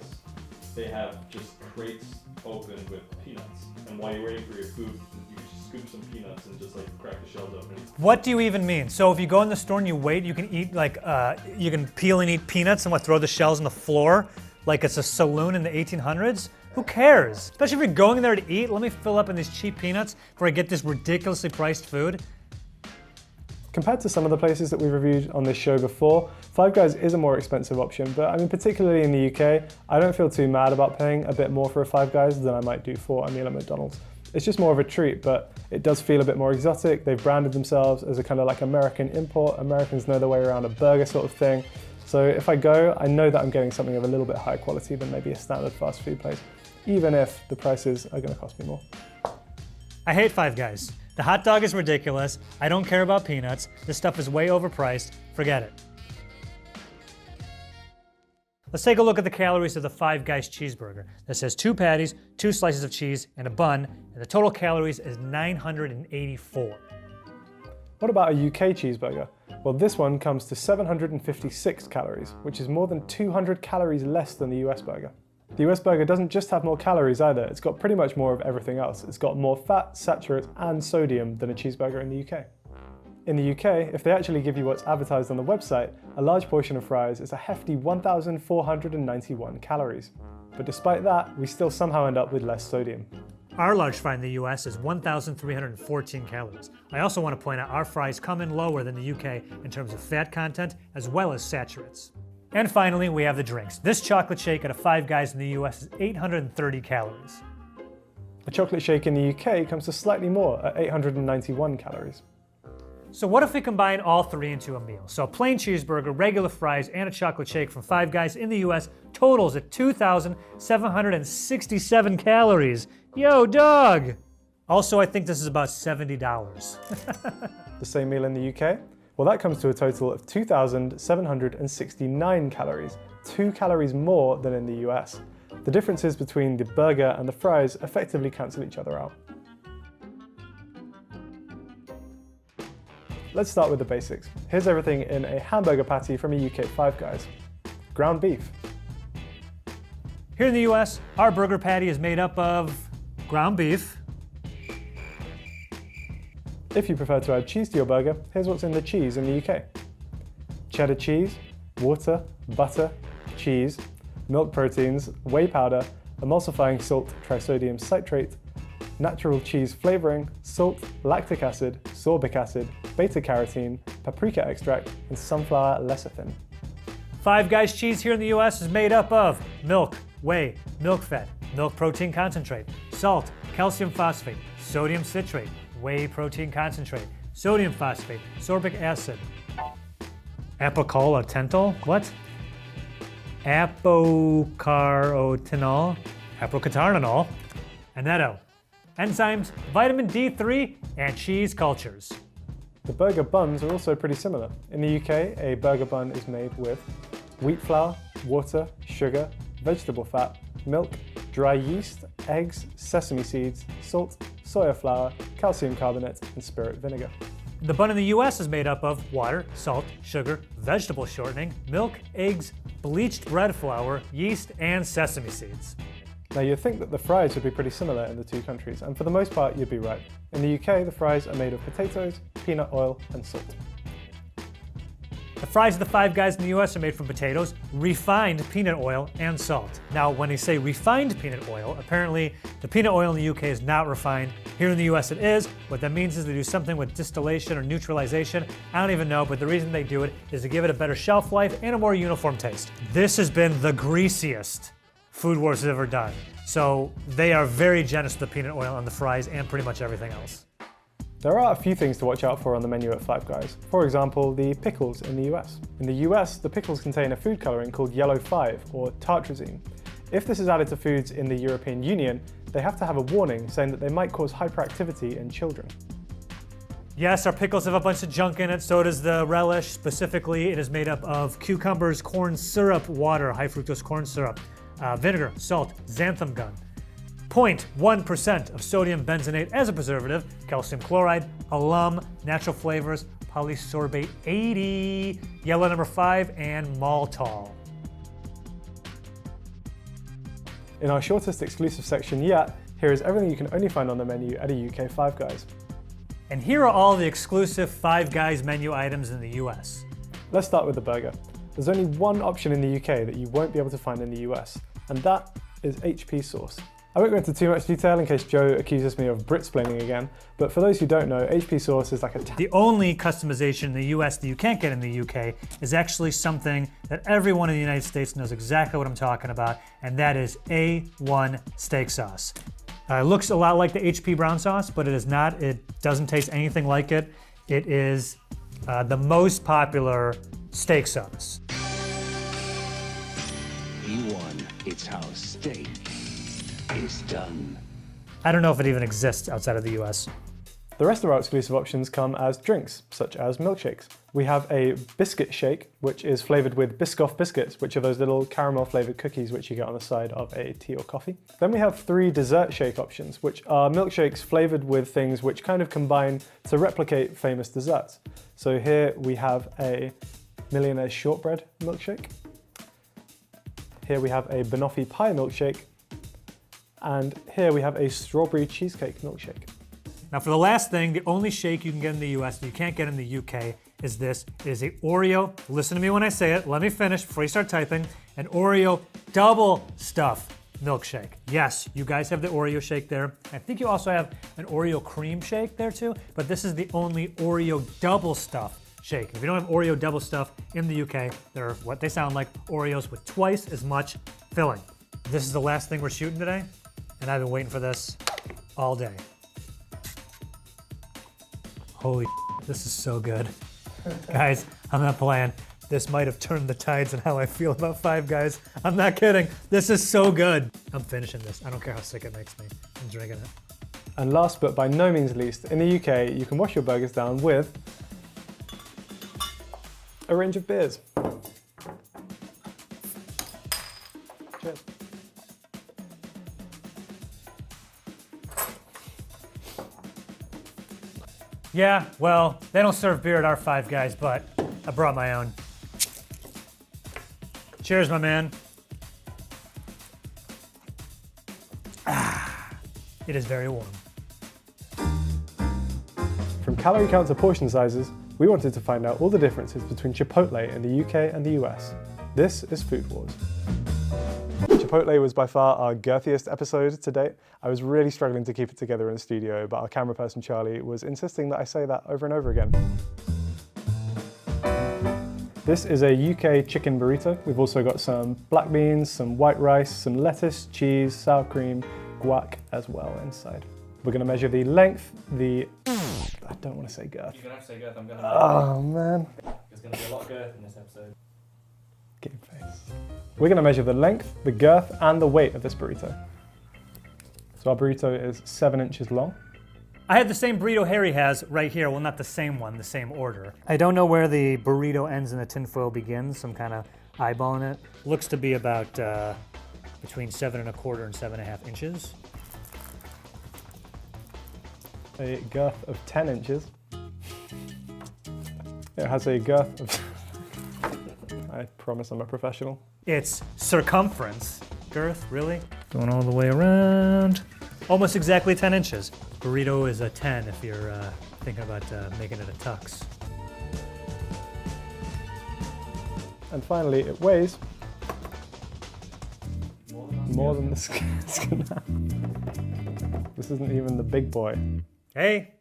Speaker 3: they have just crates open with peanuts. And while you're waiting for your food, you can just scoop some peanuts and just like crack the shells open.
Speaker 2: What do you even mean? So if you go in the store and you wait, you can eat like, you can peel and eat peanuts and throw the shells on the floor like it's a saloon in the 1800s? Who cares? Especially if you're going there to eat. Let me fill up in these cheap peanuts before I get this ridiculously priced food.
Speaker 1: Compared to some of the places that we've reviewed on this show before, Five Guys is a more expensive option, but I mean, particularly in the UK, I don't feel too mad about paying a bit more for a Five Guys than I might do for a meal at McDonald's. It's just more of a treat, but it does feel a bit more exotic. They've branded themselves as a kind of like American import. Americans know their way around a burger sort of thing. So if I go, I know that I'm getting something of a little bit higher quality than maybe a standard fast food place, even if the prices are gonna cost me more.
Speaker 2: I hate Five Guys. The hot dog is ridiculous. I don't care about peanuts. This stuff is way overpriced. Forget it. Let's take a look at the calories of the Five Guys cheeseburger. This has 2 patties, 2 slices of cheese, and a bun, and the total calories is 984.
Speaker 1: What about a UK cheeseburger? Well, this one comes to 756 calories, which is more than 200 calories less than the US burger. The US burger doesn't just have more calories either, it's got pretty much more of everything else. It's got more fat, saturates, and sodium than a cheeseburger in the UK. In the UK, if they actually give you what's advertised on the website, a large portion of fries is a hefty 1,491 calories. But despite that, we still somehow end up with less sodium.
Speaker 2: Our large fry in the US is 1,314 calories. I also want to point out our fries come in lower than the UK in terms of fat content as well as saturates. And finally, we have the drinks. This chocolate shake at a Five Guys in the US is 830 calories.
Speaker 1: A chocolate shake in the UK comes to slightly more at 891 calories.
Speaker 2: So what if we combine all 3 into a meal? So a plain cheeseburger, regular fries, and a chocolate shake from Five Guys in the US totals at 2,767 calories. Yo, dog! Also, I think this is about $70.
Speaker 1: The same meal in the UK? Well, that comes to a total of 2,769 calories, 2 calories more than in the US. The differences between the burger and the fries effectively cancel each other out. Let's start with the basics. Here's everything in a hamburger patty from a UK Five Guys. Ground beef.
Speaker 2: Here in the US, our burger patty is made up of ground beef.
Speaker 1: If you prefer to add cheese to your burger, here's what's in the cheese in the UK. Cheddar cheese, water, butter, cheese, milk proteins, whey powder, emulsifying salt trisodium citrate, natural cheese flavoring, salt, lactic acid, sorbic acid, beta-carotene, paprika extract, and sunflower lecithin.
Speaker 2: Five Guys cheese here in the US is made up of milk, whey, milk fat, milk protein concentrate, salt, calcium phosphate, sodium citrate, whey protein concentrate, sodium phosphate, sorbic acid, apocarotenol, what? Apocarotenol, annetto, enzymes, vitamin D3, and cheese cultures.
Speaker 1: The burger buns are also pretty similar. In the UK, a burger bun is made with wheat flour, water, sugar, vegetable fat, milk, dry yeast, eggs, sesame seeds, salt, soya flour, calcium carbonate, and spirit vinegar.
Speaker 2: The bun in the US is made up of water, salt, sugar, vegetable shortening, milk, eggs, bleached bread flour, yeast, and sesame seeds.
Speaker 1: Now you'd think that the fries would be pretty similar in the 2 countries, and for the most part you'd be right. In the UK, the fries are made of potatoes, peanut oil, and salt.
Speaker 2: The fries of the Five Guys in the US are made from potatoes, refined peanut oil, and salt. Now, when they say refined peanut oil, apparently the peanut oil in the UK is not refined. Here in the US it is. What that means is they do something with distillation or neutralization. I don't even know, but the reason they do it is to give it a better shelf life and a more uniform taste. This has been the greasiest Food Wars has ever done. So they are very generous with the peanut oil on the fries and pretty much everything else.
Speaker 1: There are a few things to watch out for on the menu at Five Guys. For example, the pickles in the US. In the US, the pickles contain a food coloring called yellow 5, or tartrazine. If this is added to foods in the European Union, they have to have a warning saying that they might cause hyperactivity in children.
Speaker 2: Yes, our pickles have a bunch of junk in it, so does the relish. Specifically, it is made up of cucumbers, corn syrup, water, high fructose corn syrup, vinegar, salt, xanthan gum, 0.1% of sodium benzenate as a preservative, calcium chloride, alum, natural flavors, polysorbate 80, yellow number 5, and maltol.
Speaker 1: In our shortest exclusive section yet, here is everything you can only find on the menu at a UK Five Guys.
Speaker 2: And here are all the exclusive Five Guys menu items in the US.
Speaker 1: Let's start with the burger. There's only one option in the UK that you won't be able to find in the US, and that is HP sauce. I won't go into too much detail in case Joe accuses me of Britsplaining again, but for those who don't know, HP sauce is like a...
Speaker 2: The only customization in the US that you can't get in the UK is actually something that everyone in the United States knows exactly what I'm talking about, and that is A1 steak sauce. It looks a lot like the HP brown sauce, but it is not. It doesn't taste anything like it. It is the most popular steak sauce.
Speaker 6: A1, it's how steak is done.
Speaker 2: I don't know if it even exists outside of the US.
Speaker 1: The rest of our exclusive options come as drinks, such as milkshakes. We have a biscuit shake, which is flavoured with Biscoff biscuits, which are those little caramel flavoured cookies which you get on the side of a tea or coffee. Then we have 3 dessert shake options, which are milkshakes flavoured with things which kind of combine to replicate famous desserts. So here we have a Millionaire's Shortbread milkshake. Here we have a banoffee pie milkshake. And here we have a strawberry cheesecake milkshake.
Speaker 2: Now for the last thing, the only shake you can get in the US that you can't get in the UK is this. It is a Oreo, listen to me when I say it, let me finish before you start typing, an Oreo double stuff milkshake. Yes, you guys have the Oreo shake there. I think you also have an Oreo cream shake there too, but this is the only Oreo double stuff shake. If you don't have Oreo double stuff in the UK, they're what they sound like, Oreos with twice as much filling. This is the last thing we're shooting today, and I've been waiting for this all day. Holy this is so good. Guys, I'm not playing. This might have turned the tides in how I feel about Five Guys. I'm not kidding. This is so good. I'm finishing this. I don't care how sick it makes me. I'm drinking it.
Speaker 1: And last but by no means least, in the UK, you can wash your burgers down with a range of beers. Cheers.
Speaker 2: Yeah, well, they don't serve beer at our Five Guys, but I brought my own. Cheers, my man. It is very warm.
Speaker 1: From calorie count to portion sizes, we wanted to find out all the differences between Chipotle in the UK and the US. This is Food Wars. Chipotle was by far our girthiest episode to date. I was really struggling to keep it together in the studio, but our camera person Charlie was insisting that I say that over and over again. This is a UK chicken burrito. We've also got some black beans, some white rice, some lettuce, cheese, sour cream, guac as well inside. We're gonna measure the length, I don't want to say girth.
Speaker 3: You're gonna have to say girth, I'm gonna.
Speaker 1: Oh man.
Speaker 3: There's gonna be a lot of girth in this episode.
Speaker 1: Game face. We're gonna measure the length, the girth, and the weight of this burrito. So our burrito is 7 inches long.
Speaker 2: I had the same burrito Harry has right here. Well, not the same one, the same order. I don't know where the burrito ends and the tinfoil begins, so I'm kind of eyeballing it. Looks to be about between 7 1/4 and 7 1/2 inches.
Speaker 1: A girth of 10 inches. It has a girth of... I promise I'm a professional.
Speaker 2: It's circumference. Girth, really? Going all the way around. Almost exactly 10 inches. Burrito is a 10 if you're thinking about making it a tux.
Speaker 1: And finally, it weighs more than the skin. This isn't even the big boy.
Speaker 2: Hey,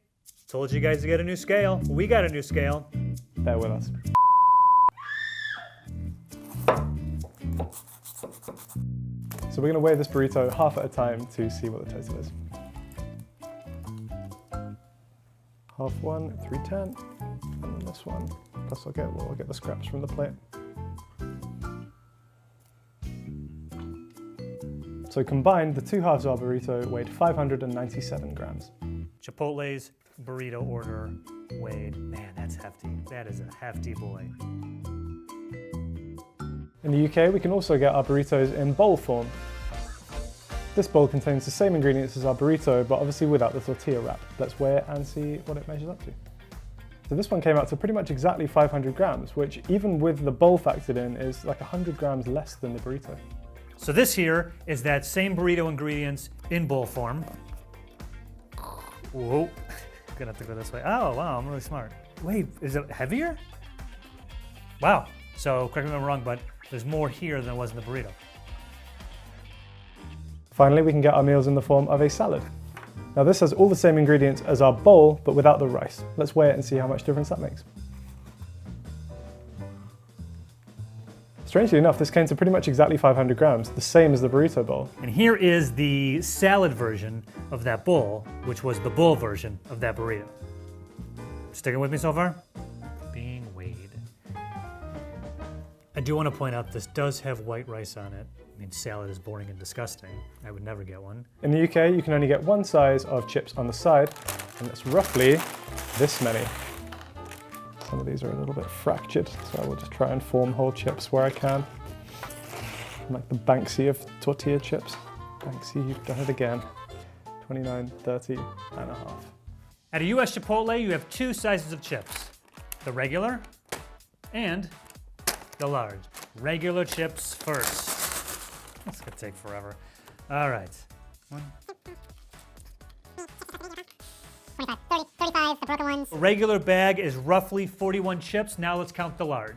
Speaker 2: told you guys to get a new scale. We got a new scale.
Speaker 1: Bear with us. So we're going to weigh this burrito half at a time to see what the total is. Half one, 310, and then this one. Plus I'll get the scraps from the plate. So combined, the two halves of our burrito weighed 597 grams.
Speaker 2: Chipotle's burrito order weighed, man, that's hefty. That is a hefty boy.
Speaker 1: In the UK, we can also get our burritos in bowl form. This bowl contains the same ingredients as our burrito, but obviously without the tortilla wrap. Let's weigh it and see what it measures up to. So this one came out to pretty much exactly 500 grams, which even with the bowl factored in is like 100 grams less than the burrito.
Speaker 2: So this here is that same burrito ingredients in bowl form. Whoa, gonna have to go this way. Oh, wow, I'm really smart. Wait, is it heavier? Wow, So correct me if I'm wrong, but there's more here than there was in the burrito.
Speaker 1: Finally, we can get our meals in the form of a salad. Now this has all the same ingredients as our bowl, but without the rice. Let's weigh it and see how much difference that makes. Strangely enough, this came to pretty much exactly 500 grams, the same as the burrito bowl.
Speaker 2: And here is the salad version of that bowl, which was the bowl version of that burrito. Sticking with me so far? Being weighed. I do want to point out this does have white rice on it. I mean, salad is boring and disgusting. I would never get one.
Speaker 1: In the UK, you can only get one size of chips on the side, and it's roughly this many. Some of these are a little bit fractured, so I will just try and form whole chips where I can. I'm like the Banksy of tortilla chips. Banksy, you've done it again. 29, 30 and a half.
Speaker 2: At a US Chipotle, you have two sizes of chips. The regular and the large. Regular chips first. That's gonna take forever. All right.
Speaker 5: 25, 30, 35, the broken ones.
Speaker 2: A regular bag is roughly 41 chips. Now let's count the large.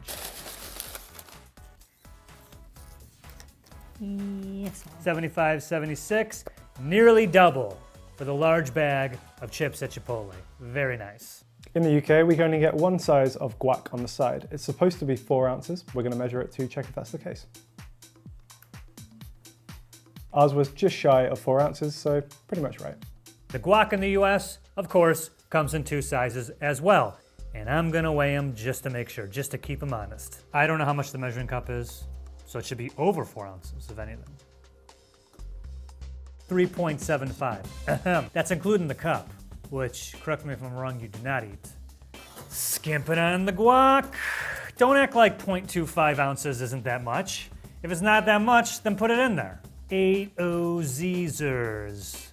Speaker 5: Yes.
Speaker 2: 75, 76, nearly double for the large bag of chips at Chipotle. Very nice.
Speaker 1: In the UK, we can only get one size of guac on the side. It's supposed to be 4 ounces. We're gonna measure it to check if that's the case. Ours was just shy of 4 ounces, so pretty much right.
Speaker 2: The guac in the US, of course, comes in two sizes as well. And I'm gonna weigh them just to make sure, just to keep them honest. I don't know how much the measuring cup is, so it should be over 4 ounces, if anything. 3.75. Ahem. That's including the cup, which, correct me if I'm wrong, you do not eat. Skimping on the guac. Don't act like 0.25 ounces isn't that much. If it's not that much, then put it in there. 8 Ozzers.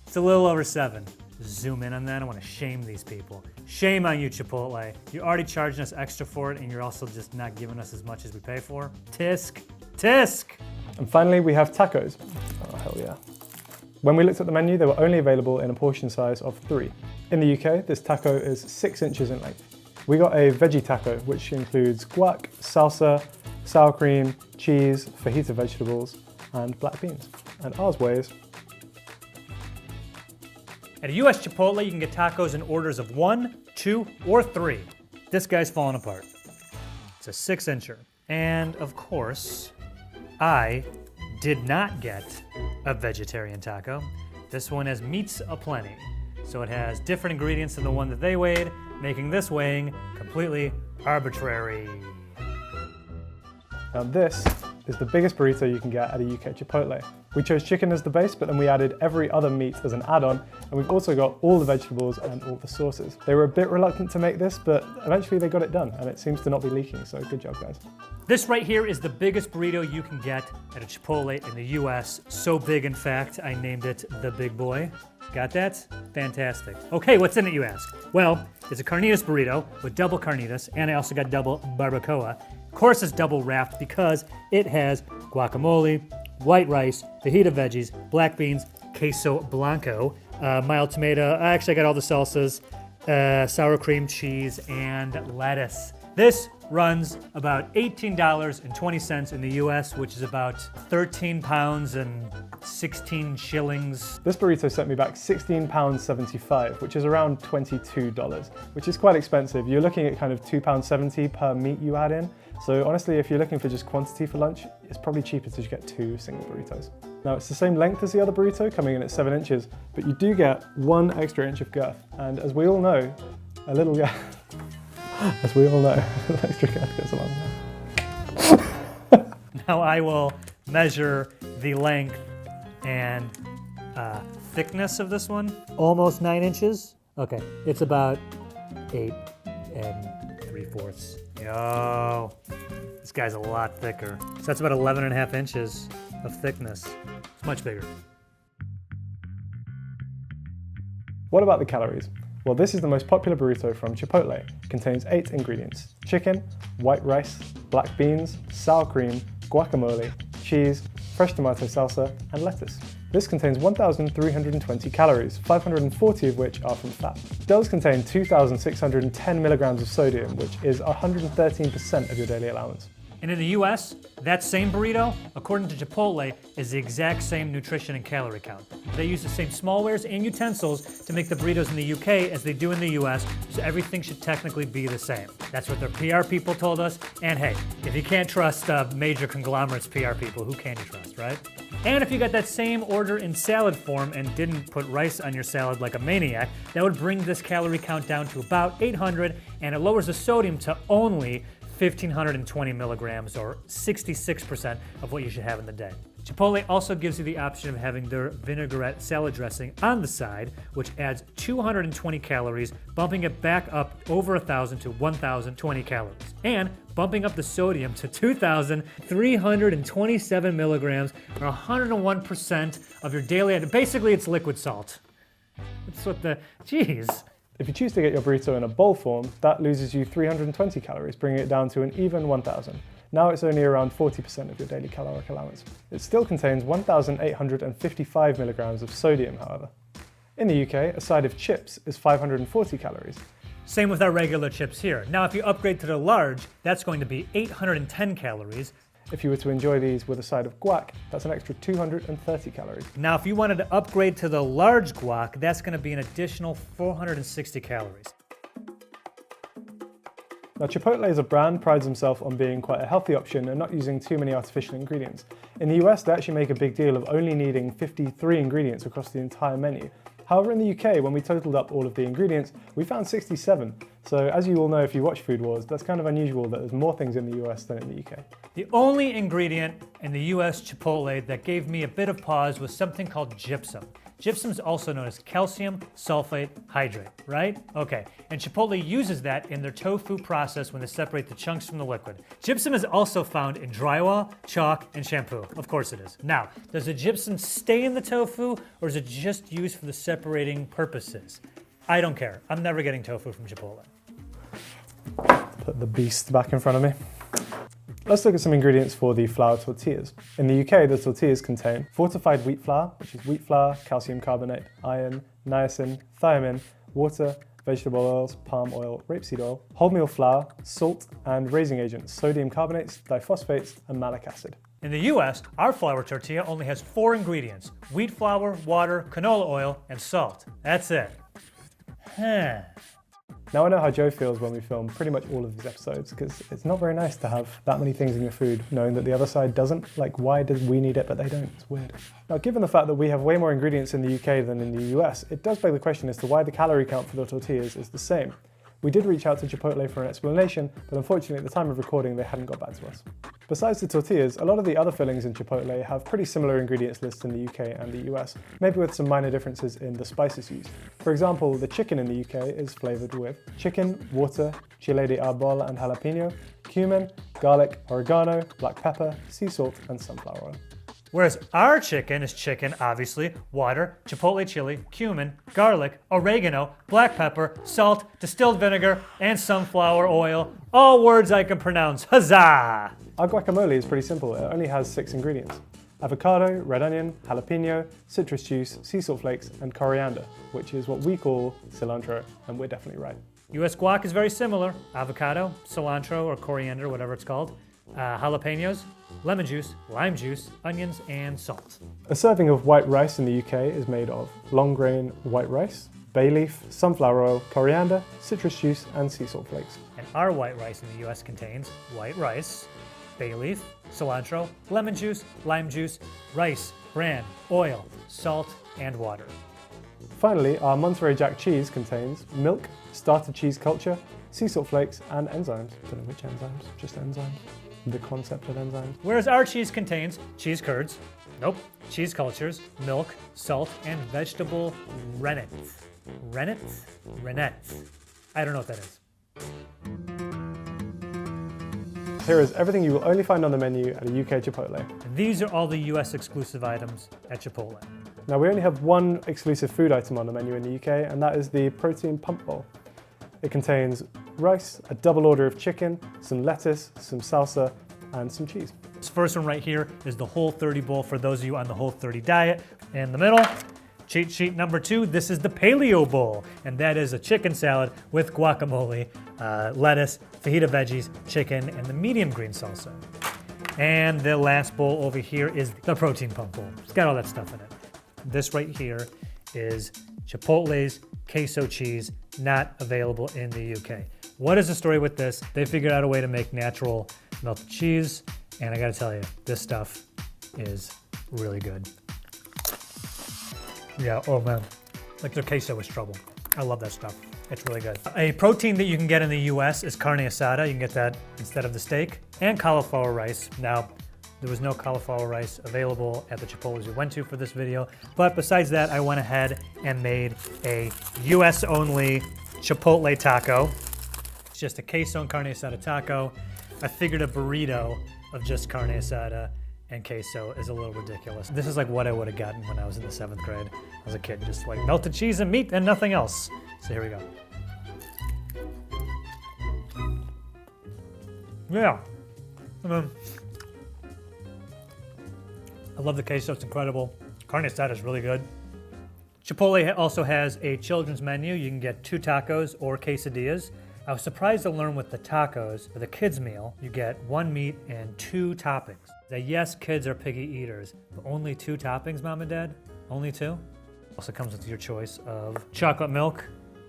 Speaker 2: It's a little over 7. Zoom in on that. I want to shame these people. Shame on you, Chipotle. You're already charging us extra for it, and you're also just not giving us as much as we pay for. Tisk. Tisk.
Speaker 1: And finally, we have tacos. Oh, hell yeah. When we looked at the menu, they were only available in a portion size of 3. In the UK, this taco is 6 inches in length. We got a veggie taco, which includes guac, salsa, sour cream, cheese, fajita vegetables, and black beans. And ours weighs.
Speaker 2: At a US Chipotle, you can get tacos in orders of 1, 2, or 3. This guy's falling apart. It's a 6-incher. And of course, I did not get a vegetarian taco. This one has meats aplenty. So it has different ingredients than the one that they weighed, making this weighing completely arbitrary.
Speaker 1: Now this is the biggest burrito you can get at a UK Chipotle. We chose chicken as the base, but then we added every other meat as an add-on, and we've also got all the vegetables and all the sauces. They were a bit reluctant to make this, but eventually they got it done, and it seems to not be leaking, so good job, guys.
Speaker 2: This right here is the biggest burrito you can get at a Chipotle in the US. So big, in fact, I named it the Big Boy. Got that? Fantastic. Okay, what's in it, you ask? Well, it's a carnitas burrito with double carnitas, and I also got double barbacoa. Of course, it's double wrapped because it has guacamole, white rice, fajita veggies, black beans, queso blanco, mild tomato. I actually got all the salsas, sour cream, cheese, and lettuce. This runs about $18.20 in the US, which is about 13 pounds and 16 shillings.
Speaker 1: This burrito sent me back £16.75, which is around $22, which is quite expensive. You're looking at kind of £2.70 per meat you add in. So honestly, if you're looking for just quantity for lunch, it's probably cheaper to just get 2 single burritos. Now it's the same length as the other burrito, coming in at 7 inches, but you do get 1 extra inch of girth. And as we all know, a little girth, as we all know, an extra girth goes a long way.
Speaker 2: Now I will measure the length and thickness of this one. Almost 9 inches. Okay, it's about 8 3/4. Yo, this guy's a lot thicker. So that's about 11.5 inches of thickness. It's much bigger.
Speaker 1: What about the calories? Well, this is the most popular burrito from Chipotle. It contains 8 ingredients: chicken, white rice, black beans, sour cream, guacamole, cheese, fresh tomato salsa, and lettuce. This contains 1,320 calories, 540 of which are from fat. It does contain 2,610 milligrams of sodium, which is 113% of your daily allowance.
Speaker 2: And in the US, that same burrito, according to Chipotle, is the exact same nutrition and calorie count. They use the same smallwares and utensils to make the burritos in the UK as they do in the US, so everything should technically be the same. That's what their PR people told us, and hey, if you can't trust major conglomerates' PR people, who can you trust, right? And if you got that same order in salad form and didn't put rice on your salad like a maniac, that would bring this calorie count down to about 800, and it lowers the sodium to only 1,520 milligrams, or 66% of what you should have in the day. Chipotle also gives you the option of having their vinaigrette salad dressing on the side, which adds 220 calories, bumping it back up over 1,000 to 1,020 calories, and bumping up the sodium to 2,327 milligrams, or 101% of your daily. Basically, it's liquid salt. That's what geez.
Speaker 1: If you choose to get your burrito in a bowl form, that loses you 320 calories, bringing it down to an even 1,000. Now it's only around 40% of your daily caloric allowance. It still contains 1,855 milligrams of sodium, however. In the UK, a side of chips is 540 calories.
Speaker 2: Same with our regular chips here. Now, if you upgrade to the large, that's going to be 810 calories.
Speaker 1: If you were to enjoy these with a side of guac, that's an extra 230 calories.
Speaker 2: Now, if you wanted to upgrade to the large guac, that's going to be an additional 460 calories.
Speaker 1: Now, Chipotle as a brand prides himself on being quite a healthy option and not using too many artificial ingredients. In the US, they actually make a big deal of only needing 53 ingredients across the entire menu. However, in the UK, when we totaled up all of the ingredients, we found 67. So as you all know if you watch Food Wars, that's kind of unusual that there's more things in the US than in the UK.
Speaker 2: The only ingredient in the US Chipotle that gave me a bit of pause was something called gypsum. Gypsum is also known as calcium sulfate hydrate, right? Okay, and Chipotle uses that in their tofu process when they separate the chunks from the liquid. Gypsum is also found in drywall, chalk, and shampoo. Of course it is. Now, does the gypsum stay in the tofu, or is it just used for the separating purposes? I don't care. I'm never getting tofu from Chipotle.
Speaker 1: Put the beast back in front of me. Let's look at some ingredients for the flour tortillas. In the UK, the tortillas contain fortified wheat flour, which is wheat flour, calcium carbonate, iron, niacin, thiamine, water, vegetable oils, palm oil, rapeseed oil, wholemeal flour, salt, and raising agents, sodium carbonates, diphosphates, and malic acid.
Speaker 2: In the US, our flour tortilla only has 4 ingredients: wheat flour, water, canola oil, and salt. That's it.
Speaker 1: Now I know how Joe feels when we film pretty much all of these episodes, because it's not very nice to have that many things in your food knowing that the other side doesn't. Like, why do we need it but they don't? It's weird. Now, given the fact that we have way more ingredients in the UK than in the US, it does beg the question as to why the calorie count for the tortillas is the same. We did reach out to Chipotle for an explanation, but unfortunately at the time of recording they hadn't got back to us. Besides the tortillas, a lot of the other fillings in Chipotle have pretty similar ingredients lists in the UK and the US, maybe with some minor differences in the spices used. For example, the chicken in the UK is flavoured with chicken, water, chile de arbol and jalapeno, cumin, garlic, oregano, black pepper, sea salt and sunflower oil.
Speaker 2: Whereas our chicken is chicken, obviously, water, chipotle chili, cumin, garlic, oregano, black pepper, salt, distilled vinegar, and sunflower oil. All words I can pronounce. Huzzah!
Speaker 1: Our guacamole is pretty simple. It only has 6 ingredients: avocado, red onion, jalapeno, citrus juice, sea salt flakes, and coriander, which is what we call cilantro, and we're definitely right.
Speaker 2: US guac is very similar: avocado, cilantro, or coriander, whatever it's called, jalapenos, lemon juice, lime juice, onions, and salt.
Speaker 1: A serving of white rice in the UK is made of long grain white rice, bay leaf, sunflower oil, coriander, citrus juice, and sea salt flakes.
Speaker 2: And our white rice in the US contains white rice, bay leaf, cilantro, lemon juice, lime juice, rice, bran, oil, salt, and water.
Speaker 1: Finally, our Monterey Jack cheese contains milk, starter cheese culture, sea salt flakes, and enzymes. Don't know which enzymes, just enzymes. The concept of enzymes.
Speaker 2: Whereas our cheese contains cheese curds, cheese cultures, milk, salt, and vegetable rennet. Rennet. I don't know what that is.
Speaker 1: Here is everything you will only find on the menu at a UK Chipotle.
Speaker 2: And these are all the US exclusive items at Chipotle.
Speaker 1: Now we only have one exclusive food item on the menu in the UK, and that is the protein pump bowl. It contains rice, a double order of chicken, some lettuce, some salsa, and some cheese.
Speaker 2: This first one right here is the Whole30 bowl for those of you on the Whole30 diet. In the middle, cheat sheet number 2, this is the Paleo bowl, and that is a chicken salad with guacamole, lettuce, fajita veggies, chicken, and the medium green salsa. And the last bowl over here is the protein pump bowl. It's got all that stuff in it. This right here is Chipotle's queso cheese, not available in the UK. What is the story with this? They figured out a way to make natural melted cheese, and I gotta tell you, this stuff is really good. Yeah, oh man, like their queso is trouble. I love that stuff. It's really good. A protein that you can get in the US is carne asada. You can get that instead of the steak, and cauliflower rice. Now, there was no cauliflower rice available at the Chipotles we went to for this video, but besides that, I went ahead and made a US only Chipotle taco. It's just a queso and carne asada taco. I figured a burrito of just carne asada and queso is a little ridiculous. This is like what I would have gotten when I was in the 7th grade. I was a kid, just like melted cheese and meat and nothing else. So here we go. Yeah. I love the queso, it's incredible. Carne asada is really good. Chipotle also has a children's menu. You can get 2 tacos or quesadillas. I was surprised to learn with the tacos, for the kids meal, you get 1 meat and 2 toppings. That yes, kids are picky eaters, but only 2 toppings, Mom and Dad? Only 2? Also comes with your choice of chocolate milk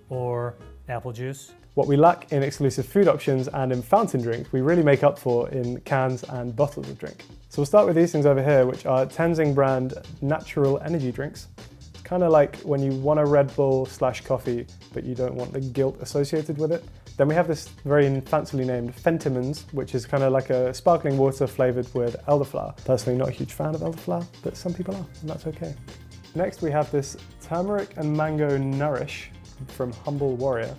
Speaker 2: or apple juice.
Speaker 1: What we lack in exclusive food options and in fountain drink, we really make up for in cans and bottles of drink. So we'll start with these things over here, which are Tenzing brand natural energy drinks. It's kind of like when you want a Red Bull / coffee, but you don't want the guilt associated with it. Then we have this very fancily named Fentimans, which is kind of like a sparkling water flavored with elderflower. Personally, not a huge fan of elderflower, but some people are, and that's okay. Next, we have this turmeric and mango nourish from Humble Warrior.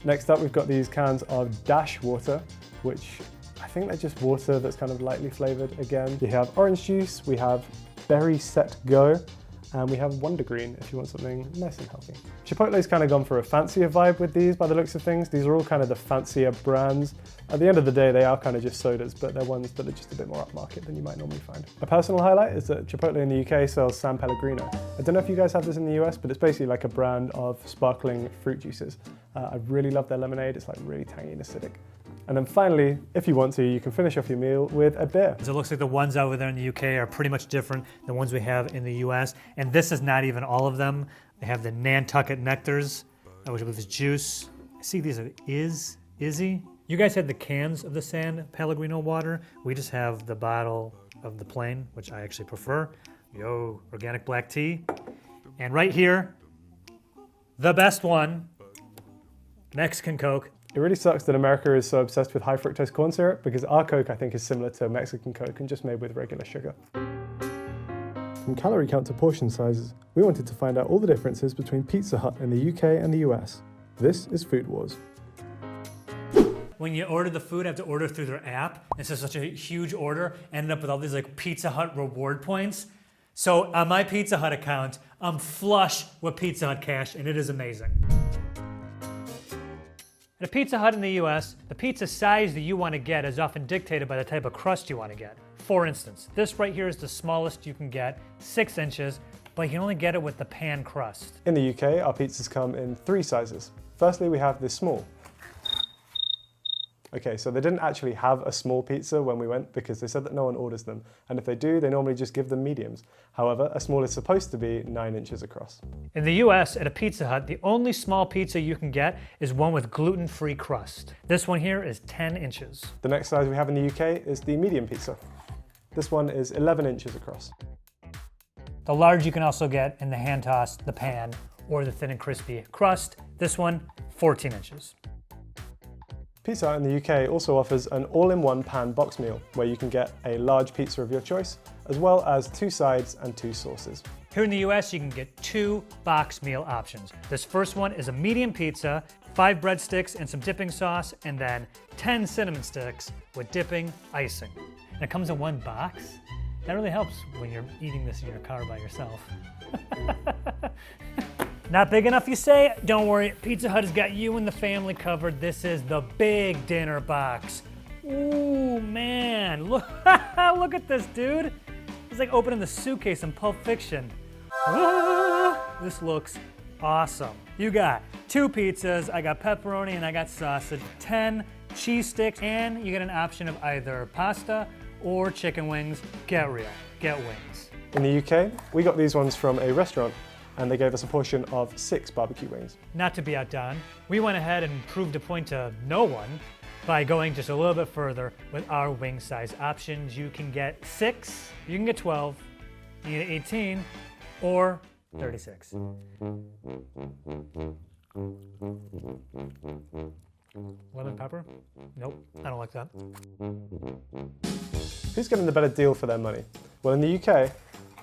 Speaker 1: Next up, we've got these cans of Dash water, which I think they're just water that's kind of lightly flavored again. We have orange juice, we have Berry Set Go, and we have Wonder Green if you want something nice and healthy. Chipotle's kind of gone for a fancier vibe with these by the looks of things. These are all kind of the fancier brands. At the end of the day, they are kind of just sodas, but they're ones that are just a bit more upmarket than you might normally find. A personal highlight is that Chipotle in the UK sells San Pellegrino. I don't know if you guys have this in the US, but it's basically like a brand of sparkling fruit juices. I really love their lemonade. It's like really tangy and acidic. And then finally, if you want to, you can finish off your meal with a beer.
Speaker 2: So it looks like the ones over there in the UK are pretty much different than ones we have in the US. And this is not even all of them. They have the Nantucket Nectars, which is juice. I see these are Izzy. You guys had the cans of the San Pellegrino water. We just have the bottle of the plain, which I actually prefer. Yo, organic black tea. And right here, the best one, Mexican Coke.
Speaker 1: It really sucks that America is so obsessed with high fructose corn syrup, because our Coke, I think, is similar to Mexican Coke and just made with regular sugar. From calorie count to portion sizes, we wanted to find out all the differences between Pizza Hut in the UK and the US. This is Food Wars.
Speaker 2: When you order the food, I have to order through their app. This is such a huge order. Ended up with all these like Pizza Hut reward points. So on my Pizza Hut account, I'm flush with Pizza Hut cash, and it is amazing. At a Pizza Hut in the US, the pizza size that you want to get is often dictated by the type of crust you want to get. For instance, this right here is the smallest you can get, 6 inches, but you can only get it with the pan crust.
Speaker 1: In the UK, our pizzas come in 3 sizes. Firstly, we have this small. Okay, so they didn't actually have a small pizza when we went because they said that no one orders them. And if they do, they normally just give them mediums. However, a small is supposed to be 9 inches across.
Speaker 2: In the US, at a Pizza Hut, the only small pizza you can get is one with gluten-free crust. This one here is 10 inches.
Speaker 1: The next size we have in the UK is the medium pizza. This one is 11 inches across.
Speaker 2: The large you can also get in the hand toss, the pan, or the thin and crispy crust. This one, 14 inches.
Speaker 1: Pizza Hut in the UK also offers an all-in-one pan box meal where you can get a large pizza of your choice, as well as 2 sides and 2 sauces.
Speaker 2: Here in the US, you can get 2 box meal options. This first one is a medium pizza, 5 breadsticks and some dipping sauce, and then 10 cinnamon sticks with dipping icing. And it comes in 1 box. That really helps when you're eating this in your car by yourself. Not big enough, you say? Don't worry, Pizza Hut has got you and the family covered. This is the big dinner box. Ooh. Oh man, look at this, dude. It's like opening the suitcase in Pulp Fiction. This looks awesome. You got 2 pizzas, I got pepperoni and I got sausage, 10 cheese sticks, and you get an option of either pasta or chicken wings. Get real, get wings.
Speaker 1: In the UK, we got these ones from a restaurant and they gave us a portion of 6 barbecue wings.
Speaker 2: Not to be outdone, we went ahead and proved a point to no one by going just a little bit further with our wing size options. You can get 6, you can get 12, you can get 18, or 36. Lemon pepper? Nope, I don't like that.
Speaker 1: Who's getting the better deal for their money? Well, in the UK,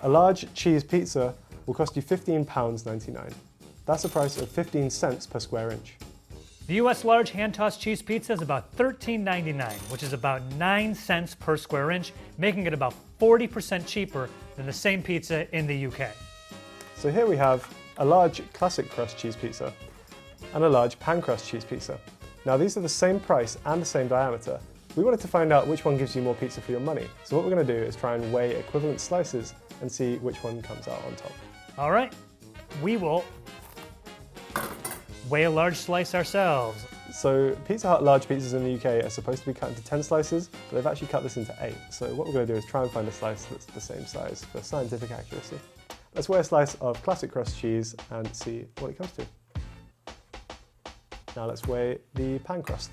Speaker 1: a large cheese pizza will cost you £15.99. That's a price of 15 cents per square inch.
Speaker 2: The US large hand-tossed cheese pizza is about $13.99, which is about 9 cents per square inch, making it about 40% cheaper than the same pizza in the UK.
Speaker 1: So here we have a large classic crust cheese pizza and a large pan crust cheese pizza. Now these are the same price and the same diameter. We wanted to find out which one gives you more pizza for your money. So what we're going to do is try and weigh equivalent slices and see which one comes out on top.
Speaker 2: All right, we will weigh a large slice ourselves.
Speaker 1: So Pizza Hut large pizzas in the UK are supposed to be cut into 10 slices, but they've actually cut this into 8. So what we're going to do is try and find a slice that's the same size for scientific accuracy. Let's weigh a slice of classic crust cheese and see what it comes to. Now let's weigh the pan crust.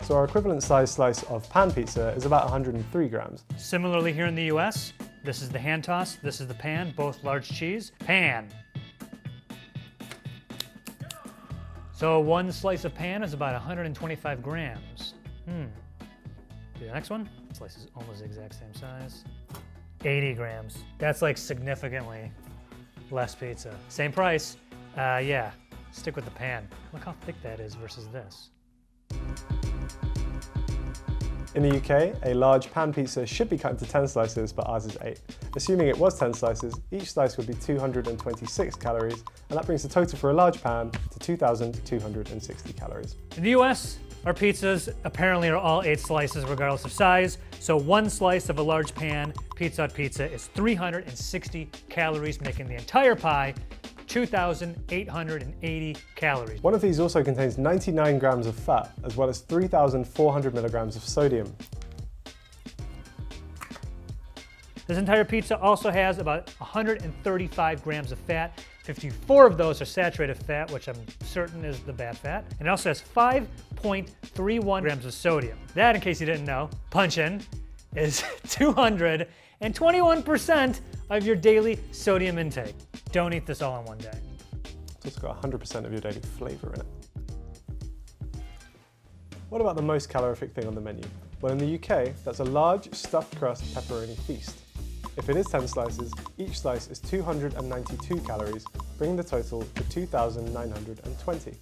Speaker 1: So our equivalent size slice of pan pizza is about 103 grams.
Speaker 2: Similarly here in the US, this is the hand toss, this is the pan, both large cheese. Pan. So one slice of pan is about 125 grams. The next one, slice is almost the exact same size. 80 grams. That's like significantly less pizza. Same price. Yeah, stick with the pan. Look how thick that is versus this.
Speaker 1: In the UK, a large pan pizza should be cut into 10 slices, but ours is 8. Assuming it was 10 slices, each slice would be 226 calories, and that brings the total for a large pan to 2,260 calories.
Speaker 2: In the US, our pizzas apparently are all 8 slices regardless of size, so one slice of a large pan Pizza Hut pizza is 360 calories, making the entire pie 2,880 calories.
Speaker 1: One of these also contains 99 grams of fat, as well as 3,400 milligrams of sodium.
Speaker 2: This entire pizza also has about 135 grams of fat. 54 of those are saturated fat, which I'm certain is the bad fat. And it also has 5.31 grams of sodium. That, in case you didn't know, punch in, is 221% of your daily sodium intake. Don't eat this all in one day.
Speaker 1: It's also got 100% of your daily flavor in it. What about the most calorific thing on the menu? Well, in the UK, that's a large stuffed crust pepperoni feast. If it is 10 slices, each slice is 292 calories, bringing the total to 2,920.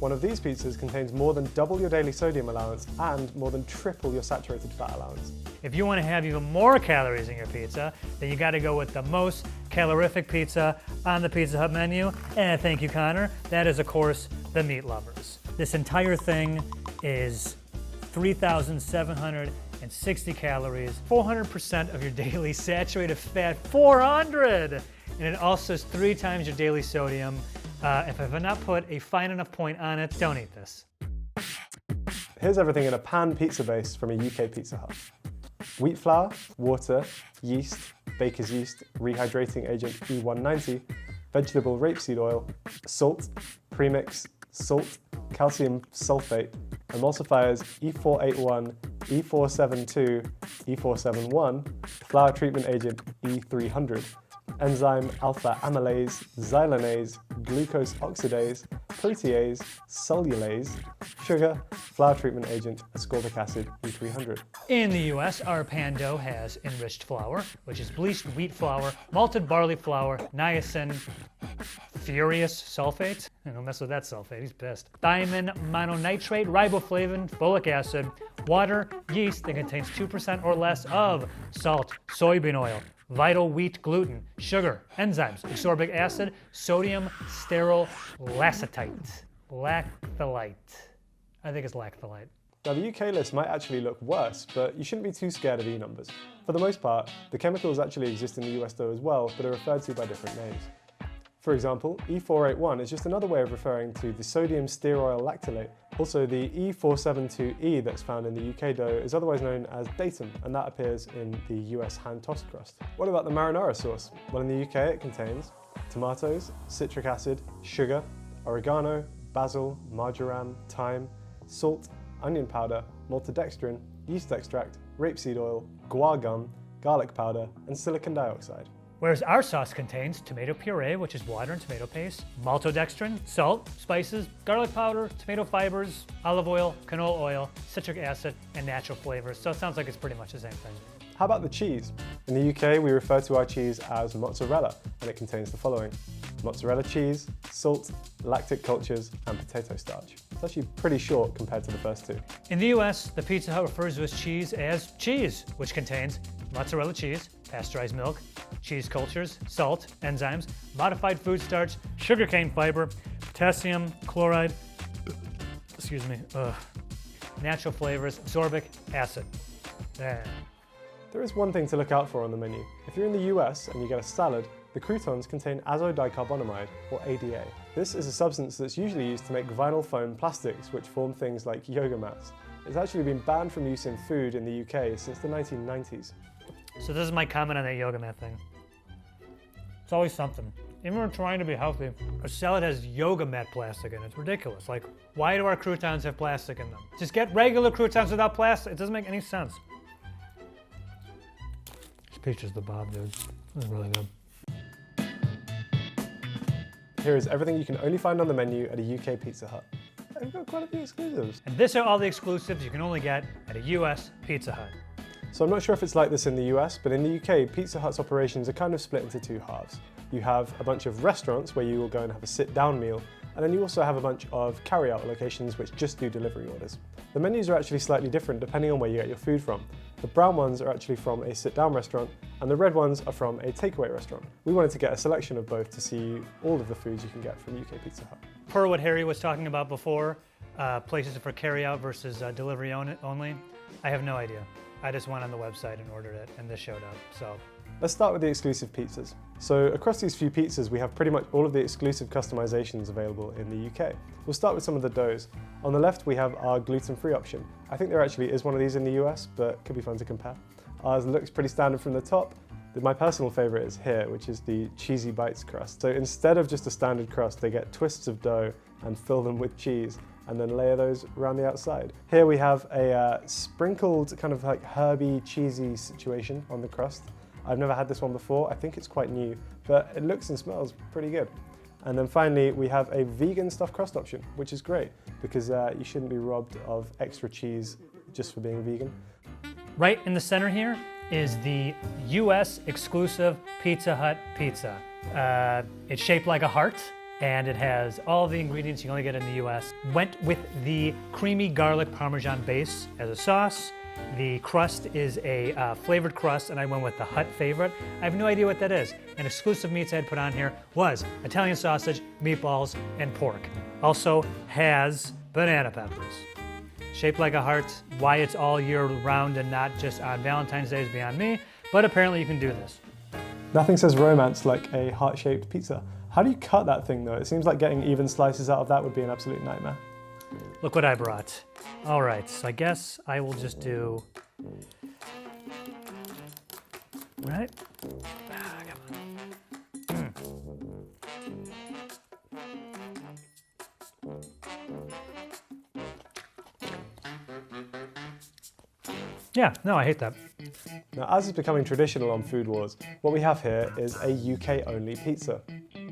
Speaker 1: One of these pizzas contains more than double your daily sodium allowance and more than triple your saturated fat allowance.
Speaker 2: If you want to have even more calories in your pizza, then you got to go with the most calorific pizza on the Pizza Hut menu. And thank you, Connor. That is, of course, the Meat Lovers. This entire thing is 3,760 calories, 400% of your daily saturated fat, 400! And it also is 3 times your daily sodium. If I have not put a fine enough point on it, don't eat this.
Speaker 1: Here's everything in a pan pizza base from a UK Pizza Hut. Wheat flour, water, yeast, baker's yeast, rehydrating agent E190, vegetable rapeseed oil, salt, premix, salt, calcium sulfate, emulsifiers E481, E472, E471, flour treatment agent E300, enzyme alpha amylase, xylanase, glucose oxidase, protease, cellulase, sugar, flour treatment agent, ascorbic acid, E300.
Speaker 2: In the US, our pan dough has enriched flour, which is bleached wheat flour, malted barley flour, niacin, furious sulfate. Don't mess with that sulfate, he's pissed. Thiamine mononitrate, riboflavin, folic acid, water, yeast that contains 2% or less of salt, soybean oil, vital wheat gluten, sugar, enzymes, ascorbic acid, sodium sterol lactite, lacthalite. I think it's lactolite.
Speaker 1: Now the UK list might actually look worse, but you shouldn't be too scared of E numbers. For the most part, the chemicals actually exist in the US though as well, but are referred to by different names. For example, E481 is just another way of referring to the sodium stearoyl lactylate. Also, the E472E that's found in the UK dough is otherwise known as datum, and that appears in the US hand-tossed crust. What about the marinara sauce? Well, in the UK it contains tomatoes, citric acid, sugar, oregano, basil, marjoram, thyme, salt, onion powder, maltodextrin, yeast extract, rapeseed oil, guar gum, garlic powder, and silicon dioxide.
Speaker 2: Whereas our sauce contains tomato puree, which is water and tomato paste, maltodextrin, salt, spices, garlic powder, tomato fibers, olive oil, canola oil, citric acid, and natural flavors. So it sounds like it's pretty much the same thing.
Speaker 1: How about the cheese? In the UK, we refer to our cheese as mozzarella, and it contains the following: mozzarella cheese, salt, lactic cultures, and potato starch. It's actually pretty short compared to the first two.
Speaker 2: In the US, the Pizza Hut refers to its cheese as cheese, which contains mozzarella cheese, pasteurized milk, cheese cultures, salt, enzymes, modified food starch, sugarcane fiber, potassium chloride, natural flavors, ascorbic acid.
Speaker 1: There is one thing to look out for on the menu. If you're in the US and you get a salad, the croutons contain azodicarbonamide, or ADA. This is a substance that's usually used to make vinyl foam plastics which form things like yoga mats. It's actually been banned from use in food in the UK since the 1990s.
Speaker 2: So this is my comment on that yoga mat thing. It's always something. Even when we're trying to be healthy, a salad has yoga mat plastic in it. It's ridiculous. Like, why do our croutons have plastic in them? Just get regular croutons without plastic. It doesn't make any sense. This pizza's the bomb, dude. This is really good.
Speaker 1: Here is everything you can only find on the menu at a UK Pizza Hut. We've got quite a few exclusives.
Speaker 2: And this are all the exclusives you can only get at a US Pizza Hut.
Speaker 1: So I'm not sure if it's like this in the US, but in the UK, Pizza Hut's operations are kind of split into two halves. You have a bunch of restaurants where you will go and have a sit-down meal, and then you also have a bunch of carry-out locations which just do delivery orders. The menus are actually slightly different depending on where you get your food from. The brown ones are actually from a sit-down restaurant, and the red ones are from a takeaway restaurant. We wanted to get a selection of both to see all of the foods you can get from UK Pizza Hut.
Speaker 2: Per what Harry was talking about before, places for carry-out versus delivery only, I have no idea. I just went on the website and ordered it, and this showed up, so.
Speaker 1: Let's start with the exclusive pizzas. So across these few pizzas, we have pretty much all of the exclusive customizations available in the UK. We'll start with some of the doughs. On the left, we have our gluten-free option. I think there actually is one of these in the US, but it could be fun to compare. Ours looks pretty standard from the top. My personal favorite is here, which is the cheesy bites crust. So instead of just a standard crust, they get twists of dough and fill them with cheese, and then layer those around the outside. Here we have a sprinkled kind of like herby, cheesy situation on the crust. I've never had this one before. I think it's quite new, but it looks and smells pretty good. And then finally, we have a vegan stuffed crust option, which is great because you shouldn't be robbed of extra cheese just for being vegan.
Speaker 2: Right in the center here is the US exclusive Pizza Hut pizza. It's shaped like a heart, and it has all the ingredients you only get in the US. Went with the creamy garlic Parmesan base as a sauce. The crust is a flavored crust, and I went with the Hut favorite. I have no idea what that is. And exclusive meats I had put on here was Italian sausage, meatballs, and pork. Also has banana peppers. Shaped like a heart. Why it's all year round and not just on Valentine's Day is beyond me, but apparently you can do this.
Speaker 1: Nothing says romance like a heart-shaped pizza. How do you cut that thing though? It seems like getting even slices out of that would be an absolute nightmare.
Speaker 2: Look what I brought. All right, so I guess I will just do, right? Come on. Yeah, no, I hate that.
Speaker 1: Now, as is becoming traditional on Food Wars, what we have here is a UK-only pizza.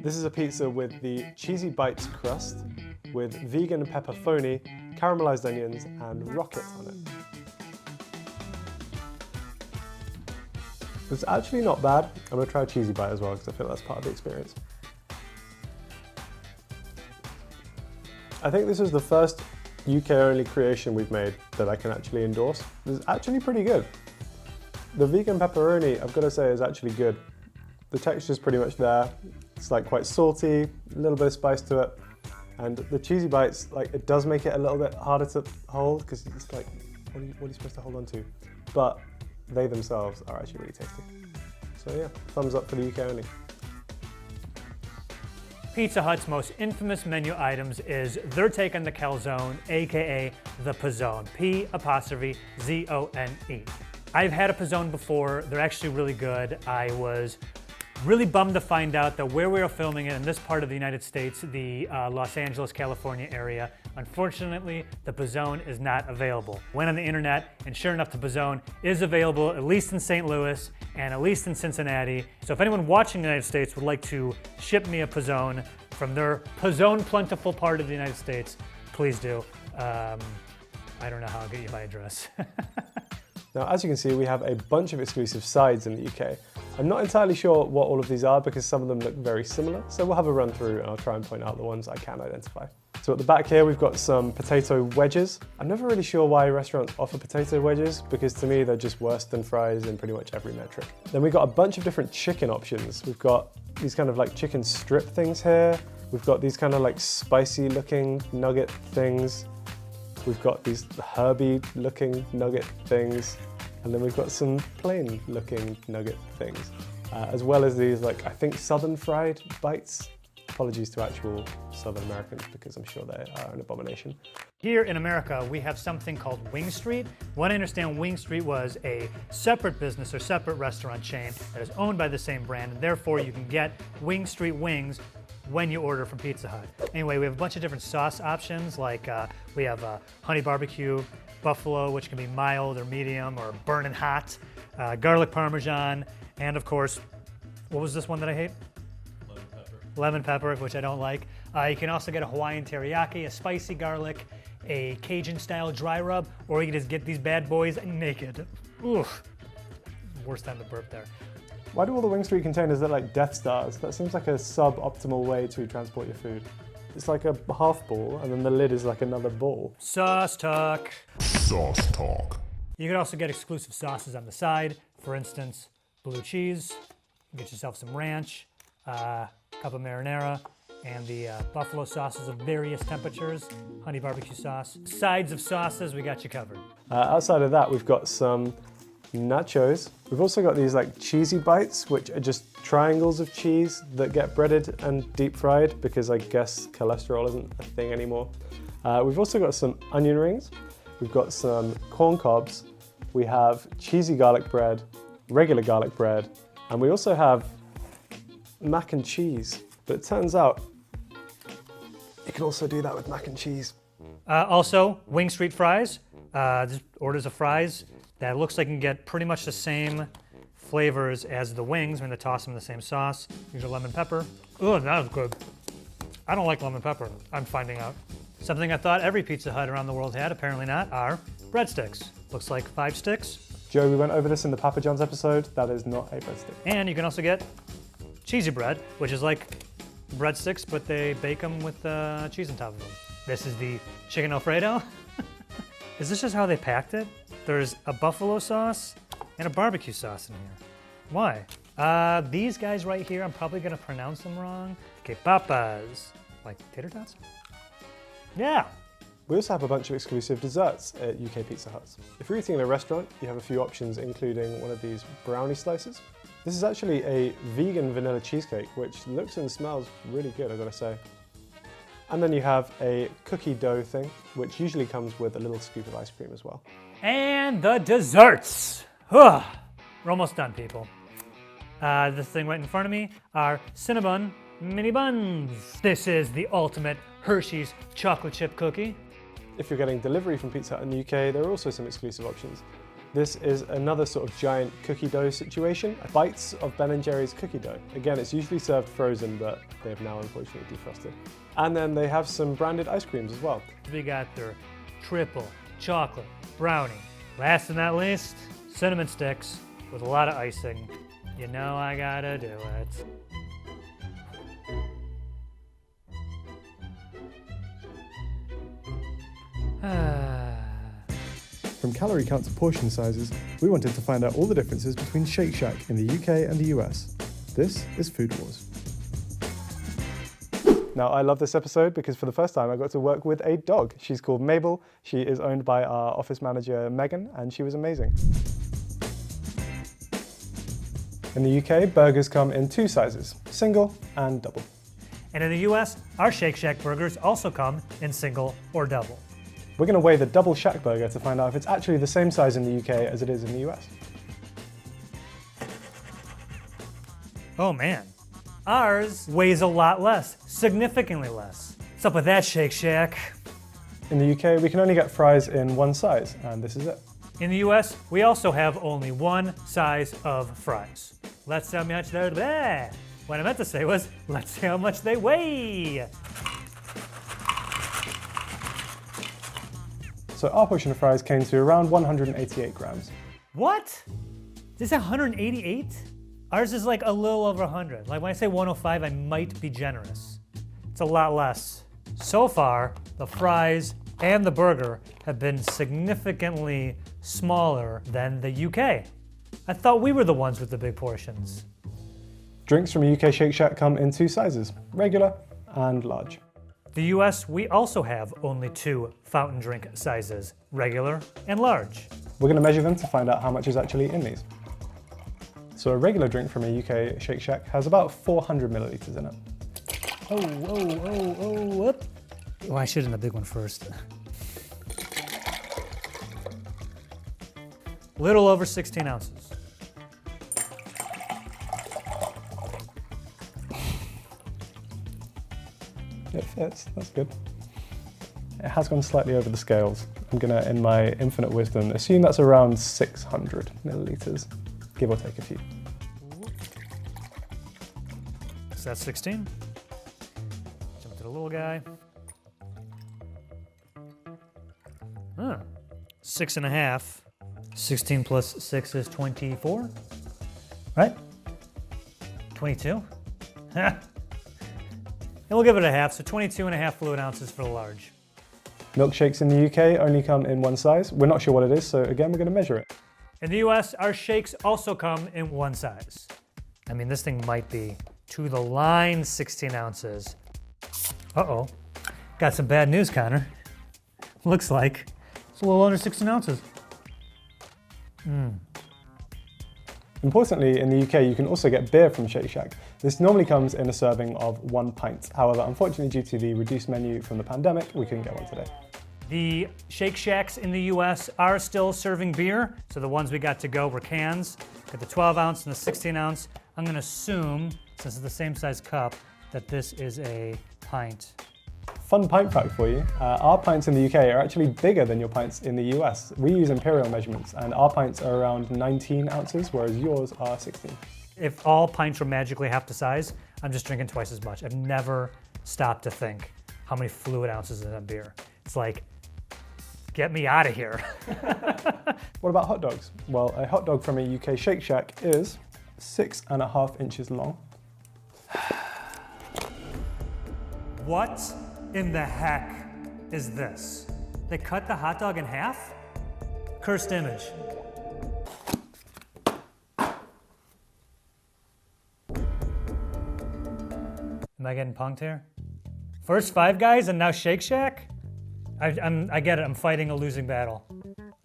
Speaker 1: This is a pizza with the cheesy bites crust, with vegan pepperoni, caramelized onions, and rocket on it. It's actually not bad. I'm gonna try a cheesy bite as well because I feel that's part of the experience. I think this is the first UK-only creation we've made that I can actually endorse. It's actually pretty good. The vegan pepperoni, I've got to say, is actually good. The texture's pretty much there. It's like quite salty, a little bit of spice to it. And the cheesy bites, like, it does make it a little bit harder to hold because it's like, what are you supposed to hold on to? But they themselves are actually really tasty. So yeah, thumbs up for the UK only.
Speaker 2: Pizza Hut's most infamous menu items is their take on the calzone, aka the pizzone, P''Z''O''N'. I've had a pizzone before, they're actually really good. I was really bummed to find out that where we were filming it in this part of the United States, the Los Angeles, California area, unfortunately, the pizzone is not available. Went on the internet, and sure enough, the pizzone is available, at least in St. Louis and at least in Cincinnati. So if anyone watching the United States would like to ship me a pizzone from their pizzone plentiful part of the United States, please do. I don't know how I'll get you my address.
Speaker 1: Now, as you can see, we have a bunch of exclusive sides in the UK. I'm not entirely sure what all of these are because some of them look very similar, so we'll have a run through and I'll try and point out the ones I can identify. So at the back here, we've got some potato wedges. I'm never really sure why restaurants offer potato wedges because to me, they're just worse than fries in pretty much every metric. Then we've got a bunch of different chicken options. We've got these kind of like chicken strip things here. We've got these kind of like spicy looking nugget things. We've got these herby looking nugget things. And then we've got some plain looking nugget things. As well as these like, I think southern fried bites. Apologies to actual Southern Americans because I'm sure they are an abomination.
Speaker 2: Here in America, we have something called Wing Street. What I understand, Wing Street was a separate business or separate restaurant chain that is owned by the same brand, and therefore you can get Wing Street wings when you order from Pizza Hut. Anyway, we have a bunch of different sauce options, like we have honey barbecue, buffalo, which can be mild or medium or burning hot, garlic parmesan, and of course, what was this one that I hate? Lemon pepper, which I don't like. You can also get a Hawaiian teriyaki, a spicy garlic, a Cajun-style dry rub, or you can just get these bad boys naked. Oof. Worst time to burp there.
Speaker 1: Why do all the Wing Street containers look like Death Stars? That seems like a suboptimal way to transport your food. It's like a half ball, and then the lid is like another ball.
Speaker 2: Sauce talk.
Speaker 7: Sauce talk.
Speaker 2: You can also get exclusive sauces on the side. For instance, blue cheese. Get yourself some ranch, cup of marinara, and the buffalo sauces of various temperatures, honey barbecue sauce. Sides of sauces, we got you covered.
Speaker 1: Outside of that, we've got some nachos. We've also got these like cheesy bites, which are just triangles of cheese that get breaded and deep fried because I guess cholesterol isn't a thing anymore. We've also got some onion rings. We've got some corn cobs. We have cheesy garlic bread, regular garlic bread, and we also have mac and cheese. But it turns out you can also do that with mac and cheese.
Speaker 2: Also, Wing Street fries. Just orders of fries that looks like you can get pretty much the same flavors as the wings when they toss them in the same sauce. Use your lemon pepper. Ooh, that was good. I don't like lemon pepper, I'm finding out. Something I thought every Pizza Hut around the world had, apparently not, are breadsticks. Looks like 5 sticks.
Speaker 1: Joe, we went over this in the Papa John's episode. That is not a breadstick.
Speaker 2: And you can also get cheesy bread, which is like breadsticks, but they bake them with cheese on top of them. This is the chicken Alfredo. Is this just how they packed it? There's a buffalo sauce and a barbecue sauce in here. Why? These guys right here, I'm probably gonna pronounce them wrong. Que papas. Like tater tots? Yeah.
Speaker 1: We also have a bunch of exclusive desserts at UK Pizza Huts. If you're eating in a restaurant, you have a few options, including one of these brownie slices. This is actually a vegan vanilla cheesecake, which looks and smells really good, I've got to say. And then you have a cookie dough thing, which usually comes with a little scoop of ice cream as well.
Speaker 2: And the desserts. We're almost done, people. This thing right in front of me are Cinnabon mini buns. This is the ultimate Hershey's chocolate chip cookie.
Speaker 1: If you're getting delivery from Pizza Hut in the UK, there are also some exclusive options. This is another sort of giant cookie dough situation. Bites of Ben & Jerry's cookie dough. Again, it's usually served frozen, but they've now unfortunately defrosted. And then they have some branded ice creams as well.
Speaker 2: We got their triple chocolate brownie. Last but not least, cinnamon sticks with a lot of icing. You know I gotta do it.
Speaker 1: From calorie count to portion sizes, we wanted to find out all the differences between Shake Shack in the UK and the US. This is Food Wars. Now, I love this episode because for the first time I got to work with a dog. She's called Mabel. She is owned by our office manager, Megan, and she was amazing. In the UK, burgers come in 2 sizes, single and double.
Speaker 2: And in the US, our Shake Shack burgers also come in single or double.
Speaker 1: We're going to weigh the double Shack burger to find out if it's actually the same size in the UK as it is in the US.
Speaker 2: Oh man, ours weighs a lot less, significantly less. What's up with that, Shake Shack?
Speaker 1: In the UK, we can only get fries in 1 size, and this is it.
Speaker 2: In the US, we also have only 1 size of fries. Let's see how much they're there. What I meant to say was, let's see how much they weigh.
Speaker 1: So our portion of fries came to around 188 grams.
Speaker 2: What? This is 188? Ours is like a little over 100. Like when I say 105, I might be generous. It's a lot less. So far, the fries and the burger have been significantly smaller than the UK. I thought we were the ones with the big portions.
Speaker 1: Drinks from a UK Shake Shack come in 2 sizes, regular and large.
Speaker 2: The US, we also have only 2 fountain drink sizes, regular and large.
Speaker 1: We're going to measure them to find out how much is actually in these. So a regular drink from a UK Shake Shack has about 400 milliliters in it.
Speaker 2: Whoop. Oh, I should have done the big one first. Little over 16 ounces.
Speaker 1: It fits, that's good. It has gone slightly over the scales. I'm gonna, in my infinite wisdom, assume that's around 600 milliliters, give or take a few.
Speaker 2: So that's 16. Jump to the little guy. 6.5. 16 plus 6 is 24, right? 22? And we'll give it a half, so 22.5 fluid ounces for the large.
Speaker 1: Milkshakes in the UK only come in 1 size. We're not sure what it is, so again, we're going to measure it.
Speaker 2: In the US, our shakes also come in 1 size. I mean, this thing might be to the line 16 ounces. Uh-oh. Got some bad news, Connor. Looks like it's a little under 16 ounces.
Speaker 1: Importantly, in the UK, you can also get beer from Shake Shack. This normally comes in a serving of 1 pint. However, unfortunately, due to the reduced menu from the pandemic, we couldn't get one today.
Speaker 2: The Shake Shacks in the US are still serving beer, so the ones we got to go were cans. Got the 12 ounce and the 16 ounce. I'm gonna assume, since it's the same size cup, that this is a pint.
Speaker 1: Fun pint fact for you, our pints in the UK are actually bigger than your pints in the US. We use imperial measurements, and our pints are around 19 ounces, whereas yours are 16.
Speaker 2: If all pints were magically half the size, I'm just drinking twice as much. I've never stopped to think how many fluid ounces is in a beer. It's like, get me out of here.
Speaker 1: What about hot dogs? Well, a hot dog from a UK Shake Shack is 6.5 inches long.
Speaker 2: What in the heck is this? They cut the hot dog in half? Cursed image. Am I getting punked here? First Five Guys and now Shake Shack? I get it, I'm fighting a losing battle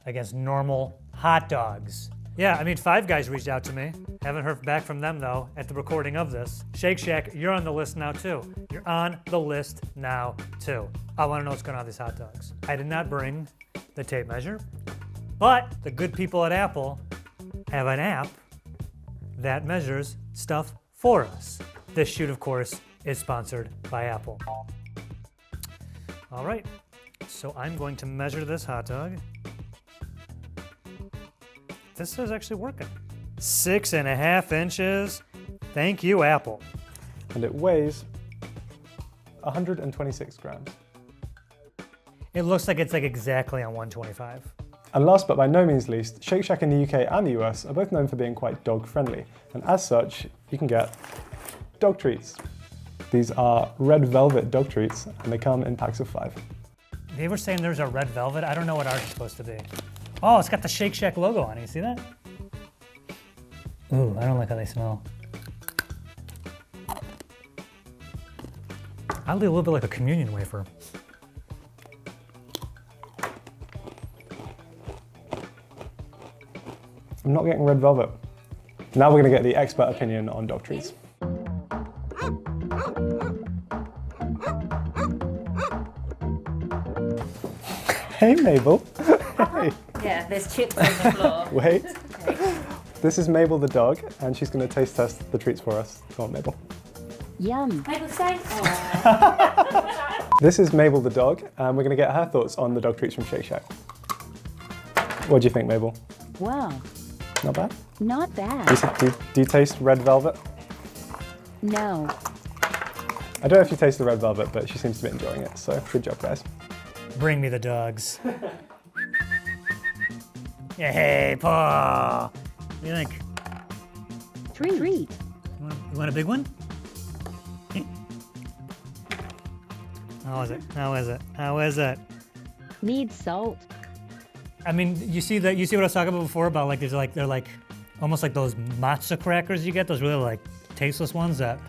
Speaker 2: against normal hot dogs. Yeah, I mean, Five Guys reached out to me. Haven't heard back from them though at the recording of this. Shake Shack, you're on the list now too. You're on the list now too. I wanna know what's going on with these hot dogs. I did not bring the tape measure, but the good people at Apple have an app that measures stuff for us. This shoot, of course, is sponsored by Apple. All right, so I'm going to measure this hot dog. This is actually working. 6.5 inches. Thank you, Apple.
Speaker 1: And it weighs 126 grams.
Speaker 2: It looks like it's like exactly on 125.
Speaker 1: And last but by no means least, Shake Shack in the UK and the US are both known for being quite dog friendly. And as such, you can get dog treats. These are red velvet dog treats, and they come in packs of 5.
Speaker 2: They were saying there's a red velvet. I don't know what ours is supposed to be. Oh, it's got the Shake Shack logo on it. You see that? Ooh, I don't like how they smell. Oddly, a little bit like a communion wafer.
Speaker 1: I'm not getting red velvet. Now we're going to get the expert opinion on dog treats. Hey Mabel. Hey.
Speaker 8: Yeah, there's chips on the floor.
Speaker 1: Wait. This is Mabel the dog, and she's going to taste test the treats for us. Go on, Mabel.
Speaker 8: Yum. Mabel, say.
Speaker 1: This is Mabel the dog, and we're going to get her thoughts on the dog treats from Shake Shack. What do you think, Mabel?
Speaker 8: Wow.
Speaker 1: Not bad?
Speaker 8: Not bad.
Speaker 1: Do you taste red velvet?
Speaker 8: No.
Speaker 1: I don't know if you taste the red velvet, but she seems to be enjoying it, so good job, guys.
Speaker 2: Bring me the dogs. Yeah, hey, Paul. What do you think?
Speaker 8: Treat.
Speaker 2: You want a big one? How is it? How is it? How is it?
Speaker 8: Needs salt.
Speaker 2: I mean, you see what I was talking about before about like they're like almost like those matzo crackers you get, those really like tasteless ones that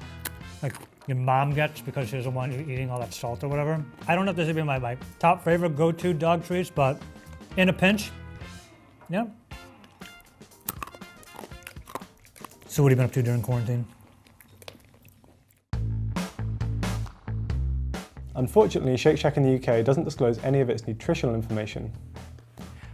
Speaker 2: like your mom gets because she doesn't want you eating all that salt or whatever. I don't know if this would be my top favorite go-to dog treats, but in a pinch, yeah. So what have you been up to during quarantine?
Speaker 1: Unfortunately, Shake Shack in the UK doesn't disclose any of its nutritional information.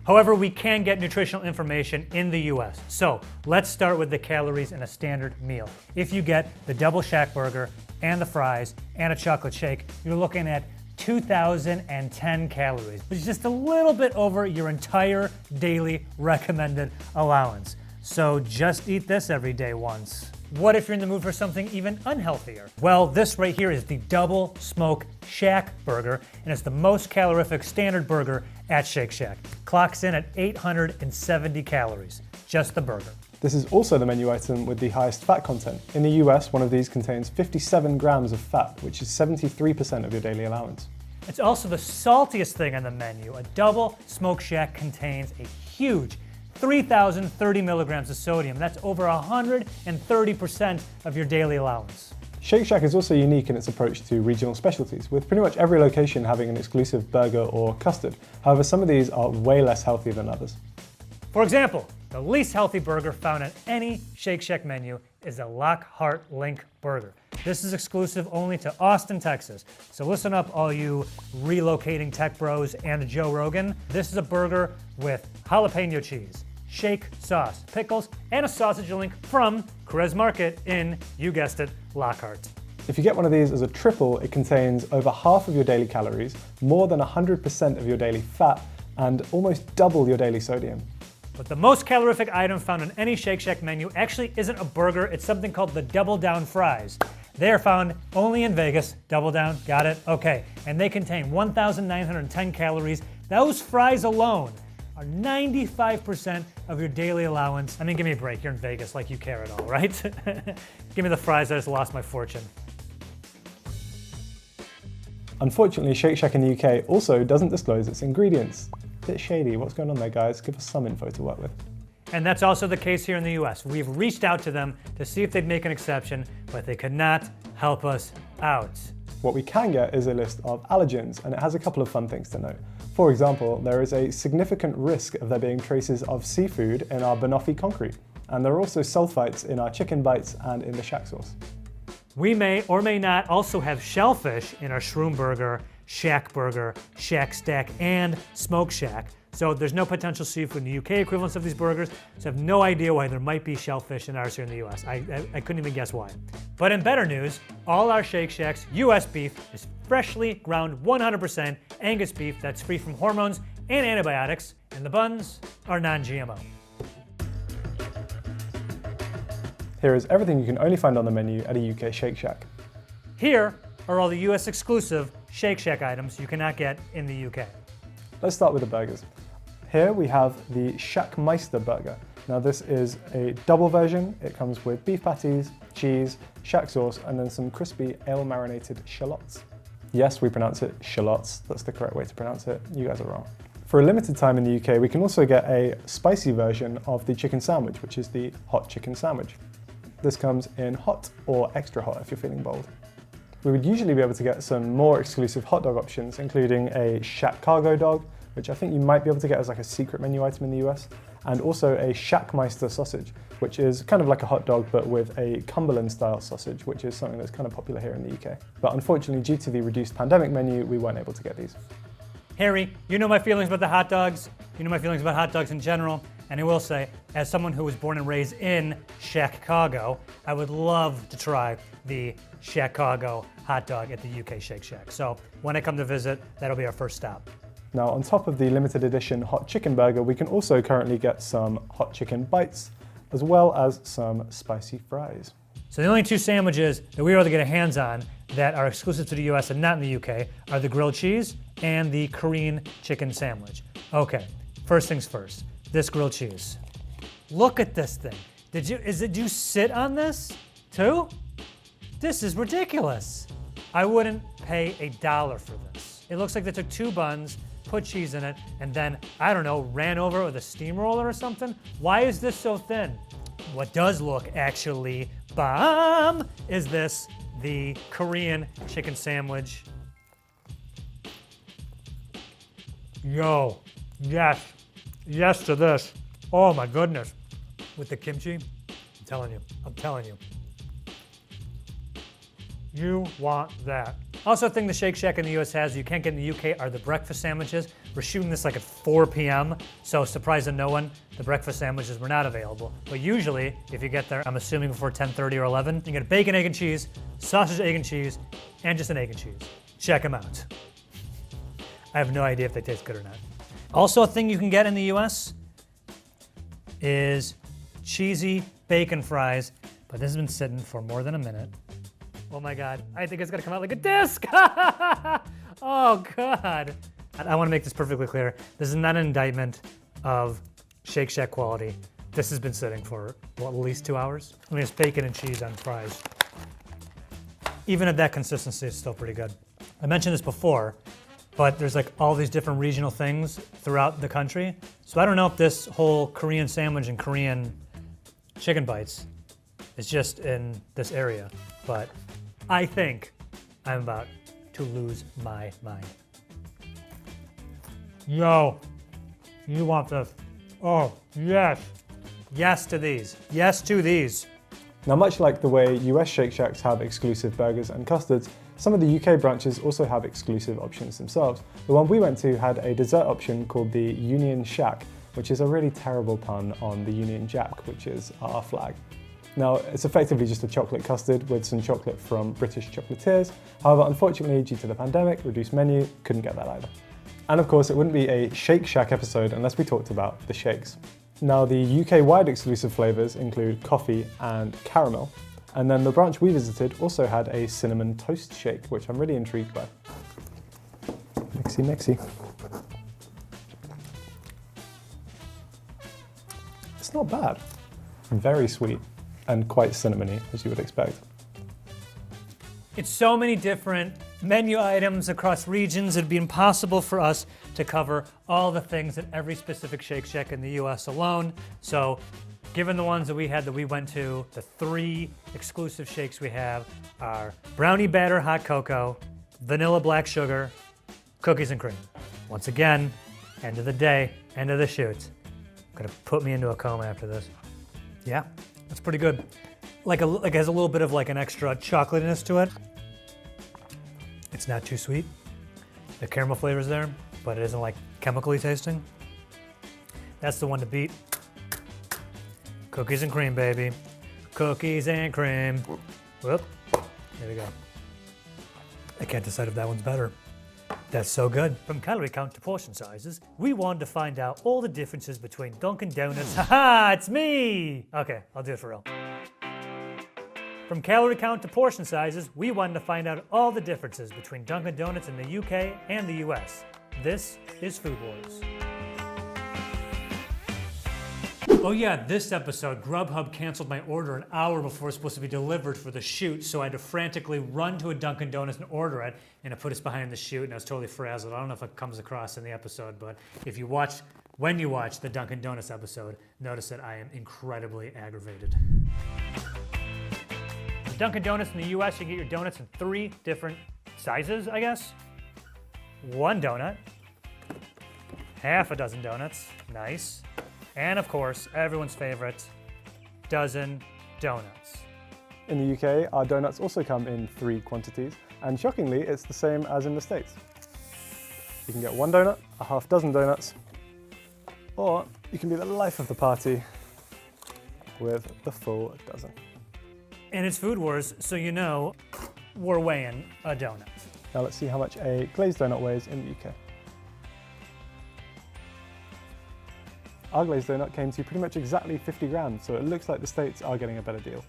Speaker 2: However, we can get nutritional information in the US. So let's start with the calories in a standard meal. If you get the double Shack burger and the fries and a chocolate shake, you're looking at 2,010 calories, which is just a little bit over your entire daily recommended allowance. So just eat this every day once. What if you're in the mood for something even unhealthier? Well, this right here is the Double Smoke Shack Burger, and it's the most calorific standard burger at Shake Shack. Clocks in at 870 calories, just the burger.
Speaker 1: This is also the menu item with the highest fat content. In the US, one of these contains 57 grams of fat, which is 73% of your daily allowance.
Speaker 2: It's also the saltiest thing on the menu. A Double Smoke Shack contains a huge 3,030 milligrams of sodium. That's over 130% of your daily allowance.
Speaker 1: Shake Shack is also unique in its approach to regional specialties, with pretty much every location having an exclusive burger or custard. However, some of these are way less healthy than others.
Speaker 2: For example, the least healthy burger found on any Shake Shack menu is a Lockhart Link burger. This is exclusive only to Austin, Texas. So listen up, all you relocating tech bros and Joe Rogan. This is a burger with jalapeno cheese, shake sauce, pickles, and a sausage link from Perez Market in, you guessed it, Lockhart.
Speaker 1: If you get one of these as a triple, it contains over half of your daily calories, more than 100% of your daily fat, and almost double your daily sodium.
Speaker 2: But the most calorific item found on any Shake Shack menu actually isn't a burger, it's something called the Double Down fries. They are found only in Vegas. Double Down, got it? Okay. And they contain 1,910 calories. Those fries alone are 95% of your daily allowance. I mean, give me a break. You're in Vegas, like you care at all, right? Give me the fries, I just lost my fortune.
Speaker 1: Unfortunately, Shake Shack in the UK also doesn't disclose its ingredients. Bit shady. What's going on there, guys? Give us some info to work with.
Speaker 2: And that's also the case here in the US. We've reached out to them to see if they'd make an exception, but they could not help us out.
Speaker 1: What we can get is a list of allergens, and it has a couple of fun things to note. For example, there is a significant risk of there being traces of seafood in our banoffee concrete, and there are also sulfites in our chicken bites and in the Shack sauce.
Speaker 2: We may or may not also have shellfish in our Shroom Burger, Shack Burger, Shack Stack, and Smoke Shack. So there's no potential seafood in the UK equivalents of these burgers, so I have no idea why there might be shellfish in ours here in the US. I couldn't even guess why. But in better news, all our Shake Shacks US beef is freshly ground 100% Angus beef that's free from hormones and antibiotics, and the buns are non-GMO.
Speaker 1: Here is everything you can only find on the menu at a UK Shake Shack.
Speaker 2: Here are all the US exclusive Shake Shack items you cannot get in the UK.
Speaker 1: Let's start with the burgers. Here we have the Shackmeister burger. Now this is a double version. It comes with beef patties, cheese, Shack sauce, and then some crispy ale-marinated shallots. Yes, we pronounce it shallots. That's the correct way to pronounce it. You guys are wrong. For a limited time in the UK, we can also get a spicy version of the chicken sandwich, which is the hot chicken sandwich. This comes in hot or extra hot if you're feeling bold. we would usually be able to get some more exclusive hot dog options, including a Shack Cargo dog, which I think you might be able to get as like a secret menu item in the US, and also a Shackmeister sausage, which is kind of like a hot dog but with a Cumberland-style sausage, which is something that's kind of popular here in the UK. But unfortunately, due to the reduced pandemic menu, we weren't able to get these.
Speaker 2: Harry, you know my feelings about the hot dogs. You know my feelings about hot dogs in general. And I will say, as someone who was born and raised in Chicago, I would love to try the Chicago hot dog at the UK Shake Shack. So when I come to visit, that'll be our first stop.
Speaker 1: Now, on top of the limited edition hot chicken burger, we can also currently get some hot chicken bites, as well as some spicy fries.
Speaker 2: So the only two sandwiches that we were able to get our hands on that are exclusive to the US and not in the UK are the grilled cheese and the Korean chicken sandwich. Okay, first things first, this grilled cheese. Look at this thing. Did you sit on this too? This is ridiculous. I wouldn't pay $1 for this. It looks like they took 2 buns, put cheese in it, and then, I don't know, ran over it with a steamroller or something? Why is this so thin? What does look actually bomb is this, the Korean chicken sandwich. Yo, yes to this. Oh my goodness. With the kimchi, I'm telling you. You want that. Also, a thing the Shake Shack in the US has you can't get in the UK are the breakfast sandwiches. We're shooting this like at 4 p.m., so surprise to no one, the breakfast sandwiches were not available. But usually, if you get there, I'm assuming before 10:30 or 11, you get a bacon, egg, and cheese, sausage, egg, and cheese, and just an egg and cheese. Check them out. I have no idea if they taste good or not. Also, a thing you can get in the US is cheesy bacon fries, but this has been sitting for more than a minute. Oh my God, I think it's gonna come out like a disc! Oh God. I wanna make this perfectly clear. This is not an indictment of Shake Shack quality. This has been sitting for, at least 2 hours? I mean, it's bacon and cheese on fries. Even at that consistency, it's still pretty good. I mentioned this before, but there's like all these different regional things throughout the country. So I don't know if this whole Korean sandwich and Korean chicken bites is just in this area, but I think I'm about to lose my mind. Yo, you want this? Oh, yes. Yes to these. Yes to these.
Speaker 1: Now, much like the way US Shake Shacks have exclusive burgers and custards, some of the UK branches also have exclusive options themselves. The one we went to had a dessert option called the Union Shack, which is a really terrible pun on the Union Jack, which is our flag. Now, it's effectively just a chocolate custard with some chocolate from British chocolatiers. However, unfortunately, due to the pandemic, reduced menu, couldn't get that either. And of course, it wouldn't be a Shake Shack episode unless we talked about the shakes. Now, the UK-wide exclusive flavours include coffee and caramel. And then the branch we visited also had a cinnamon toast shake, which I'm really intrigued by. Mixy. It's not bad. Very sweet and quite cinnamony, as you would expect.
Speaker 2: It's so many different menu items across regions, it'd be impossible for us to cover all the things at every specific Shake Shack in the US alone. So, given the ones that we went to, the 3 exclusive shakes we have are brownie batter hot cocoa, vanilla black sugar, cookies and cream. Once again, end of the day, end of the shoot. Gonna put me into a coma after this. Yeah, that's pretty good. Like it has a little bit of like an extra chocolatiness to it. It's not too sweet. The caramel flavor's there, but it isn't like chemically tasting. That's the one to beat. Cookies and cream, baby. Cookies and cream. Whoop. There we go. I can't decide if that one's better. That's so good. From calorie count to portion sizes, we wanted to find out all the differences between Dunkin' Donuts. Haha, it's me! Okay, I'll do it for real. From calorie count to portion sizes, we wanted to find out all the differences between Dunkin' Donuts in the UK and the US. This is Food Wars. Oh yeah, this episode, Grubhub canceled my order an hour before it was supposed to be delivered for the shoot, so I had to frantically run to a Dunkin' Donuts and order it, and it put us behind the shoot, and I was totally frazzled. I don't know if it comes across in the episode, but when you watch the Dunkin' Donuts episode, notice that I am incredibly aggravated. Dunkin' Donuts in the US, you can get your donuts in 3 different sizes, I guess. 1 donut, half a dozen donuts, nice. And of course, everyone's favorite, dozen donuts.
Speaker 1: In the UK, our donuts also come in 3 quantities, and shockingly, it's the same as in the States. You can get 1 donut, a half dozen donuts, or you can be the life of the party with the full dozen.
Speaker 2: And it's Food Wars, so you know we're weighing a donut.
Speaker 1: Now let's see how much a glazed donut weighs in the UK. Our glazed donut came to pretty much exactly 50 grams, so it looks like the States are getting a better deal.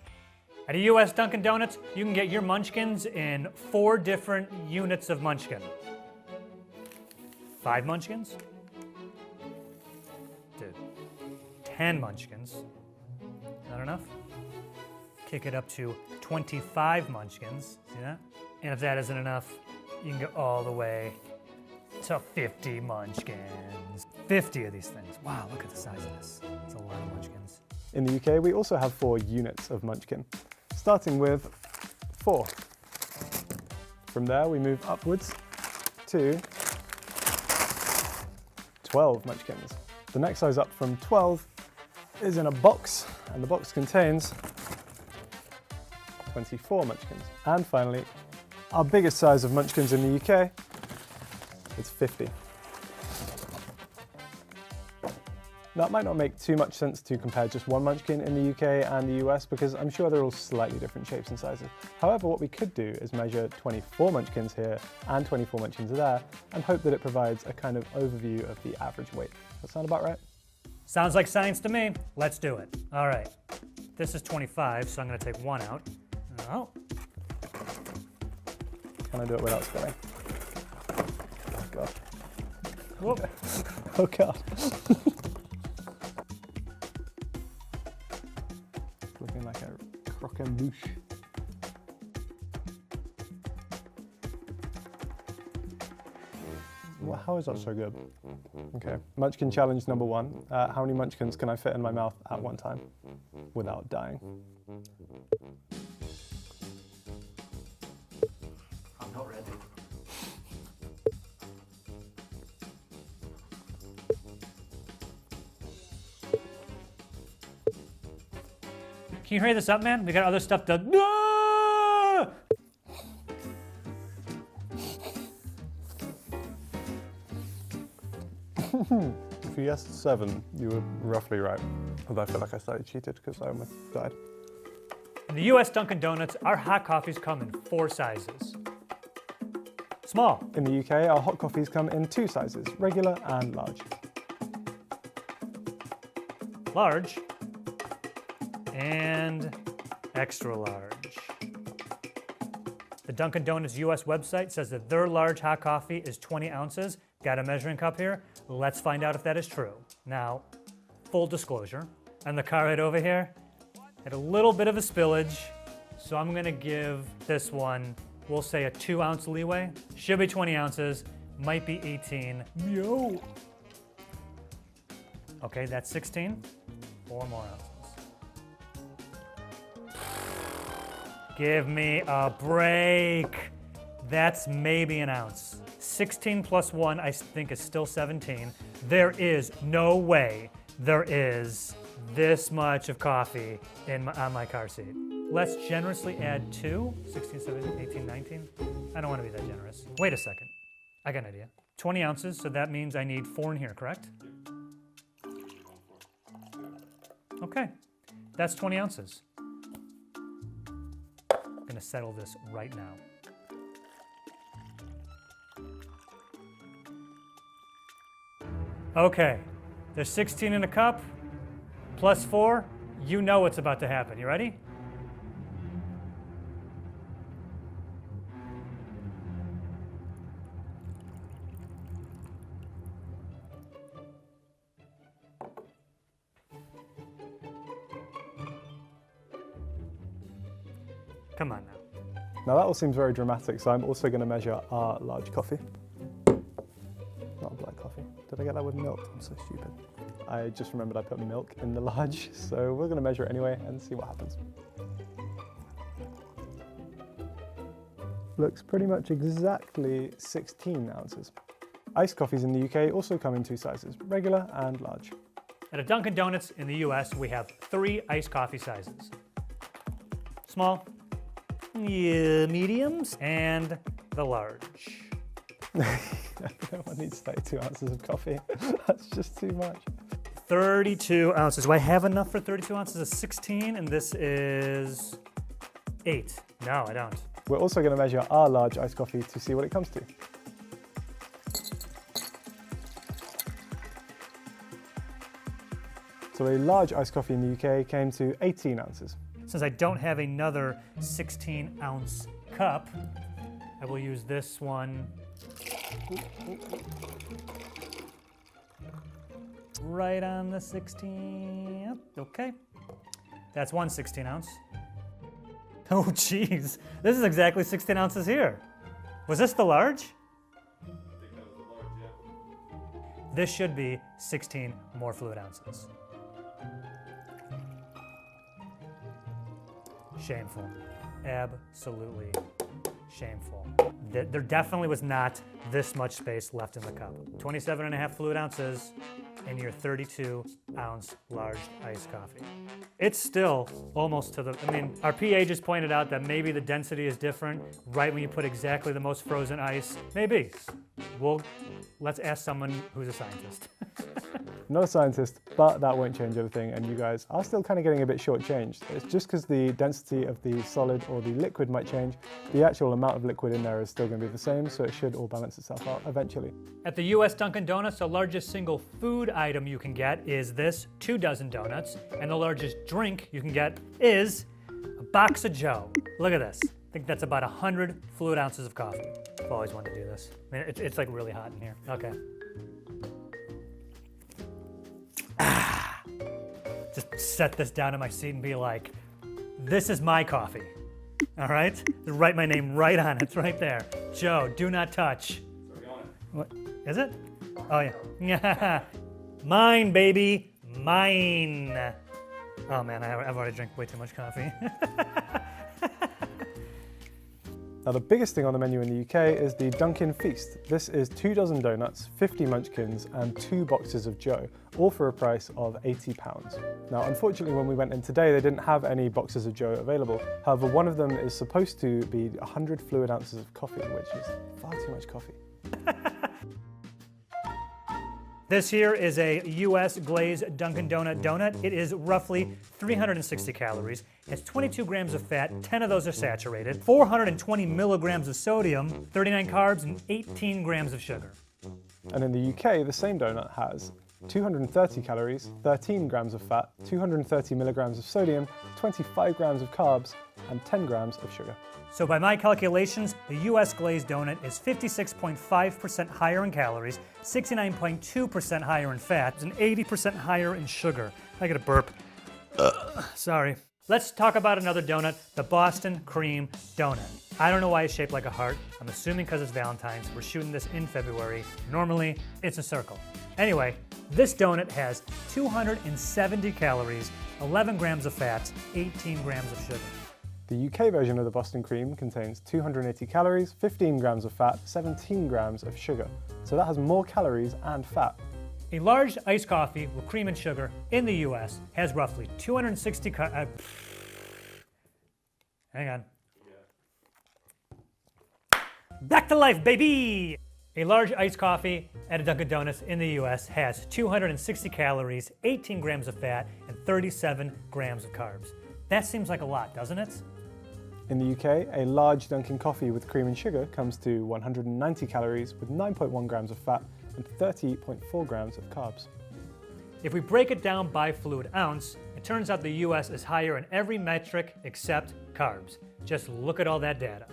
Speaker 2: At a US Dunkin' Donuts, you can get your munchkins in 4 different units of munchkin. 5 munchkins? Dude. 10 munchkins. Not enough? Kick it up to 25 munchkins. See that? And if that isn't enough, you can go all the way to 50 munchkins. 50 of these things. Wow, look at the size of this. It's a lot of munchkins.
Speaker 1: In the UK, we also have 4 units of munchkin, starting with 4. From there, we move upwards to 12 munchkins. The next size up from 12 is in a box, and the box contains 24 munchkins. And finally, our biggest size of munchkins in the UK is 50. Now, it might not make too much sense to compare just one munchkin in the UK and the US because I'm sure they're all slightly different shapes and sizes. However, what we could do is measure 24 munchkins here and 24 munchkins there and hope that it provides a kind of overview of the average weight. Does that sound about right?
Speaker 2: Sounds like science to me. Let's do it. All right. This is 25, so I'm going to take 1 out. Oh.
Speaker 1: Can I do it without spilling? Oh, God.
Speaker 2: Whoop.
Speaker 1: Oh, God. Looking like a croquembouche. Well, how is that so good? Okay, Munchkin challenge number 1. How many munchkins can I fit in my mouth at one time without dying?
Speaker 2: I'm not ready. Can you hurry this up, man? We got other stuff to... No!
Speaker 1: If you guessed 7, you were roughly right. Although I feel like I slightly cheated because I almost died.
Speaker 2: In the US Dunkin' Donuts, our hot coffees come in 4 sizes. Small.
Speaker 1: In the UK, our hot coffees come in 2 sizes, regular and large.
Speaker 2: Large. And extra large. The Dunkin' Donuts US website says that their large hot coffee is 20 ounces. Got a measuring cup here. Let's find out if that is true. Now, full disclosure, and the car right over here had a little bit of a spillage, so I'm gonna give this one, we'll say a 2 ounce leeway. Should be 20 ounces, might be 18. Yo! Okay, that's 16. 4 more ounces. Give me a break. That's maybe an ounce. 16 plus 1, I think, is still 17. There is no way there is this much of coffee on my car seat. Let's generously add 2. 16, 17, 18, 19. I don't want to be that generous. Wait a second. I got an idea. 20 ounces, so that means I need 4 in here, correct? Okay, that's 20 ounces. I'm gonna settle this right now. Okay, there's 16 in a cup, plus 4, you know what's about to happen. You ready? Come on now.
Speaker 1: Now that all seems very dramatic, so I'm also going to measure our large coffee. Not a black coffee. Did I get that with milk? I'm so stupid. I just remembered I put milk in the large, so we're going to measure it anyway and see what happens. looks pretty much exactly 16 ounces. Iced coffees in the UK also come in two sizes, regular and large.
Speaker 2: At a Dunkin' Donuts in the US, we have 3 iced coffee sizes. Small, mediums, and the large.
Speaker 1: No one needs 32 ounces of coffee. That's just too much.
Speaker 2: 32 ounces. Do I have enough for 32 ounces of 16? And this is 8. No, I don't.
Speaker 1: We're also going to measure our large iced coffee to see what it comes to. So a large iced coffee in the UK came to 18 ounces.
Speaker 2: Since I don't have another 16-ounce cup, I will use this one right on the 16. Yep, okay. That's one 16-ounce. Oh, geez. This is exactly 16 ounces here. Was this the large? This should be 16 more fluid ounces. Shameful. Absolutely shameful. There definitely was not this much space left in the cup. 27.5 fluid ounces in your 32-ounce large iced coffee. It's still almost to the, I mean, our PA just pointed out that maybe the density is different right when you put exactly the most frozen ice. Maybe. Let's ask someone who's a scientist.
Speaker 1: Not a scientist, but that won't change everything, and you guys are still kind of getting a bit shortchanged. It's just because the density of the solid or the liquid might change, the actual amount of liquid in there is still going to be the same, so it should all balance itself out eventually.
Speaker 2: At the US Dunkin' Donuts, the largest single food item you can get is this 2 dozen donuts, and the largest drink you can get is a box of Joe. Look at this. I think that's about 100 fluid ounces of coffee. I've always wanted to do this. I mean, it's like really hot in here. Okay. Just set this down in my seat and be like, this is my coffee. All right? Write my name right on it. It's right there. Joe, do not touch. What? Is it? Oh, yeah. Mine, baby. Mine. Oh, man, I've already drank way too much coffee.
Speaker 1: Now the biggest thing on the menu in the UK is the Dunkin' Feast. This is 2 dozen donuts, 50 munchkins and 2 boxes of Joe, all for a price of £80. Now unfortunately when we went in today they didn't have any boxes of Joe available. However, one of them is supposed to be 100 fluid ounces of coffee, which is far too much coffee.
Speaker 2: This here is a US glazed Dunkin' donut. It is roughly 360 calories, has 22 grams of fat, 10 of those are saturated, 420 milligrams of sodium, 39 carbs, and 18 grams of sugar.
Speaker 1: And in the UK, the same donut has 230 calories, 13 grams of fat, 230 milligrams of sodium, 25 grams of carbs, and 10 grams of sugar.
Speaker 2: So by my calculations, the US glazed donut is 56.5% higher in calories, 69.2% higher in fat, and 80% higher in sugar. I get a burp. Sorry. Let's talk about another donut, the Boston Cream Donut. I don't know why it's shaped like a heart. I'm assuming because it's Valentine's. We're shooting this in February. Normally, it's a circle. Anyway, this donut has 270 calories, 11 grams of fat, 18 grams of sugar.
Speaker 1: The UK version of the Boston Cream contains 280 calories, 15 grams of fat, 17 grams of sugar. So that has more calories and fat.
Speaker 2: A large iced coffee with cream and sugar in the US has roughly 260 hang on. Back to life, baby! A large iced coffee at a Dunkin' Donuts in the US has 260 calories, 18 grams of fat, and 37 grams of carbs. That seems like a lot, doesn't it?
Speaker 1: In the UK, a large Dunkin' coffee with cream and sugar comes to 190 calories with 9.1 grams of fat and 30.4 grams of carbs.
Speaker 2: If we break it down by fluid ounce, it turns out the US is higher in every metric except carbs. Just look at all that data.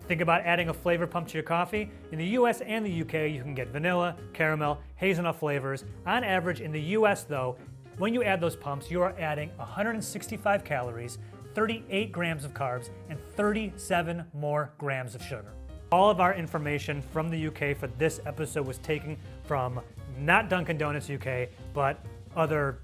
Speaker 2: Think about adding a flavor pump to your coffee. In the US and the UK, you can get vanilla, caramel, hazelnut flavors. On average, in the US though, when you add those pumps, you are adding 165 calories, 38 grams of carbs, and 37 more grams of sugar. All of our information from the UK for this episode was taken from not Dunkin' Donuts UK, but other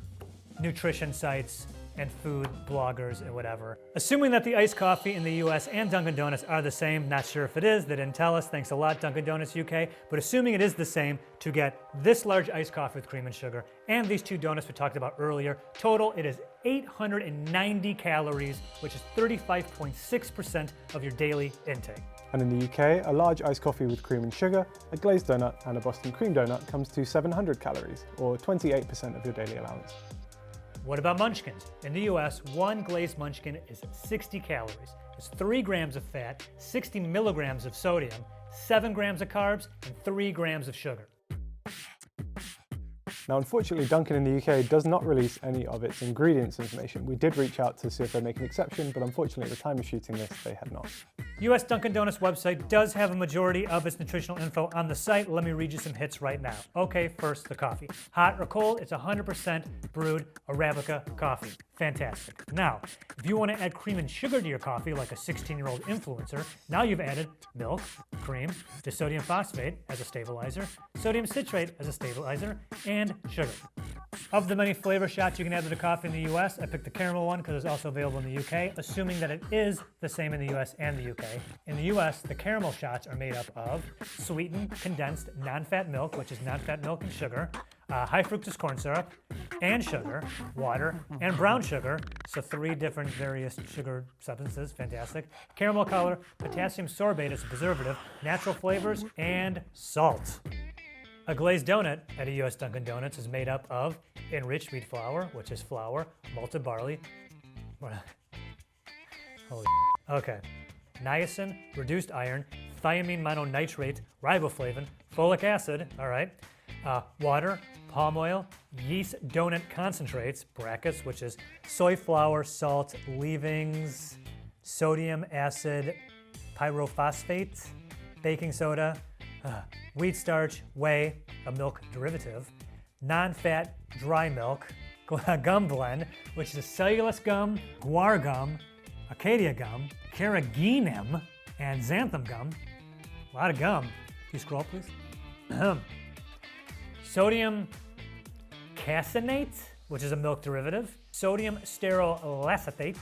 Speaker 2: nutrition sites and food bloggers and whatever. Assuming that the iced coffee in the US and Dunkin' Donuts are the same, not sure if it is, they didn't tell us, thanks a lot Dunkin' Donuts UK, but assuming it is the same, to get this large iced coffee with cream and sugar and these two donuts we talked about earlier, total it is 890 calories, which is 35.6% of your daily intake.
Speaker 1: And in the UK, a large iced coffee with cream and sugar, a glazed donut, and a Boston cream donut comes to 700 calories, or 28% of your daily allowance.
Speaker 2: What about munchkins? In the US, one glazed munchkin is 60 calories. It's 3 grams of fat, 60 milligrams of sodium, 7 grams of carbs, and 3 grams of sugar.
Speaker 1: Now, unfortunately, Dunkin' in the UK does not release any of its ingredients information. We did reach out to see if they'd make an exception, but unfortunately, at the time of shooting this, they had not.
Speaker 2: US Dunkin' Donuts website does have a majority of its nutritional info on the site. Let me read you some hits right now. Okay, first, the coffee. Hot or cold, it's 100% brewed Arabica coffee. Fantastic. Now, if you want to add cream and sugar to your coffee like a 16-year-old influencer, now you've added milk, cream, disodium phosphate as a stabilizer, sodium citrate as a stabilizer, and sugar. Of the many flavor shots you can add to the coffee in the US, I picked the caramel one because it's also available in the UK, assuming that it is the same in the US and the UK. In the US, the caramel shots are made up of sweetened, condensed, non-fat milk, which is non-fat milk and sugar, high fructose corn syrup, and sugar, water, and brown sugar, so 3 different various sugar substances, fantastic, caramel color, potassium sorbate as a preservative, natural flavors, and salt. A glazed donut at a US Dunkin' Donuts is made up of enriched wheat flour, which is flour, malted barley, holy okay, niacin, reduced iron, thiamine mononitrate, riboflavin, folic acid, all right, water, palm oil, yeast donut concentrates, brackets, which is soy flour, salt, leavings, sodium acid, pyrophosphate, baking soda, wheat starch, whey, a milk derivative, non-fat dry milk, gum blend, which is cellulose gum, guar gum, acacia gum, carrageenan, and xanthan gum. A lot of gum. Can you scroll, please? Sodium caseinate, which is a milk derivative, sodium stearoyl acetate,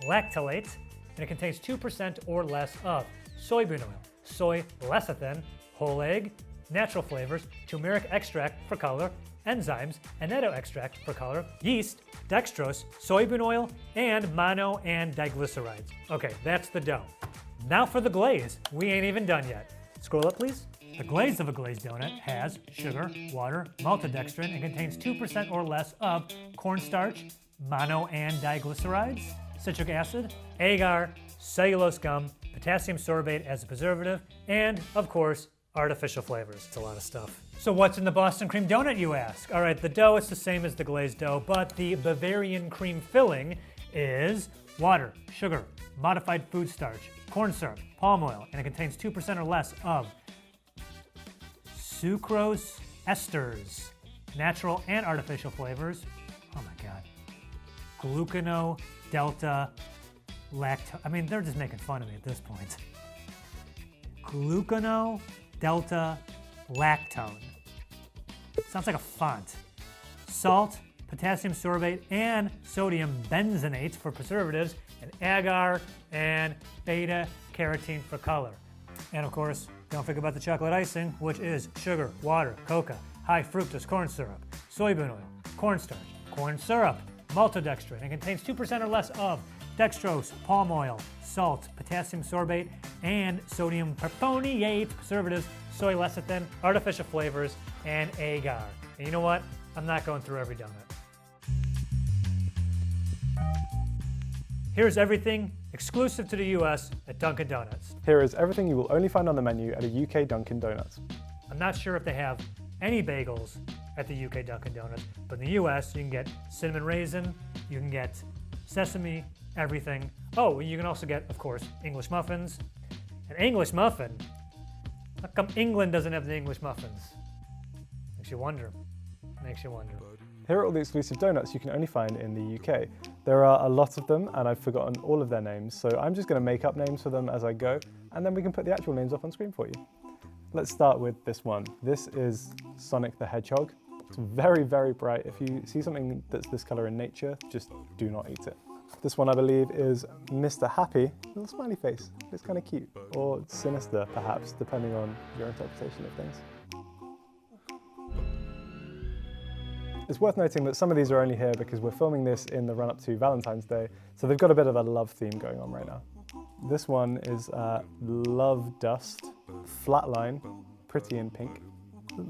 Speaker 2: lactylate, and it contains 2% or less of soybean oil, soy lecithin, whole egg, natural flavors, turmeric extract for color, enzymes, annatto extract for color, yeast, dextrose, soybean oil, and mono and diglycerides. Okay, that's the dough. Now for the glaze. We ain't even done yet. Scroll up, please. The glaze of a glazed donut has sugar, water, maltodextrin, and contains 2% or less of cornstarch, mono and diglycerides, citric acid, agar, cellulose gum, potassium sorbate as a preservative, and, of course, artificial flavors. It's a lot of stuff. So what's in the Boston cream donut, you ask? All right, the dough is the same as the glazed dough, but the Bavarian cream filling is water, sugar, modified food starch, corn syrup, palm oil, and it contains 2% or less of sucrose esters, natural and artificial flavors. Oh my God. Glucano, delta, lactose. I mean, they're just making fun of me at this point. Glucano, delta, lactone. Sounds like a font. Salt, potassium sorbate, and sodium benzenate for preservatives, and agar and beta carotene for color. And of course, don't forget about the chocolate icing, which is sugar, water, cocoa, high fructose corn syrup, soybean oil, cornstarch, corn syrup, maltodextrin, and contains 2% or less of dextrose, palm oil, salt, potassium sorbate, and sodium perponiate preservatives, soy lecithin, artificial flavors, and agar. And you know what? I'm not going through every donut. Here's everything exclusive to the US at Dunkin' Donuts.
Speaker 1: Here is everything you will only find on the menu at a UK Dunkin' Donuts.
Speaker 2: I'm not sure if they have any bagels at the UK Dunkin' Donuts, but in the US you can get cinnamon raisin, you can get sesame, everything. Oh, you can also get, of course, English muffins. An English muffin? How come England doesn't have the English muffins? Makes you wonder. Makes you wonder.
Speaker 1: Here are all the exclusive donuts you can only find in the UK. There are a lot of them, and I've forgotten all of their names, so I'm just going to make up names for them as I go, and then we can put the actual names up on screen for you. Let's start with this one. This is Sonic the Hedgehog. It's very, very bright. If you see something that's this color in nature, just do not eat it. This one, I believe, is Mr. Happy. Little smiley face. It's kind of cute. Or sinister, perhaps, depending on your interpretation of things. It's worth noting that some of these are only here because we're filming this in the run-up to Valentine's Day, so they've got a bit of a love theme going on right now. This one is Love Dust, Flatline, pretty in pink,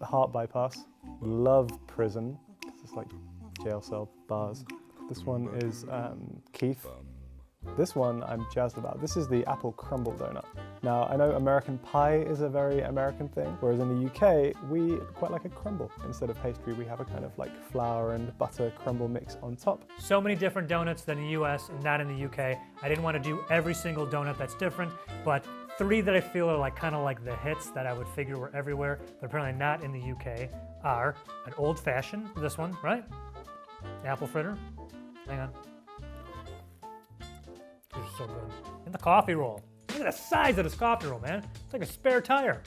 Speaker 1: Heart Bypass, Love Prison, because it's like jail cell bars. This one is Keith. This one I'm jazzed about. This is the apple crumble donut. Now, I know American pie is a very American thing, whereas in the UK, we quite like a crumble. Instead of pastry, we have a kind of like flour and butter crumble mix on top.
Speaker 2: So many different donuts than in the US and not in the UK. I didn't want to do every single donut that's different, but 3 that I feel are like kind of like the hits that I would figure were everywhere, but apparently not in the UK, are an old fashioned, this one, right? Apple fritter. Hang on. These are so good. And the coffee roll. Look at the size of this coffee roll, man. It's like a spare tire.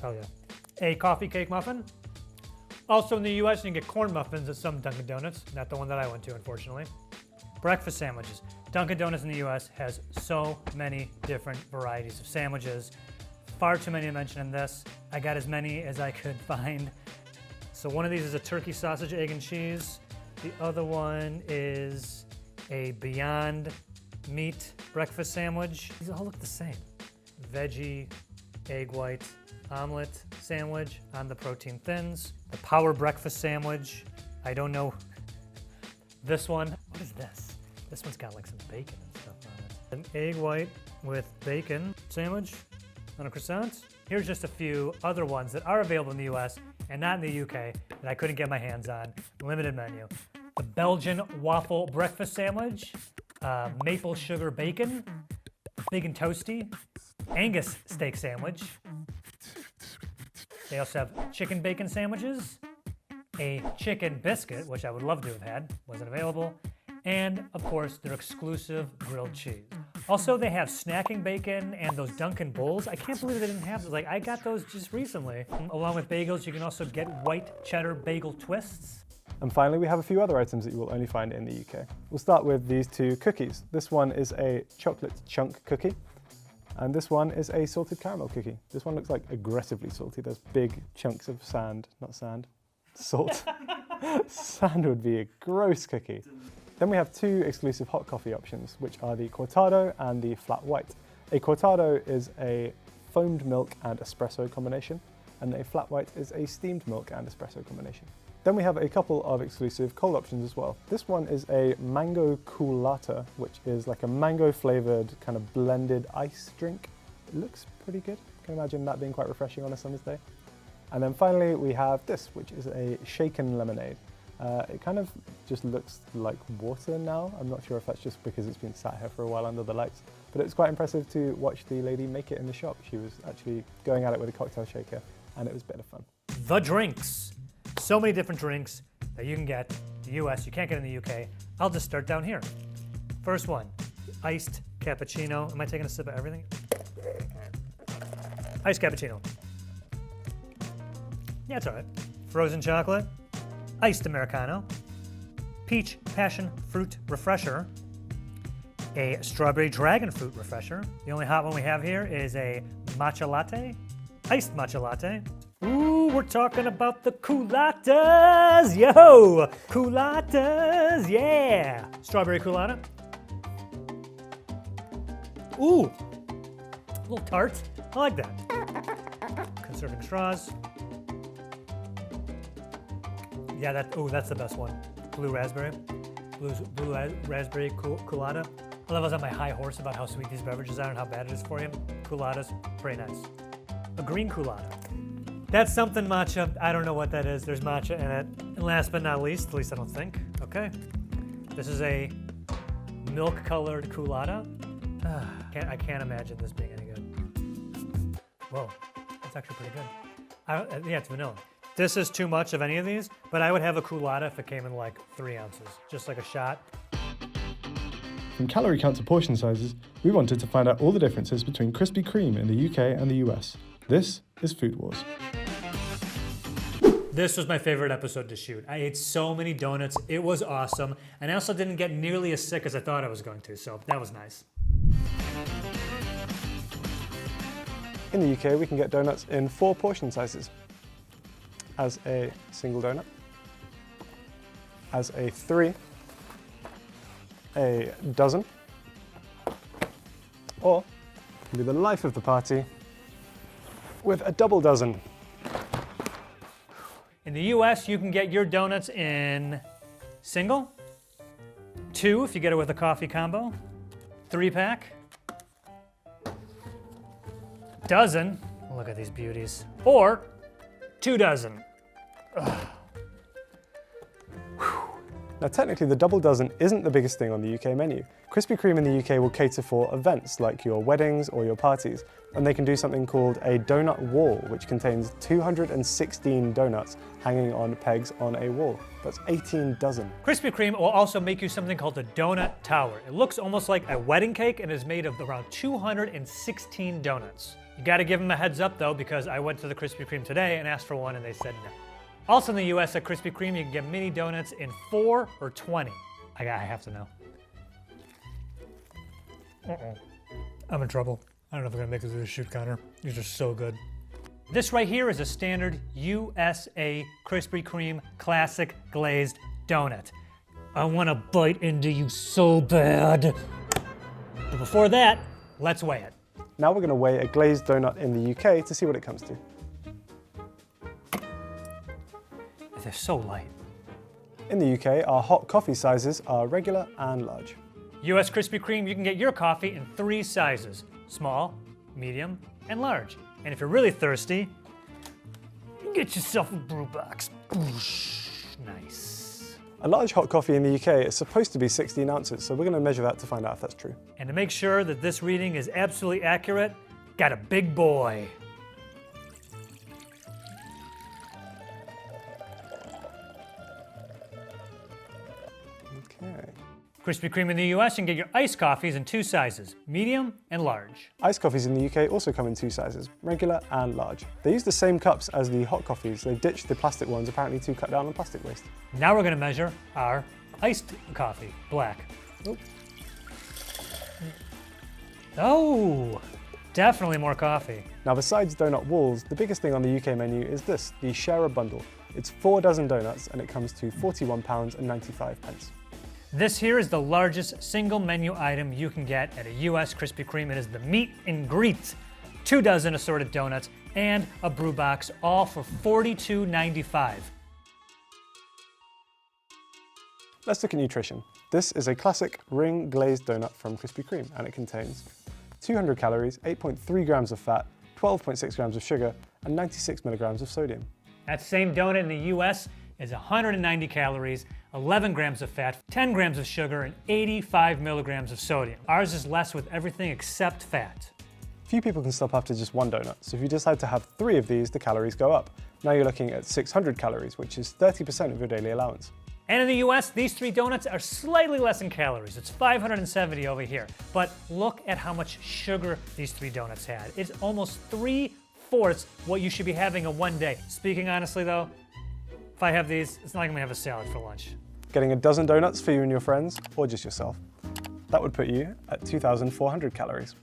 Speaker 2: Hell yeah. A coffee cake muffin. Also in the US, you can get corn muffins at some Dunkin' Donuts. Not the one that I went to, unfortunately. Breakfast sandwiches. Dunkin' Donuts in the US has so many different varieties of sandwiches. Far too many to mention in this. I got as many as I could find. So one of these is a turkey sausage, egg, and cheese. The other one is a Beyond Meat breakfast sandwich. These all look the same. Veggie, egg white, omelet sandwich on the protein thins. The Power Breakfast sandwich. I don't know. This one, what is this? This one's got like some bacon and stuff on it. An egg white with bacon sandwich on a croissant. Here's just a few other ones that are available in the US and not in the UK that I couldn't get my hands on. Limited menu. The Belgian waffle breakfast sandwich, maple sugar bacon, bacon toasty, Angus steak sandwich. They also have chicken bacon sandwiches, a chicken biscuit, which I would love to have had, wasn't available, and of course their exclusive grilled cheese. Also, they have snacking bacon and those Dunkin' Bowls. I can't believe they didn't have those. Like, I got those just recently. Along with bagels, you can also get white cheddar bagel twists.
Speaker 1: And finally, we have a few other items that you will only find in the UK. We'll start with these 2 cookies. This one is a chocolate chunk cookie, and this one is a salted caramel cookie. This one looks like aggressively salty. There's big chunks of sand, not sand, salt. Sand would be a gross cookie. Then we have 2 exclusive hot coffee options, which are the cortado and the flat white. A cortado is a foamed milk and espresso combination, and a flat white is a steamed milk and espresso combination. Then we have a couple of exclusive cold options as well. This one is a mango coolata, which is like a mango flavored kind of blended ice drink. It looks pretty good. I can imagine that being quite refreshing on a summer's day. And then finally we have this, which is a shaken lemonade. It kind of just looks like water now. I'm not sure if that's just because it's been sat here for a while under the lights, but it's quite impressive to watch the lady make it in the shop. She was actually going at it with a cocktail shaker, and it was a bit of fun.
Speaker 2: The drinks. So many different drinks that you can get in the US, you can't get in the UK. I'll just start down here. First one, iced cappuccino. Am I taking a sip of everything? Iced cappuccino. Yeah, it's all right. Frozen chocolate, iced Americano, peach passion fruit refresher, a strawberry dragon fruit refresher. The only hot one we have here is a matcha latte, iced matcha latte. Ooh, we're talking about the coolatas, yo! Coolatas, yeah! Strawberry coolata. Ooh, a little tart. I like that. Conserving straws. Yeah, that's the best one. Blue raspberry. Blue raspberry coolata. I love I was on my high horse about how sweet these beverages are and how bad it is for you. Coolatas, pretty nice. A green coolata. That's something matcha. I don't know what that is. There's matcha in it. And last but not least, at least I don't think. Okay. This is a milk-colored coolata. I can't imagine this being any good. Whoa, that's actually pretty good. Yeah, it's vanilla. This is too much of any of these, but I would have a coolata if it came in like 3 ounces, just like a shot.
Speaker 1: From calorie count to portion sizes, we wanted to find out all the differences between Krispy Kreme in the UK and the US. This is Food Wars.
Speaker 2: This was my favorite episode to shoot. I ate so many donuts. It was awesome. And I also didn't get nearly as sick as I thought I was going to, so that was nice.
Speaker 1: In the UK, we can get donuts in 4 portion sizes. As a single donut, as a 3, a dozen, or can be the life of the party with a double dozen.
Speaker 2: In the US, you can get your donuts in single, 2 if you get it with a coffee combo, 3-pack, dozen, look at these beauties, or 2 dozen. Ugh.
Speaker 1: Now technically the double dozen isn't the biggest thing on the UK menu. Krispy Kreme in the UK will cater for events like your weddings or your parties, and they can do something called a donut wall, which contains 216 donuts hanging on pegs on a wall. That's 18 dozen.
Speaker 2: Krispy Kreme will also make you something called the donut tower. It looks almost like a wedding cake and is made of around 216 donuts. You gotta give them a heads up though, because I went to the Krispy Kreme today and asked for one and they said no. Also in the US at Krispy Kreme, you can get mini donuts in 4 or 20. I have to know. I'm in trouble. I don't know if we're gonna make it through the shoot, Connor. These are so good. This right here is a standard USA Krispy Kreme classic glazed donut. I wanna bite into you so bad. But before that, let's weigh it.
Speaker 1: Now we're going to weigh a glazed donut in the UK to see what it comes to.
Speaker 2: They're so light.
Speaker 1: In the UK, our hot coffee sizes are regular and large.
Speaker 2: US Krispy Kreme, you can get your coffee in 3 sizes: small, medium, and large. And if you're really thirsty, get yourself a brew box. Nice.
Speaker 1: A large hot coffee in the UK is supposed to be 16 ounces, so we're going to measure that to find out if that's true.
Speaker 2: And to make sure that this reading is absolutely accurate, got a big boy.
Speaker 1: Okay.
Speaker 2: Krispy Kreme in the US, you can get your iced coffees in 2 sizes, medium and large.
Speaker 1: Iced coffees in the UK also come in 2 sizes, regular and large. They use the same cups as the hot coffees. They ditched the plastic ones apparently to cut down on plastic waste.
Speaker 2: Now we're gonna measure our iced coffee, black. Oh, definitely more coffee.
Speaker 1: Now besides donut walls, the biggest thing on the UK menu is this, the Sharer Bundle. It's 4 dozen donuts and it comes to £41.95.
Speaker 2: This here is the largest single menu item you can get at a US Krispy Kreme. It is the meet and greet. 2 dozen assorted donuts and a brew box, all for $42.95.
Speaker 1: Let's look at nutrition. This is a classic ring glazed donut from Krispy Kreme and it contains 200 calories, 8.3 grams of fat, 12.6 grams of sugar, and 96 milligrams of sodium.
Speaker 2: That same donut in the US is 190 calories, 11 grams of fat, 10 grams of sugar, and 85 milligrams of sodium. Ours is less with everything except fat.
Speaker 1: Few people can stop after just 1 donut, so if you decide to have 3 of these, the calories go up. Now you're looking at 600 calories, which is 30% of your daily allowance.
Speaker 2: And in the US, these 3 donuts are slightly less in calories. It's 570 over here. But look at how much sugar these 3 donuts had. It's almost 3/4 what you should be having in one day. Speaking honestly though, if I have these, it's not like I'm gonna have a salad for lunch.
Speaker 1: Getting a dozen donuts for you and your friends, or just yourself, that would put you at 2,400 calories.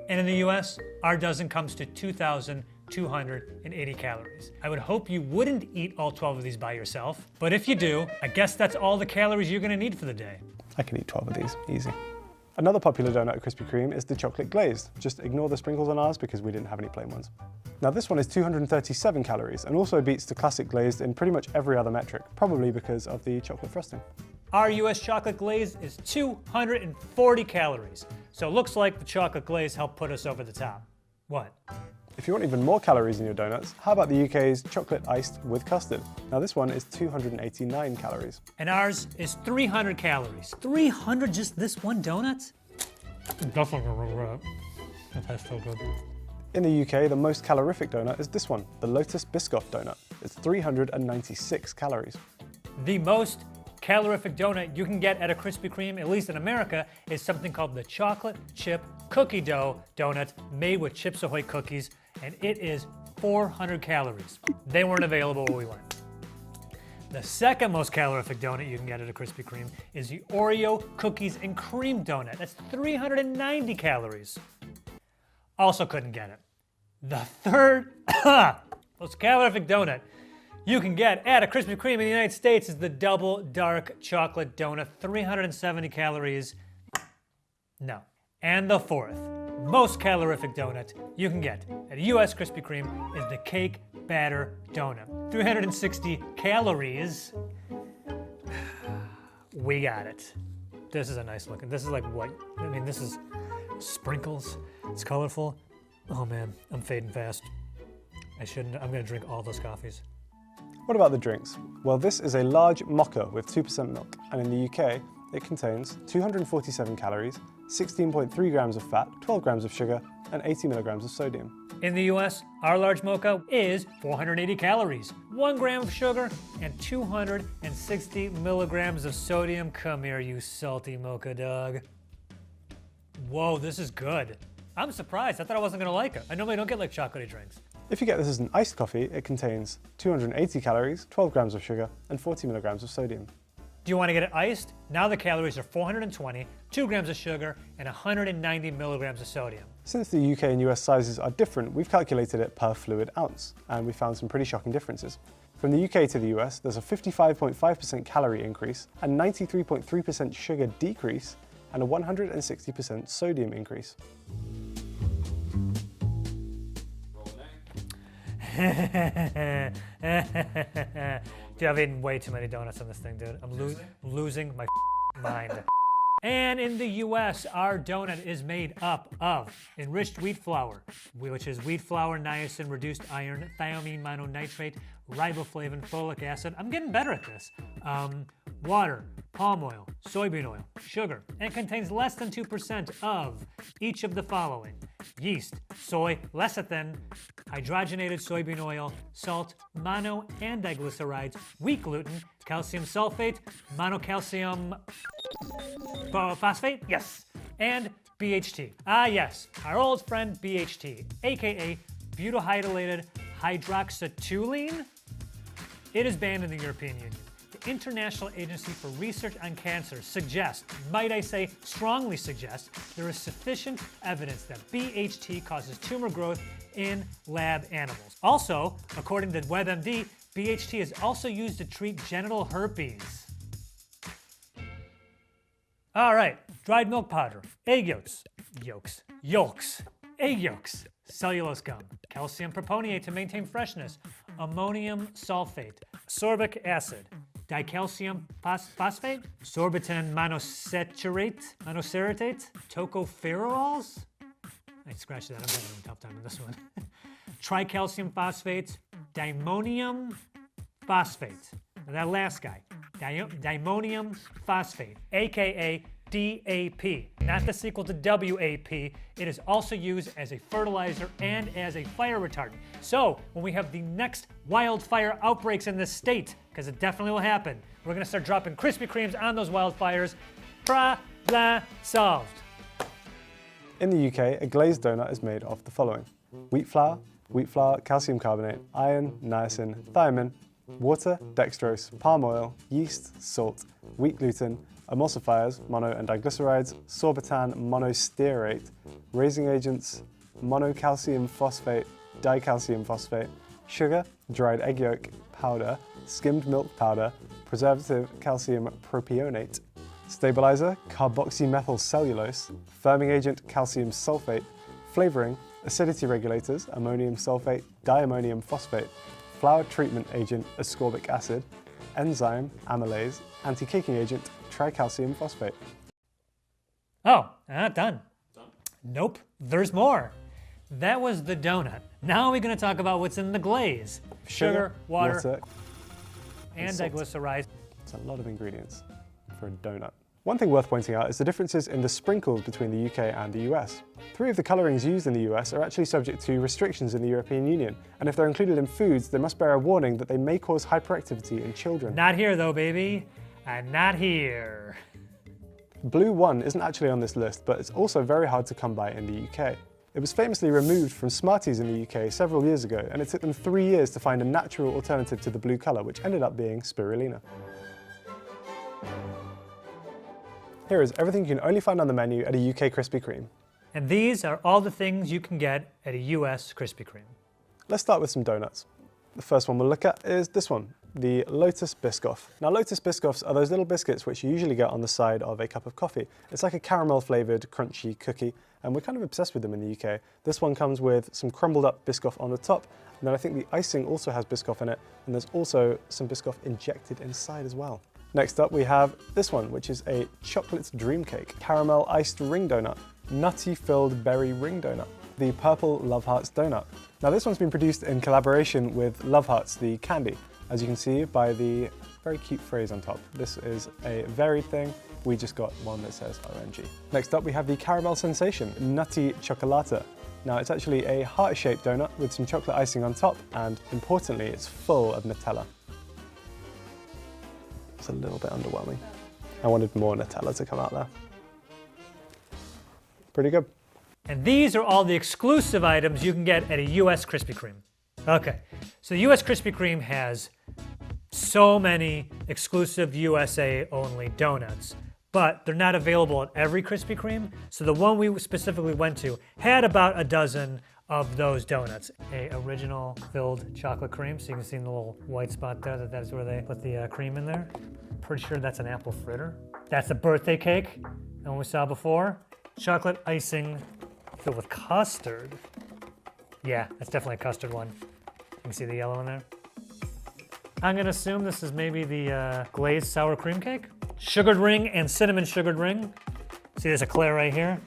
Speaker 2: And in the US, our dozen comes to 2,280 calories. I would hope you wouldn't eat all 12 of these by yourself, but if you do, I guess that's all the calories you're gonna need for the day.
Speaker 1: I can eat 12 of these, easy. Another popular donut at Krispy Kreme is the chocolate glazed. Just ignore the sprinkles on ours because we didn't have any plain ones. Now this one is 237 calories and also beats the classic glazed in pretty much every other metric, probably because of the chocolate frosting.
Speaker 2: Our US chocolate glaze is 240 calories, so it looks like the chocolate glaze helped put us over the top. What?
Speaker 1: If you want even more calories in your donuts, how about the UK's chocolate iced with custard? Now this one is 289 calories.
Speaker 2: And ours is 300 calories. 300 just this one donut? Definitely regret. That tastes so good.
Speaker 1: In the UK, the most calorific donut is this one, the Lotus Biscoff donut. It's 396 calories.
Speaker 2: The most calorific donut you can get at a Krispy Kreme, at least in America, is something called the chocolate chip cookie dough donut made with Chips Ahoy cookies, and it is 400 calories. They weren't available where we went. The second most calorific donut you can get at a Krispy Kreme is the Oreo cookies and cream donut. That's 390 calories. Also couldn't get it. The third most calorific donut you can get at a Krispy Kreme in the United States is the double dark chocolate donut, 370 calories. No. And the fourth most calorific donut you can get at a US Krispy Kreme is the cake batter donut, 360 calories. We got it. This is a nice looking. This is like what? I mean, this is sprinkles. It's colorful. Oh man, I'm fading fast. I shouldn't. I'm gonna drink all those coffees.
Speaker 1: What about the drinks? Well, this is a large mocha with 2% milk, and in the UK, it contains 247 calories, 16.3 grams of fat, 12 grams of sugar, and 80 milligrams of sodium.
Speaker 2: In the US, our large mocha is 480 calories, 1 gram of sugar, and 260 milligrams of sodium. Come here, you salty mocha dog. Whoa, this is good. I'm surprised. I thought I wasn't gonna like it. I normally don't get like chocolatey drinks.
Speaker 1: If you get this as an iced coffee, it contains 280 calories, 12 grams of sugar, and 40 milligrams of sodium.
Speaker 2: Do you want to get it iced? Now the calories are 420, 2 grams of sugar, and 190 milligrams of sodium.
Speaker 1: Since the UK and US sizes are different, we've calculated it per fluid ounce, and we found some pretty shocking differences. From the UK to the US, there's a 55.5% calorie increase, a 93.3% sugar decrease, and a 160% sodium increase.
Speaker 2: Dude, I've eaten way too many donuts on this thing, dude. I'm losing my mind. And in the US, our donut is made up of enriched wheat flour, which is wheat flour, niacin, reduced iron, thiamine mononitrate, riboflavin, folic acid. I'm getting better at this. Water, palm oil, soybean oil, sugar, and contains less than 2% of each of the following: yeast, soy, lecithin, hydrogenated soybean oil, salt, mono and diglycerides, wheat gluten, calcium sulfate, monocalcium phosphate, yes, and BHT. Ah yes, our old friend BHT, aka butyl hydroxytoluene. It is banned in the European Union. The International Agency for Research on Cancer suggests, might I say strongly suggests, there is sufficient evidence that BHT causes tumor growth in lab animals. Also, according to WebMD, BHT is also used to treat genital herpes. All right, dried milk powder, egg yolks, egg yolks, cellulose gum, calcium propionate to maintain freshness, ammonium sulfate, sorbic acid, dicalcium phosphate, sorbitan monocerate, tocopherols. I scratched that. I'm having a tough time with this one. Tricalcium phosphate, dimonium phosphate. And that last guy, dimonium phosphate, aka DAP, not the sequel to WAP. It is also used as a fertilizer and as a fire retardant. So when we have the next wildfire outbreaks in this state, because it definitely will happen, we're gonna start dropping Krispy Kremes on those wildfires. Problem solved.
Speaker 1: In the UK, a glazed donut is made of the following: wheat flour, calcium carbonate, iron, niacin, thiamine, water, dextrose, palm oil, yeast, salt, wheat gluten, emulsifiers, mono and diglycerides, sorbitan monostearate, raising agents, monocalcium phosphate, dicalcium phosphate, sugar, dried egg yolk powder, skimmed milk powder, preservative calcium propionate, stabilizer, carboxymethyl cellulose, firming agent, calcium sulfate, flavoring, acidity regulators, ammonium sulfate, diammonium phosphate, flour treatment agent, ascorbic acid, enzyme, amylase, anti-caking agent, tricalcium phosphate.
Speaker 2: Oh, done. Nope, there's more. That was the donut. Now we're gonna talk about what's in the glaze. Sugar, water, and diglycerides.
Speaker 1: It's a lot of ingredients for a donut. One thing worth pointing out is the differences in the sprinkles between the UK and the US. 3 of the colorings used in the US are actually subject to restrictions in the European Union, and if they're included in foods, they must bear a warning that they may cause hyperactivity in children.
Speaker 2: Not here though, baby. Not here.
Speaker 1: Blue 1 isn't actually on this list, but it's also very hard to come by in the UK. It was famously removed from Smarties in the UK several years ago, and it took them 3 years to find a natural alternative to the blue colour, which ended up being spirulina. Here is everything you can only find on the menu at a UK Krispy Kreme.
Speaker 2: And these are all the things you can get at a US Krispy Kreme.
Speaker 1: Let's start with some donuts. The first one we'll look at is this one, the Lotus Biscoff. Now Lotus Biscoffs are those little biscuits which you usually get on the side of a cup of coffee. It's like a caramel flavoured crunchy cookie, and we're kind of obsessed with them in the UK. This one comes with some crumbled up Biscoff on the top, and then I think the icing also has Biscoff in it, and there's also some Biscoff injected inside as well. Next up we have this one, which is a chocolate dream cake, caramel iced ring donut, nutty filled berry ring donut, the purple Love Hearts donut. Now this one's been produced in collaboration with Love Hearts, the candy, as you can see by the very cute phrase on top. This is a varied thing. We just got one that says OMG. Next up we have the caramel sensation, nutty chocolata. Now it's actually a heart-shaped donut with some chocolate icing on top, and importantly it's full of Nutella. It's a little bit underwhelming. I wanted more Nutella to come out there. Pretty good.
Speaker 2: And these are all the exclusive items you can get at a US Krispy Kreme. Okay, so the US Krispy Kreme has so many exclusive USA only donuts, but they're not available at every Krispy Kreme. So the one we specifically went to had about a dozen of those donuts. A original filled chocolate cream, so you can see the little white spot there, that is where they put the cream in there. Pretty sure that's an apple fritter. That's a birthday cake, the one we saw before. Chocolate icing filled with custard. Yeah, that's definitely a custard one. You can see the yellow in there. I'm gonna assume this is maybe the glazed sour cream cake. Sugared ring and cinnamon sugared ring. See, there's eclair right here.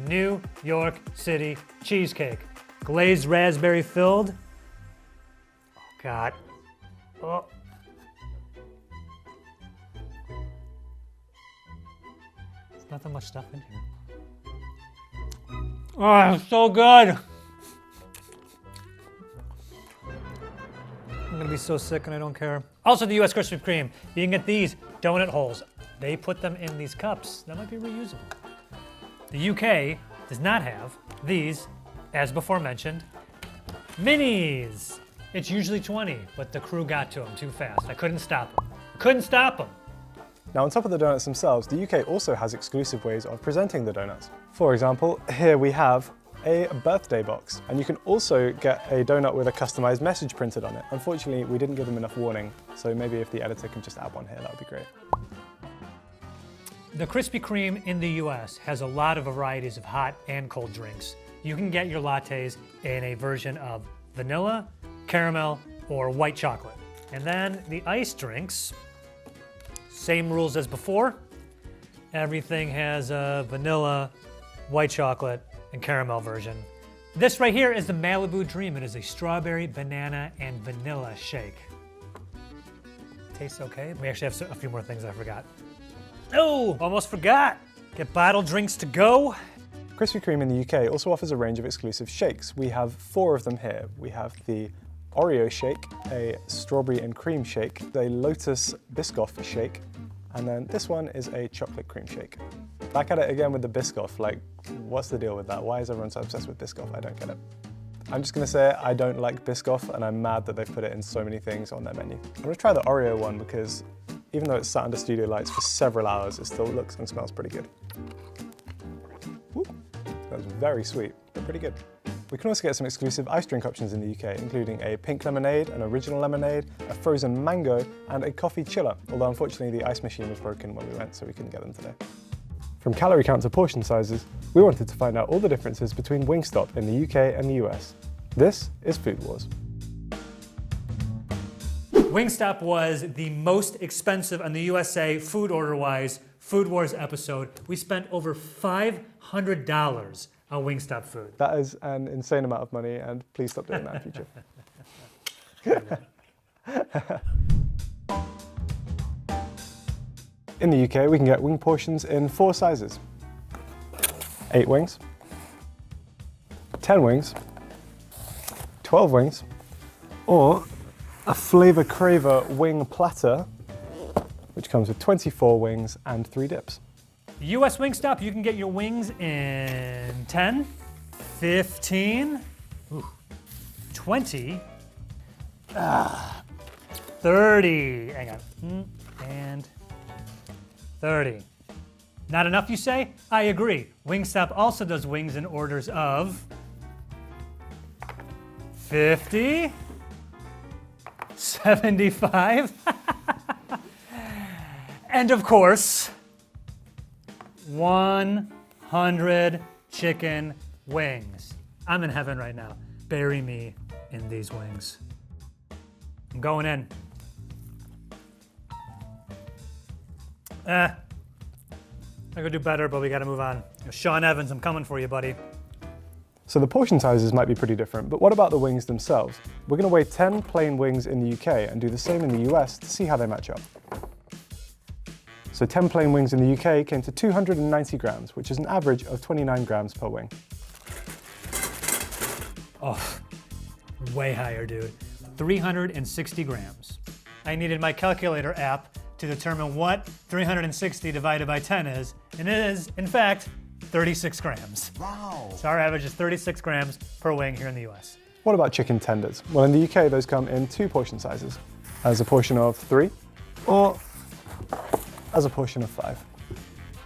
Speaker 2: New York City cheesecake. Glazed raspberry filled. Oh, God. Oh. There's not that much stuff in here. Oh, it's so good. I'm gonna be so sick and I don't care. Also, the US Krispy Kreme, you can get these donut holes. They put them in these cups. That might be reusable. The UK does not have these, as before mentioned, minis. It's usually 20, but the crew got to them too fast. I couldn't stop them.
Speaker 1: Now on top of the donuts themselves, the UK also has exclusive ways of presenting the donuts. For example, here we have a birthday box, and you can also get a donut with a customized message printed on it. Unfortunately, we didn't give them enough warning, so maybe if the editor can just add one here, that would be great.
Speaker 2: The Krispy Kreme in the US has a lot of varieties of hot and cold drinks. You can get your lattes in a version of vanilla, caramel, or white chocolate. And then the iced drinks, same rules as before. Everything has a vanilla, white chocolate, and caramel version. This right here is the Malibu Dream. It is a strawberry, banana, and vanilla shake. Tastes okay. We actually have a few more things I forgot. Oh, almost forgot. Get bottled drinks to go.
Speaker 1: Krispy Kreme in the UK also offers a range of exclusive shakes. We have 4 of them here. We have the Oreo shake, a strawberry and cream shake, a Lotus Biscoff shake, and then this one is a chocolate cream shake. Back at it again with the Biscoff. Like, what's the deal with that? Why is everyone so obsessed with Biscoff? I don't get it. I'm just gonna say I don't like Biscoff, and I'm mad that they've put it in so many things on their menu. I'm gonna try the Oreo one because even though it's sat under studio lights for several hours, it still looks and smells pretty good. Woo. That was very sweet, but pretty good. We can also get some exclusive ice drink options in the UK, including a pink lemonade, an original lemonade, a frozen mango, and a coffee chiller, although unfortunately the ice machine was broken when we went, so we couldn't get them today. From calorie count to portion sizes, we wanted to find out all the differences between Wingstop in the UK and the US. This is Food Wars.
Speaker 2: Wingstop was the most expensive on the USA food order-wise Food Wars episode. We spent over $500 on Wingstop food.
Speaker 1: That is an insane amount of money, and please stop doing that in future. In the UK, we can get wing portions in 4 sizes. 8 wings, 10 wings, 12 wings, or a Flavor Craver wing platter, which comes with 24 wings and 3 dips.
Speaker 2: US Wingstop, you can get your wings in 10, 15, 20, 30. Hang on. And 30. Not enough, you say? I agree. Wingstop also does wings in orders of 50, 75, and of course, 100 chicken wings. I'm in heaven right now. Bury me in these wings. I'm going in. I could do better, but we gotta move on. Sean Evans, I'm coming for you, buddy.
Speaker 1: So the portion sizes might be pretty different, but what about the wings themselves? We're going to weigh 10 plain wings in the UK and do the same in the US to see how they match up. So 10 plain wings in the UK came to 290 grams, which is an average of 29 grams per wing.
Speaker 2: Oh, way higher, dude. 360 grams. I needed my calculator app to determine what 360 divided by 10 is, and it is, in fact, 36 grams. Wow. So our average is 36 grams per wing here in the US.
Speaker 1: What about chicken tenders? Well, in the UK, those come in 2 portion sizes, as a portion of 3 or as a portion of 5.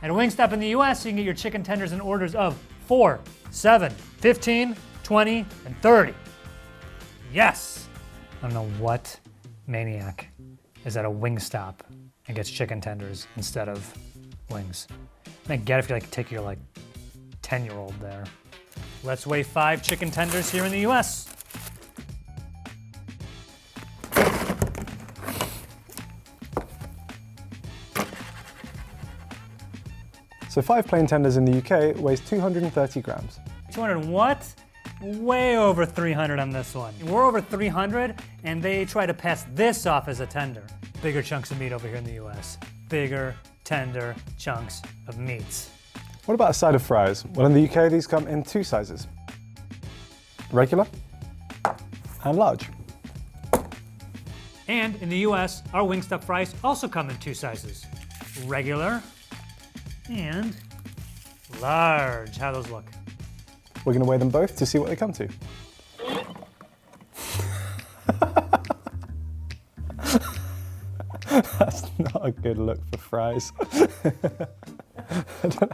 Speaker 2: At Wingstop in the US, you can get your chicken tenders in orders of 4, 7, 15, 20, and 30. Yes! I don't know what maniac is at a Wingstop and gets chicken tenders instead of wings. I get if you take your 10-year-old there. Let's weigh 5 chicken tenders here in the US.
Speaker 1: So 5 plain tenders in the UK weighs 230 grams.
Speaker 2: 200 what? Way over 300 on this one. We're over 300, and they try to pass this off as a tender. Bigger chunks of meat over here in the US. Bigger, tender chunks of meats.
Speaker 1: What about a side of fries? Well, in the UK, these come in 2 sizes. Regular and large.
Speaker 2: And in the US, our Wingstop fries also come in 2 sizes. Regular and large. How those look?
Speaker 1: We're going to weigh them both to see what they come to. That's not a good look for fries.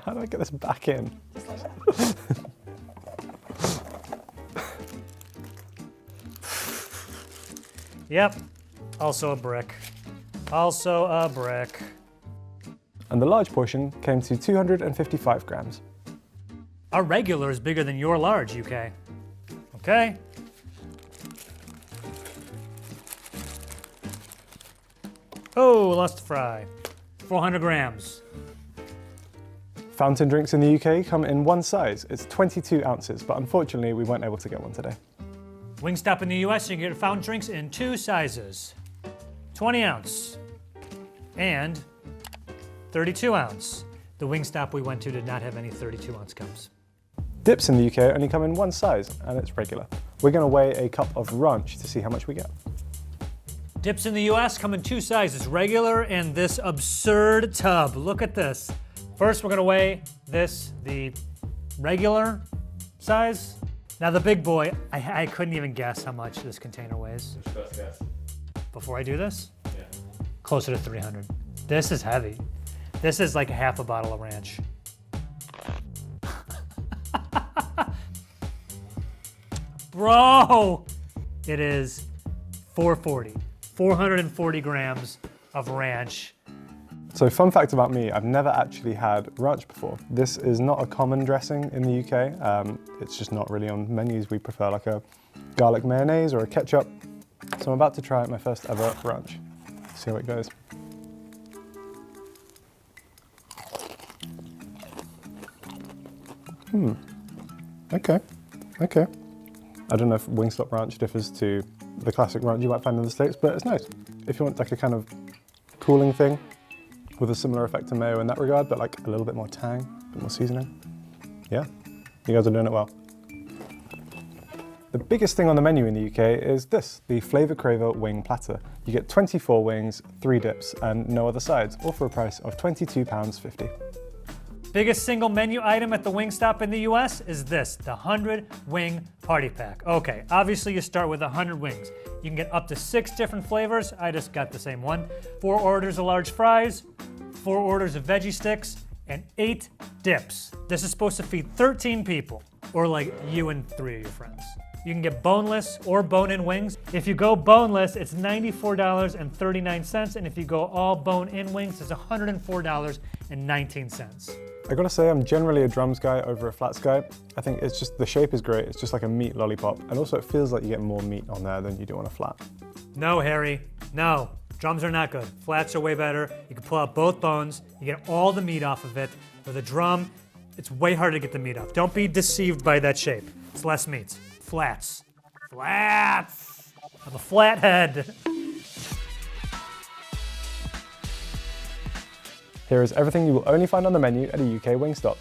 Speaker 1: How do I get this back in?
Speaker 2: Yep, also a brick. Also a brick.
Speaker 1: And the large portion came to 255 grams.
Speaker 2: Our regular is bigger than your large, UK. Okay. Oh, lost a fry. 400 grams.
Speaker 1: Fountain drinks in the UK come in 1 size. It's 22 ounces, but unfortunately we weren't able to get one today.
Speaker 2: Wingstop in the US, you can get fountain drinks in 2 sizes. 20 ounce and 32 ounce. The Wingstop we went to did not have any 32 ounce cups.
Speaker 1: Dips in the UK only come in 1 size, and it's regular. We're going to weigh a cup of ranch to see how much we get.
Speaker 2: Dips in the US come in 2 sizes, regular and this absurd tub. Look at this. First, we're gonna weigh this, the regular size. Now the big boy, I couldn't even guess how much this container weighs.
Speaker 3: What's your best guess?
Speaker 2: Before I do this,
Speaker 3: Yeah.
Speaker 2: closer to 300. This is heavy. This is like half a bottle of ranch. Bro, it is 440 grams of ranch.
Speaker 1: So fun fact about me, I've never actually had ranch before. This is not a common dressing in the UK. It's just not really on menus. We prefer like a garlic mayonnaise or a ketchup. So I'm about to try my first ever ranch. See how it goes. Okay. I don't know if Wingstop ranch differs to the classic ranch you might find in the States, but it's nice. If you want like a kind of cooling thing with a similar effect to mayo in that regard, but like a little bit more tang, a bit more seasoning. Yeah, you guys are doing it well. The biggest thing on the menu in the UK is this, the Flavor Craver wing platter. You get 24 wings, 3 dips, and no other sides, all for a price of £22.50.
Speaker 2: Biggest single menu item at the Wingstop in the US is this, the 100 Wing Party Pack. Okay, obviously you start with 100 wings. You can get up to 6 different flavors. I just got the same one. 4 orders of large fries, 4 orders of veggie sticks, and 8 dips. This is supposed to feed 13 people, or like you and 3 of your friends. You can get boneless or bone-in wings. If you go boneless, it's $94.39, and if you go all bone-in wings, it's $104.19.
Speaker 1: I gotta say, I'm generally a drums guy over a flats guy. I think it's just, the shape is great. It's just like a meat lollipop. And also it feels like you get more meat on there than you do on a flat.
Speaker 2: No, Harry, no. Drums are not good. Flats are way better. You can pull out both bones. You get all the meat off of it. With a drum, it's way harder to get the meat off. Don't be deceived by that shape. It's less meat. Flats. Flats! I'm a flathead.
Speaker 1: Here is everything you will only find on the menu at a UK Wingstop.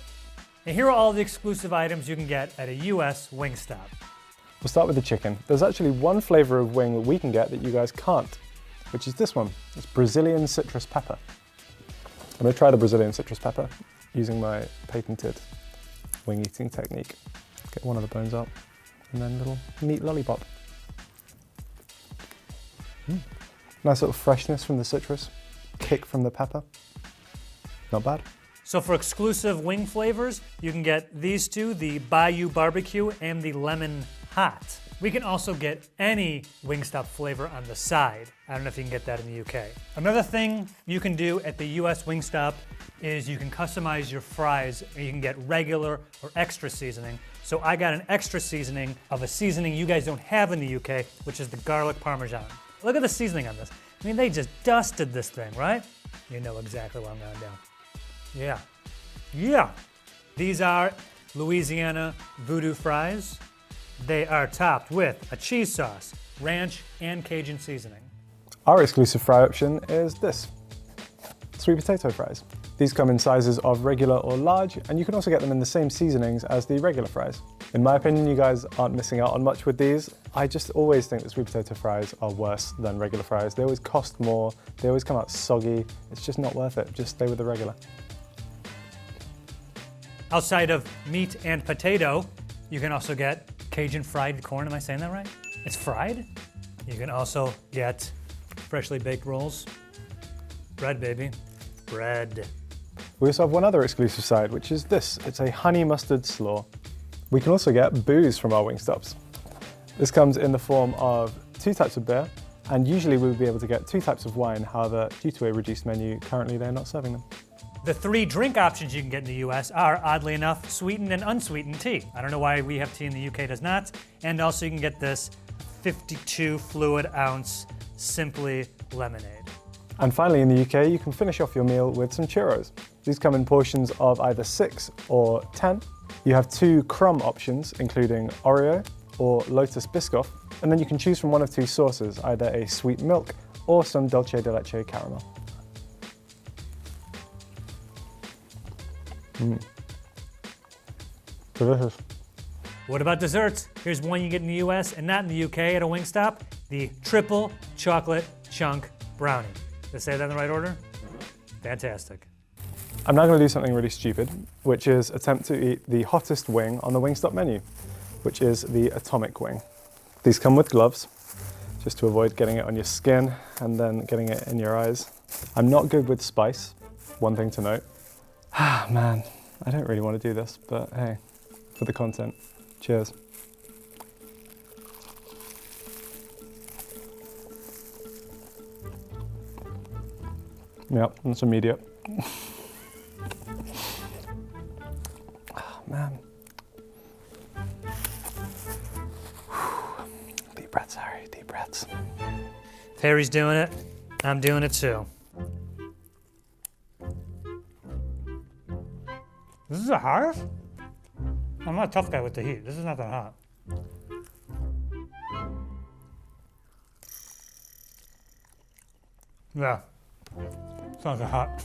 Speaker 2: And here are all the exclusive items you can get at a US Wingstop.
Speaker 1: We'll start with the chicken. There's actually one flavor of wing that we can get that you guys can't, which is this one. It's Brazilian citrus pepper. I'm gonna try the Brazilian citrus pepper using my patented wing eating technique. Get one of the bones out and then a little meat lollipop. Nice little freshness from the citrus, kick from the pepper. Not bad.
Speaker 2: So for exclusive wing flavors, you can get these two, the Bayou Barbecue and the Lemon Hot. We can also get any Wingstop flavor on the side. I don't know if you can get that in the UK. Another thing you can do at the US Wingstop is you can customize your fries. You can get regular or extra seasoning. So I got an extra seasoning of a seasoning you guys don't have in the UK, which is the garlic parmesan. Look at the seasoning on this. I mean, they just dusted this thing, right? You know exactly what I'm gonna do. Yeah. Yeah. These are Louisiana Voodoo fries. They are topped with a cheese sauce, ranch, and Cajun seasoning.
Speaker 1: Our exclusive fry option is this, sweet potato fries. These come in sizes of regular or large, and you can also get them in the same seasonings as the regular fries. In my opinion, you guys aren't missing out on much with these. I just always think that sweet potato fries are worse than regular fries. They always cost more, they always come out soggy. It's just not worth it, just stay with the regular.
Speaker 2: Outside of meat and potato, you can also get Cajun fried corn. Am I saying that right? It's fried. You can also get freshly baked rolls. Bread, baby. Bread.
Speaker 1: We also have one other exclusive side, which is this. It's a honey mustard slaw. We can also get booze from our Wingstops. This comes in the form of 2 types of beer, and usually we would be able to get 2 types of wine. However, due to a reduced menu, currently they're not serving them.
Speaker 2: The 3 drink options you can get in the US are, oddly enough, sweetened and unsweetened tea. I don't know why we have tea in the UK does not. And also you can get this 52 fluid ounce Simply lemonade.
Speaker 1: And finally in the UK, you can finish off your meal with some churros. These come in portions of either 6 or 10. You have 2 crumb options, including Oreo or Lotus Biscoff, and then you can choose from one of 2 sauces, either a sweet milk or some dulce de leche caramel. Delicious.
Speaker 2: What about desserts? Here's one you get in the US and not in the UK at a Wingstop, the triple chocolate chunk brownie. Did I say that in the right order? Fantastic.
Speaker 1: I'm now going to do something really stupid, which is attempt to eat the hottest wing on the Wingstop menu, which is the atomic wing. These come with gloves, just to avoid getting it on your skin and then getting it in your eyes. I'm not good with spice, one thing to note. Ah, man, I don't really want to do this, but hey, for the content. Cheers. Yep, that's immediate. Oh, man. Deep breaths, Harry, deep breaths.
Speaker 2: If Harry's doing it, I'm doing it too. This is the hottest? I'm not a tough guy with the heat. This is not that hot. Yeah. It's not that hot.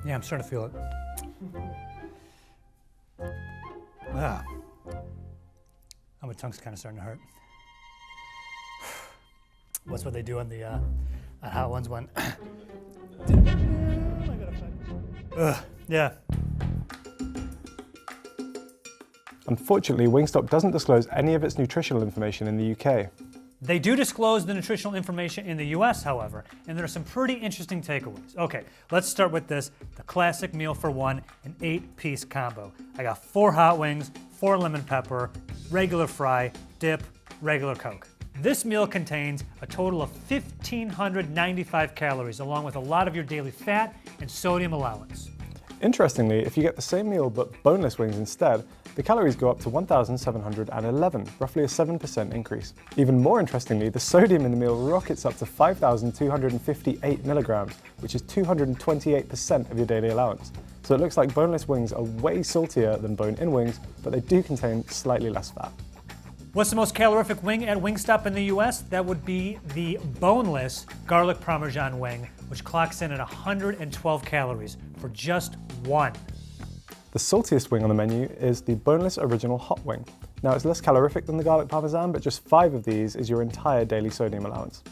Speaker 2: Yeah, I'm starting to feel it. Ah. My tongue's kind of starting to hurt. What's what they do on the Hot Ones one. Yeah.
Speaker 1: Unfortunately, Wingstop doesn't disclose any of its nutritional information in the UK.
Speaker 2: They do disclose the nutritional information in the US, however, and there are some pretty interesting takeaways. Okay, let's start with this, the classic meal for one, an 8-piece combo. I got 4 hot wings, 4 lemon pepper, regular fry, dip, regular Coke. This meal contains a total of 1,595 calories, along with a lot of your daily fat and sodium allowance.
Speaker 1: Interestingly, if you get the same meal but boneless wings instead, the calories go up to 1,711, roughly a 7% increase. Even more interestingly, the sodium in the meal rockets up to 5,258 milligrams, which is 228% of your daily allowance. So it looks like boneless wings are way saltier than bone-in wings, but they do contain slightly less fat.
Speaker 2: What's the most calorific wing at Wingstop in the US? That would be the boneless garlic parmesan wing, which clocks in at 112 calories for just one.
Speaker 1: The saltiest wing on the menu is the boneless original hot wing. Now it's less calorific than the garlic parmesan, but just 5 of these is your entire daily sodium allowance.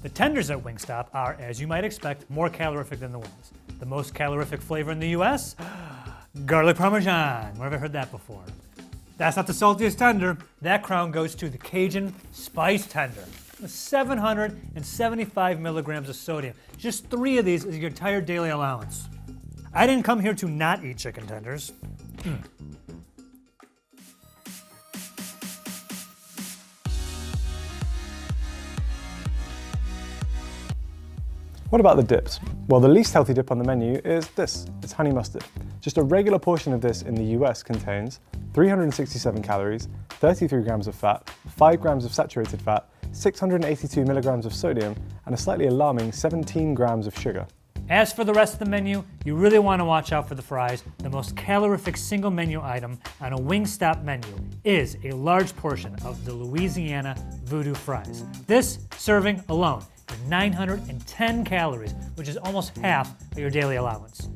Speaker 2: The tenders at Wingstop are, as you might expect, more calorific than the wings. The most calorific flavor in the US? Garlic parmesan. Where have I heard that before? That's not the saltiest tender. That crown goes to the Cajun spice tender, with 775 milligrams of sodium. Just 3 of these is your entire daily allowance. I didn't come here to not eat chicken tenders.
Speaker 1: What about the dips? Well, the least healthy dip on the menu is this. It's honey mustard. Just a regular portion of this in the US contains 367 calories, 33 grams of fat, 5 grams of saturated fat, 682 milligrams of sodium, and a slightly alarming 17 grams of sugar.
Speaker 2: As for the rest of the menu, you really want to watch out for the fries. The most calorific single menu item on a Wingstop menu is a large portion of the Louisiana Voodoo fries. This serving alone is 910 calories, which is almost half of your daily allowance.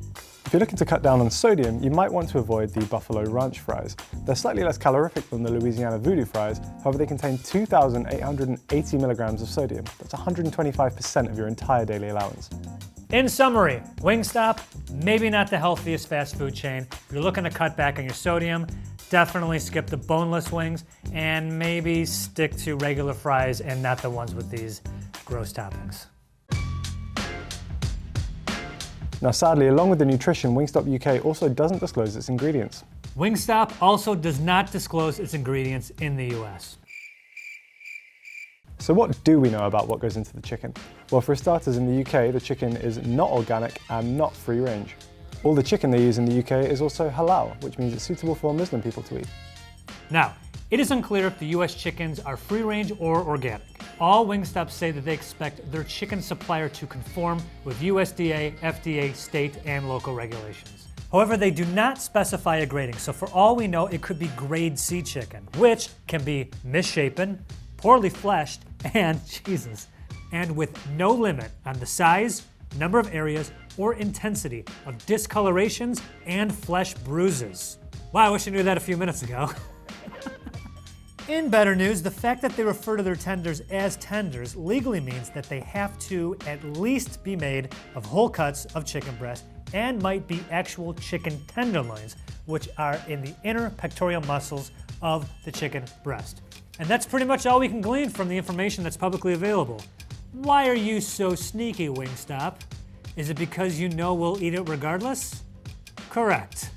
Speaker 1: If you're looking to cut down on sodium, you might want to avoid the Buffalo Ranch fries. They're slightly less calorific than the Louisiana Voodoo fries, however they contain 2,880 milligrams of sodium. That's 125% of your entire daily allowance.
Speaker 2: In summary, Wingstop, maybe not the healthiest fast food chain. If you're looking to cut back on your sodium, definitely skip the boneless wings and maybe stick to regular fries and not the ones with these gross toppings.
Speaker 1: Now sadly, along with the nutrition, Wingstop UK also doesn't disclose its ingredients.
Speaker 2: Wingstop also does not disclose its ingredients in the US.
Speaker 1: So what do we know about what goes into the chicken? Well, for starters, in the UK, the chicken is not organic and not free range. All the chicken they use in the UK is also halal, which means it's suitable for Muslim people to eat.
Speaker 2: Now, it is unclear if the US chickens are free range or organic. All Wingstop say that they expect their chicken supplier to conform with USDA, FDA, state, and local regulations. However, they do not specify a grading, so for all we know, it could be grade C chicken, which can be misshapen, poorly fleshed, and and with no limit on the size, number of areas, or intensity of discolorations and flesh bruises. Wow, I wish I knew that a few minutes ago. In better news, the fact that they refer to their tenders as tenders legally means that they have to at least be made of whole cuts of chicken breast and might be actual chicken tenderloins, which are in the inner pectoral muscles of the chicken breast. And that's pretty much all we can glean from the information that's publicly available. Why are you so sneaky, Wingstop? Is it because you know we'll eat it regardless? Correct.